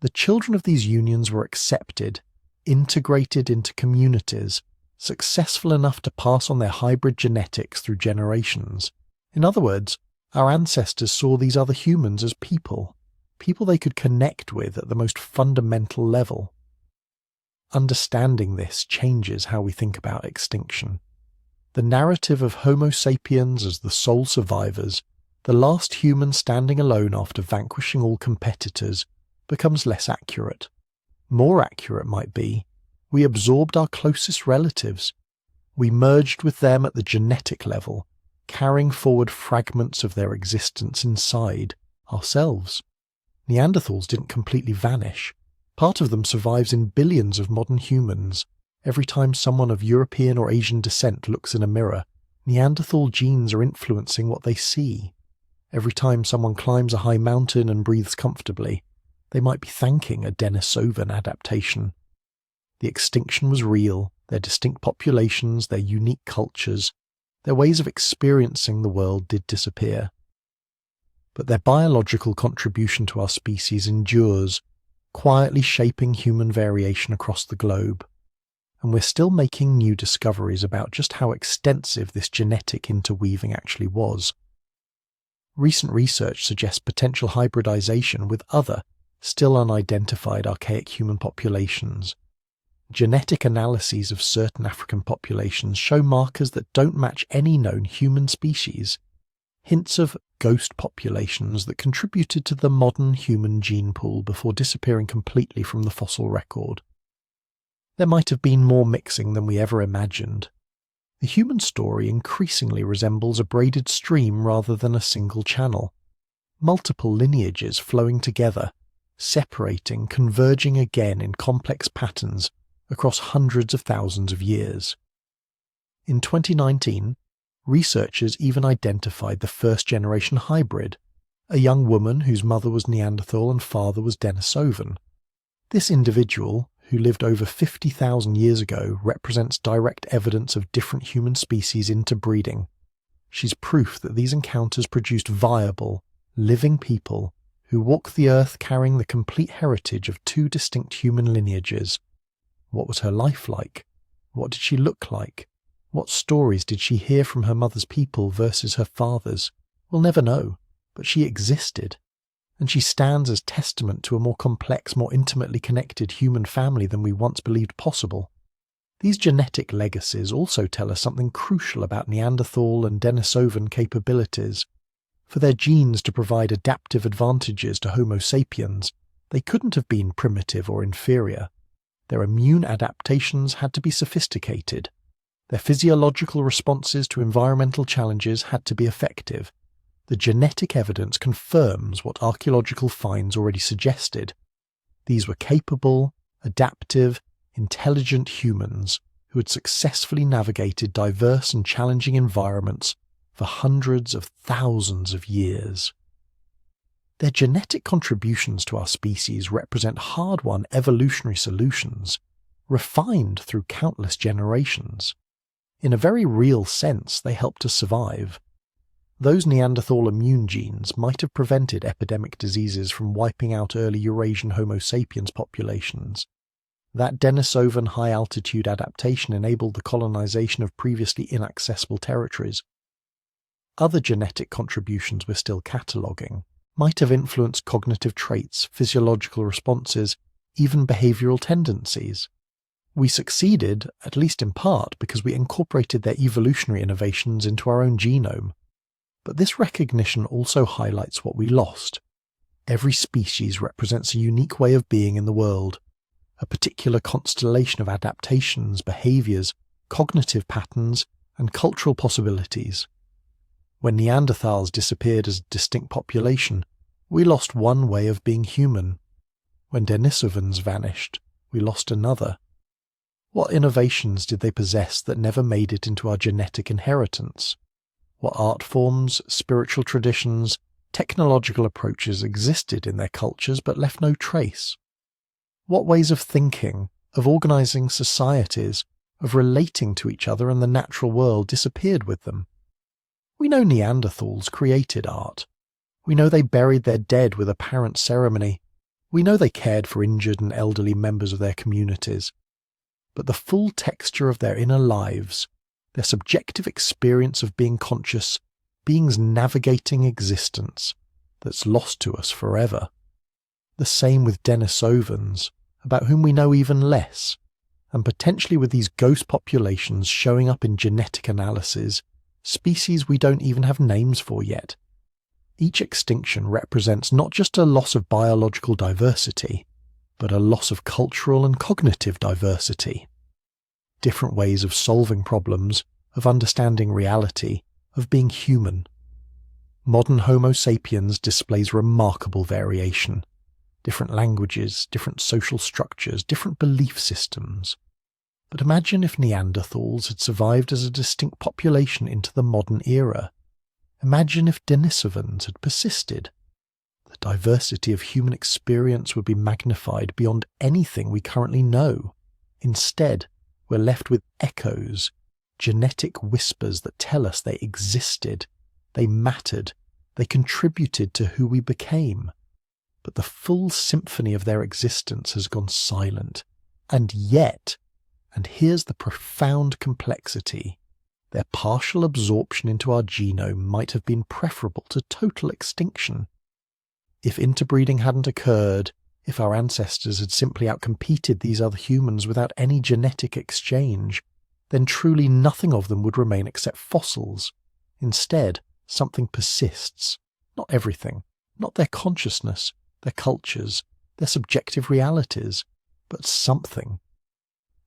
[SPEAKER 1] The children of these unions were accepted, integrated into communities, successful enough to pass on their hybrid genetics through generations. In other words, our ancestors saw these other humans as people they could connect with at the most fundamental level. Understanding this changes how we think about extinction. The narrative of Homo sapiens as the sole survivors, the last human standing alone after vanquishing all competitors, becomes less accurate. More accurate might be, we absorbed our closest relatives. We merged with them at the genetic level, carrying forward fragments of their existence inside ourselves. Neanderthals didn't completely vanish. Part of them survives in billions of modern humans. Every time someone of European or Asian descent looks in a mirror, Neanderthal genes are influencing what they see. Every time someone climbs a high mountain and breathes comfortably, they might be thanking a Denisovan adaptation. The extinction was real, their distinct populations, their unique cultures, their ways of experiencing the world did disappear. But their biological contribution to our species endures, quietly shaping human variation across the globe. and we're still making new discoveries about just how extensive this genetic interweaving actually was. Recent research suggests potential hybridization with other, still unidentified archaic human populations. Genetic analyses of certain African populations show markers that don't match any known human species, hints of ghost populations that contributed to the modern human gene pool before disappearing completely from the fossil record. There might have been more mixing than we ever imagined. The human story increasingly resembles a braided stream rather than a single channel. Multiple lineages flowing together, separating, converging again in complex patterns across hundreds of thousands of years. In 2019, researchers even identified the first-generation hybrid, a young woman whose mother was Neanderthal and father was Denisovan. This individual, who lived over 50,000 years ago, represents direct evidence of different human species interbreeding. She's proof that these encounters produced viable, living people who walk the earth carrying the complete heritage of two distinct human lineages. What was her life like? What did she look like? What stories did she hear from her mother's people versus her father's? We'll never know, but she existed. And she stands as testament to a more complex, more intimately connected human family than we once believed possible. These genetic legacies also tell us something crucial about Neanderthal and Denisovan capabilities. For their genes to provide adaptive advantages to Homo sapiens, they couldn't have been primitive or inferior. Their immune adaptations had to be sophisticated. Their physiological responses to environmental challenges had to be effective. The genetic evidence confirms what archaeological finds already suggested. These were capable, adaptive, intelligent humans who had successfully navigated diverse and challenging environments for hundreds of thousands of years. Their genetic contributions to our species represent hard-won evolutionary solutions, refined through countless generations. In a very real sense, they helped us survive. Those Neanderthal immune genes might have prevented epidemic diseases from wiping out early Eurasian Homo sapiens populations. That Denisovan high-altitude adaptation enabled the colonization of previously inaccessible territories. Other genetic contributions we're still cataloguing might have influenced cognitive traits, physiological responses, even behavioral tendencies. We succeeded, at least in part, because we incorporated their evolutionary innovations into our own genome. But this recognition also highlights what we lost. Every species represents a unique way of being in the world, a particular constellation of adaptations, behaviors, cognitive patterns, and cultural possibilities. When Neanderthals disappeared as a distinct population, we lost one way of being human. When Denisovans vanished, we lost another. What innovations did they possess that never made it into our genetic inheritance? What art forms, spiritual traditions, technological approaches existed in their cultures but left no trace? What ways of thinking, of organizing societies, of relating to each other and the natural world disappeared with them? We know Neanderthals created art. We know they buried their dead with apparent ceremony. We know they cared for injured and elderly members of their communities. But the full texture of their inner lives, their subjective experience of being conscious, beings navigating existence, that's lost to us forever. The same with Denisovans, about whom we know even less, and potentially with these ghost populations showing up in genetic analysis, species we don't even have names for yet. Each extinction represents not just a loss of biological diversity, but a loss of cultural and cognitive diversity. Different ways of solving problems, of understanding reality, of being human. Modern Homo sapiens displays remarkable variation. Different languages, different social structures, different belief systems. But imagine if Neanderthals had survived as a distinct population into the modern era. Imagine if Denisovans had persisted. The diversity of human experience would be magnified beyond anything we currently know. Instead, we're left with echoes, genetic whispers that tell us they existed, they mattered, they contributed to who we became. But the full symphony of their existence has gone silent. And yet And here's the profound complexity. Their partial absorption into our genome might have been preferable to total extinction. If interbreeding hadn't occurred, if our ancestors had simply outcompeted these other humans without any genetic exchange, then truly nothing of them would remain except fossils. Instead, something persists. Not everything, not their consciousness, their cultures, their subjective realities, but something.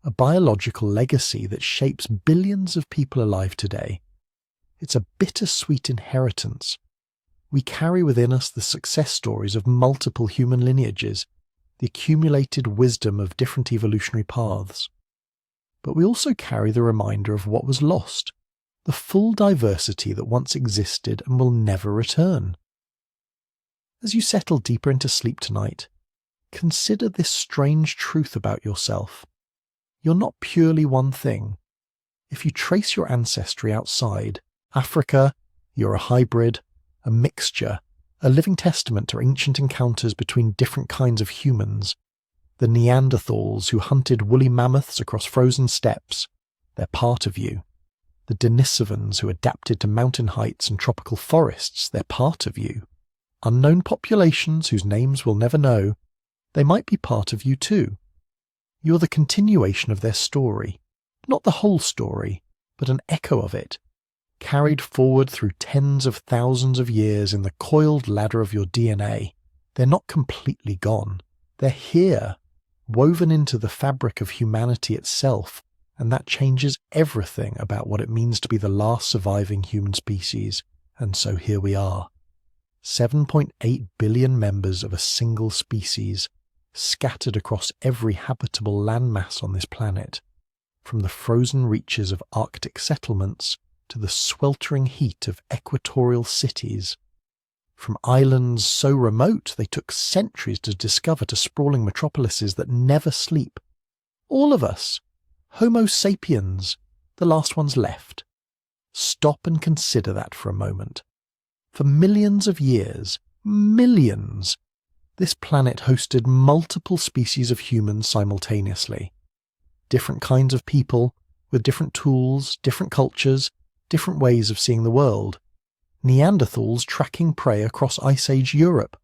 [SPEAKER 1] A biological legacy that shapes billions of people alive today. It's a bittersweet inheritance. We carry within us the success stories of multiple human lineages, the accumulated wisdom of different evolutionary paths. But we also carry the reminder of what was lost, the full diversity that once existed and will never return. As you settle deeper into sleep tonight, consider this strange truth about yourself. You're not purely one thing. If you trace your ancestry outside Africa, you're a hybrid, a mixture, a living testament to ancient encounters between different kinds of humans. The Neanderthals who hunted woolly mammoths across frozen steppes, they're part of you. The Denisovans who adapted to mountain heights and tropical forests, they're part of you. Unknown populations whose names we'll never know, they might be part of you too. You're the continuation of their story, not the whole story, but an echo of it, carried forward through tens of thousands of years in the coiled ladder of your DNA. They're not completely gone. They're here, woven into the fabric of humanity itself, and that changes everything about what it means to be the last surviving human species. And so here we are. 7.8 billion members of a single species, scattered across every habitable landmass on this planet, from the frozen reaches of Arctic settlements to the sweltering heat of equatorial cities, from islands so remote they took centuries to discover to sprawling metropolises that never sleep. All of us, Homo sapiens, the last ones left. Stop and consider that for a moment. For millions of years, millions, this planet hosted multiple species of humans simultaneously. Different kinds of people, with different tools, different cultures, different ways of seeing the world. Neanderthals tracking prey across Ice Age Europe.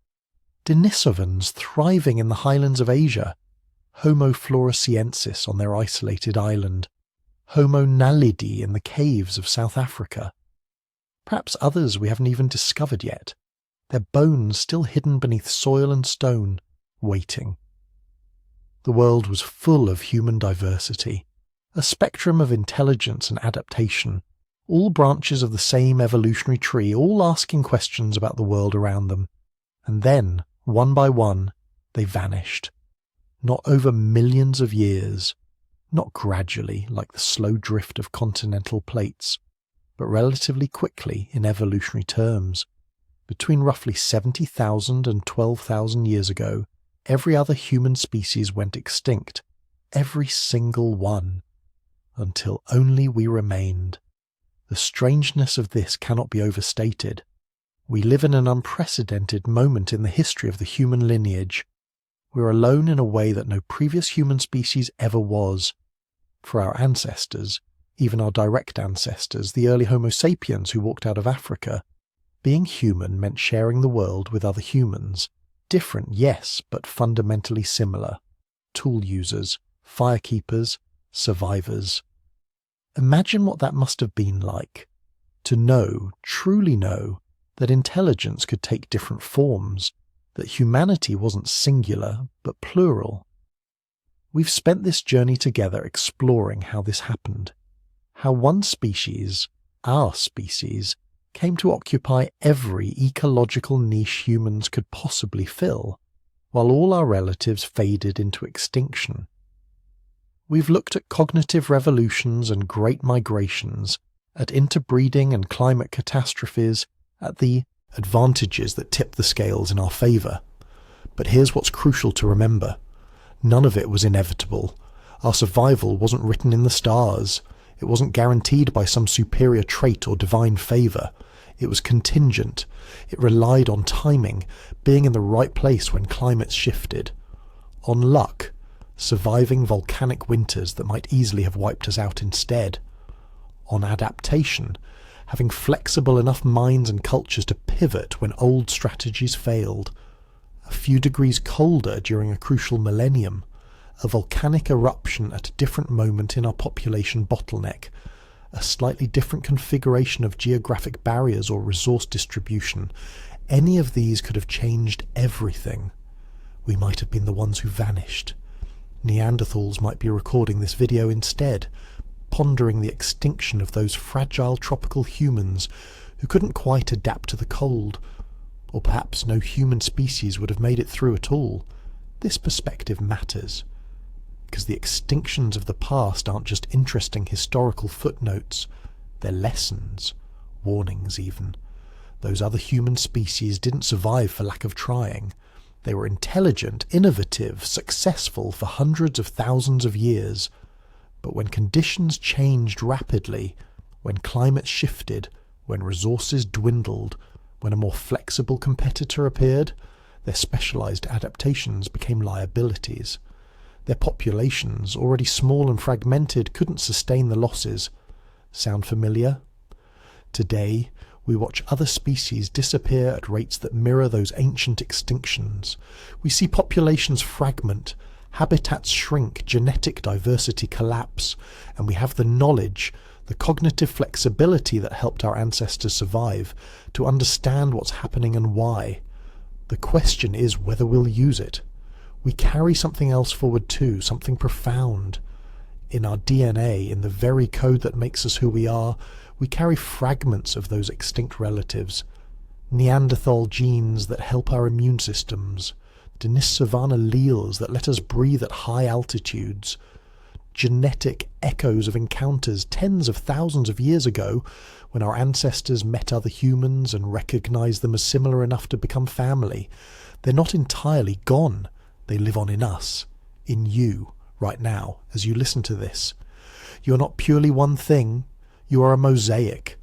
[SPEAKER 1] Denisovans thriving in the highlands of Asia. Homo floresiensis on their isolated island. Homo naledi in the caves of South Africa. Perhaps others we haven't even discovered yet. Their bones still hidden beneath soil and stone, waiting. The world was full of human diversity, a spectrum of intelligence and adaptation, all branches of the same evolutionary tree, all asking questions about the world around them. And then, one by one, they vanished. Not over millions of years, not gradually like the slow drift of continental plates, but relatively quickly in evolutionary terms. Between roughly 70,000 and 12,000 years ago, every other human species went extinct, every single one, until only we remained. The strangeness of this cannot be overstated. We live in an unprecedented moment in the history of the human lineage. We're alone in a way that no previous human species ever was. For our ancestors, even our direct ancestors, the early Homo sapiens who walked out of Africa, being human meant sharing the world with other humans. Different, yes, but fundamentally similar. Tool users, firekeepers, survivors. Imagine what that must have been like. To know, truly know, that intelligence could take different forms, that humanity wasn't singular, but plural. We've spent this journey together exploring how this happened. How one species, our species, came to occupy every ecological niche humans could possibly fill, while all our relatives faded into extinction. We've looked at cognitive revolutions and great migrations, at interbreeding and climate catastrophes, at the advantages that tip the scales in our favour. But here's what's crucial to remember. None of it was inevitable. Our survival wasn't written in the stars. It wasn't guaranteed by some superior trait or divine favour. It was contingent. It relied on timing, being in the right place when climates shifted. On luck, surviving volcanic winters that might easily have wiped us out instead. On adaptation, having flexible enough minds and cultures to pivot when old strategies failed. A few degrees colder during a crucial millennium, a volcanic eruption at a different moment in our population bottleneck, a slightly different configuration of geographic barriers or resource distribution. Any of these could have changed everything. We might have been the ones who vanished. Neanderthals might be recording this video instead, pondering the extinction of those fragile tropical humans who couldn't quite adapt to the cold. Or perhaps no human species would have made it through at all. This perspective matters, because the extinctions of the past aren't just interesting historical footnotes, they're lessons, warnings even. Those other human species didn't survive for lack of trying. They were intelligent, innovative, successful for hundreds of thousands of years. But when conditions changed rapidly, when climates shifted, when resources dwindled, when a more flexible competitor appeared, their specialized adaptations became liabilities. Their populations, already small and fragmented, couldn't sustain the losses. Sound familiar? Today, we watch other species disappear at rates that mirror those ancient extinctions. We see populations fragment, habitats shrink, genetic diversity collapse, and we have the knowledge, the cognitive flexibility that helped our ancestors survive, to understand what's happening and why. The question is whether we'll use it. We carry something else forward too, something profound. In our DNA, in the very code that makes us who we are, we carry fragments of those extinct relatives. Neanderthal genes that help our immune systems. Denisovan alleles that let us breathe at high altitudes. Genetic echoes of encounters tens of thousands of years ago when our ancestors met other humans and recognized them as similar enough to become family. They're not entirely gone. They live on in us, in you, right now, as you listen to this. You're not purely one thing. You are a mosaic,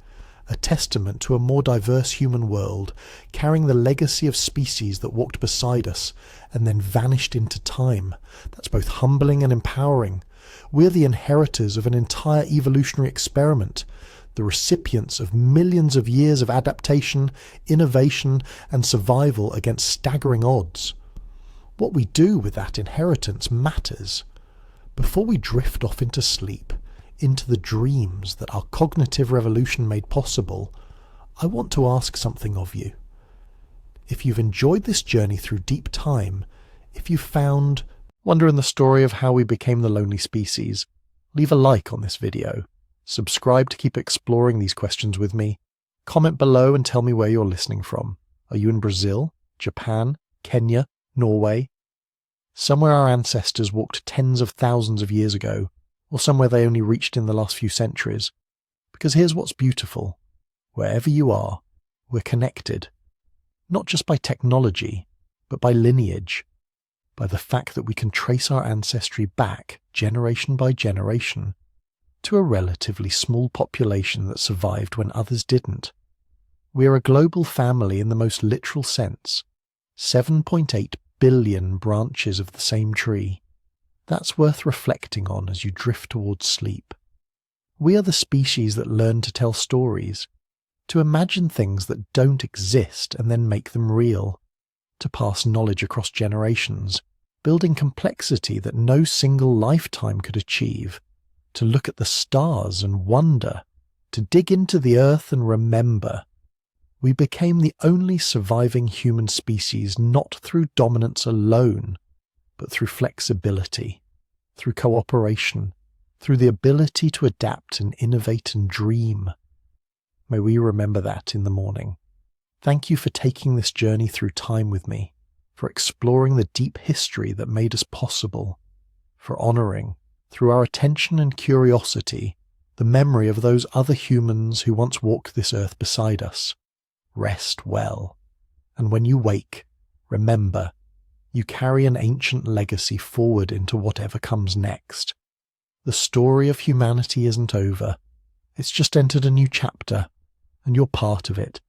[SPEAKER 1] a testament to a more diverse human world, carrying the legacy of species that walked beside us and then vanished into time. That's both humbling and empowering. We're the inheritors of an entire evolutionary experiment, the recipients of millions of years of adaptation, innovation, and survival against staggering odds. What we do with that inheritance matters. Before we drift off into sleep, into the dreams that our cognitive revolution made possible, I want to ask something of you. If you've enjoyed this journey through deep time, if you found wonder in the story of how we became the lonely species, leave a like on this video, subscribe to keep exploring these questions with me, comment below and tell me where you're listening from. Are you in Brazil, Japan, Kenya, Norway? Somewhere our ancestors walked tens of thousands of years ago, or somewhere they only reached in the last few centuries. Because here's what's beautiful. Wherever you are, we're connected. Not just by technology, but by lineage. By the fact that we can trace our ancestry back, generation by generation, to a relatively small population that survived when others didn't. We are a global family in the most literal sense. 7.8 billion branches of the same tree. That's worth reflecting on as you drift towards sleep. We are the species that learn to tell stories, to imagine things that don't exist and then make them real, to pass knowledge across generations, building complexity that no single lifetime could achieve, to look at the stars and wonder, to dig into the earth and remember. We became the only surviving human species not through dominance alone, but through flexibility, through cooperation, through the ability to adapt and innovate and dream. May we remember that in the morning. Thank you for taking this journey through time with me, for exploring the deep history that made us possible, for honoring, through our attention and curiosity, the memory of those other humans who once walked this earth beside us. Rest well, and when you wake, remember, you carry an ancient legacy forward into whatever comes next. The story of humanity isn't over. It's just entered a new chapter, and you're part of it.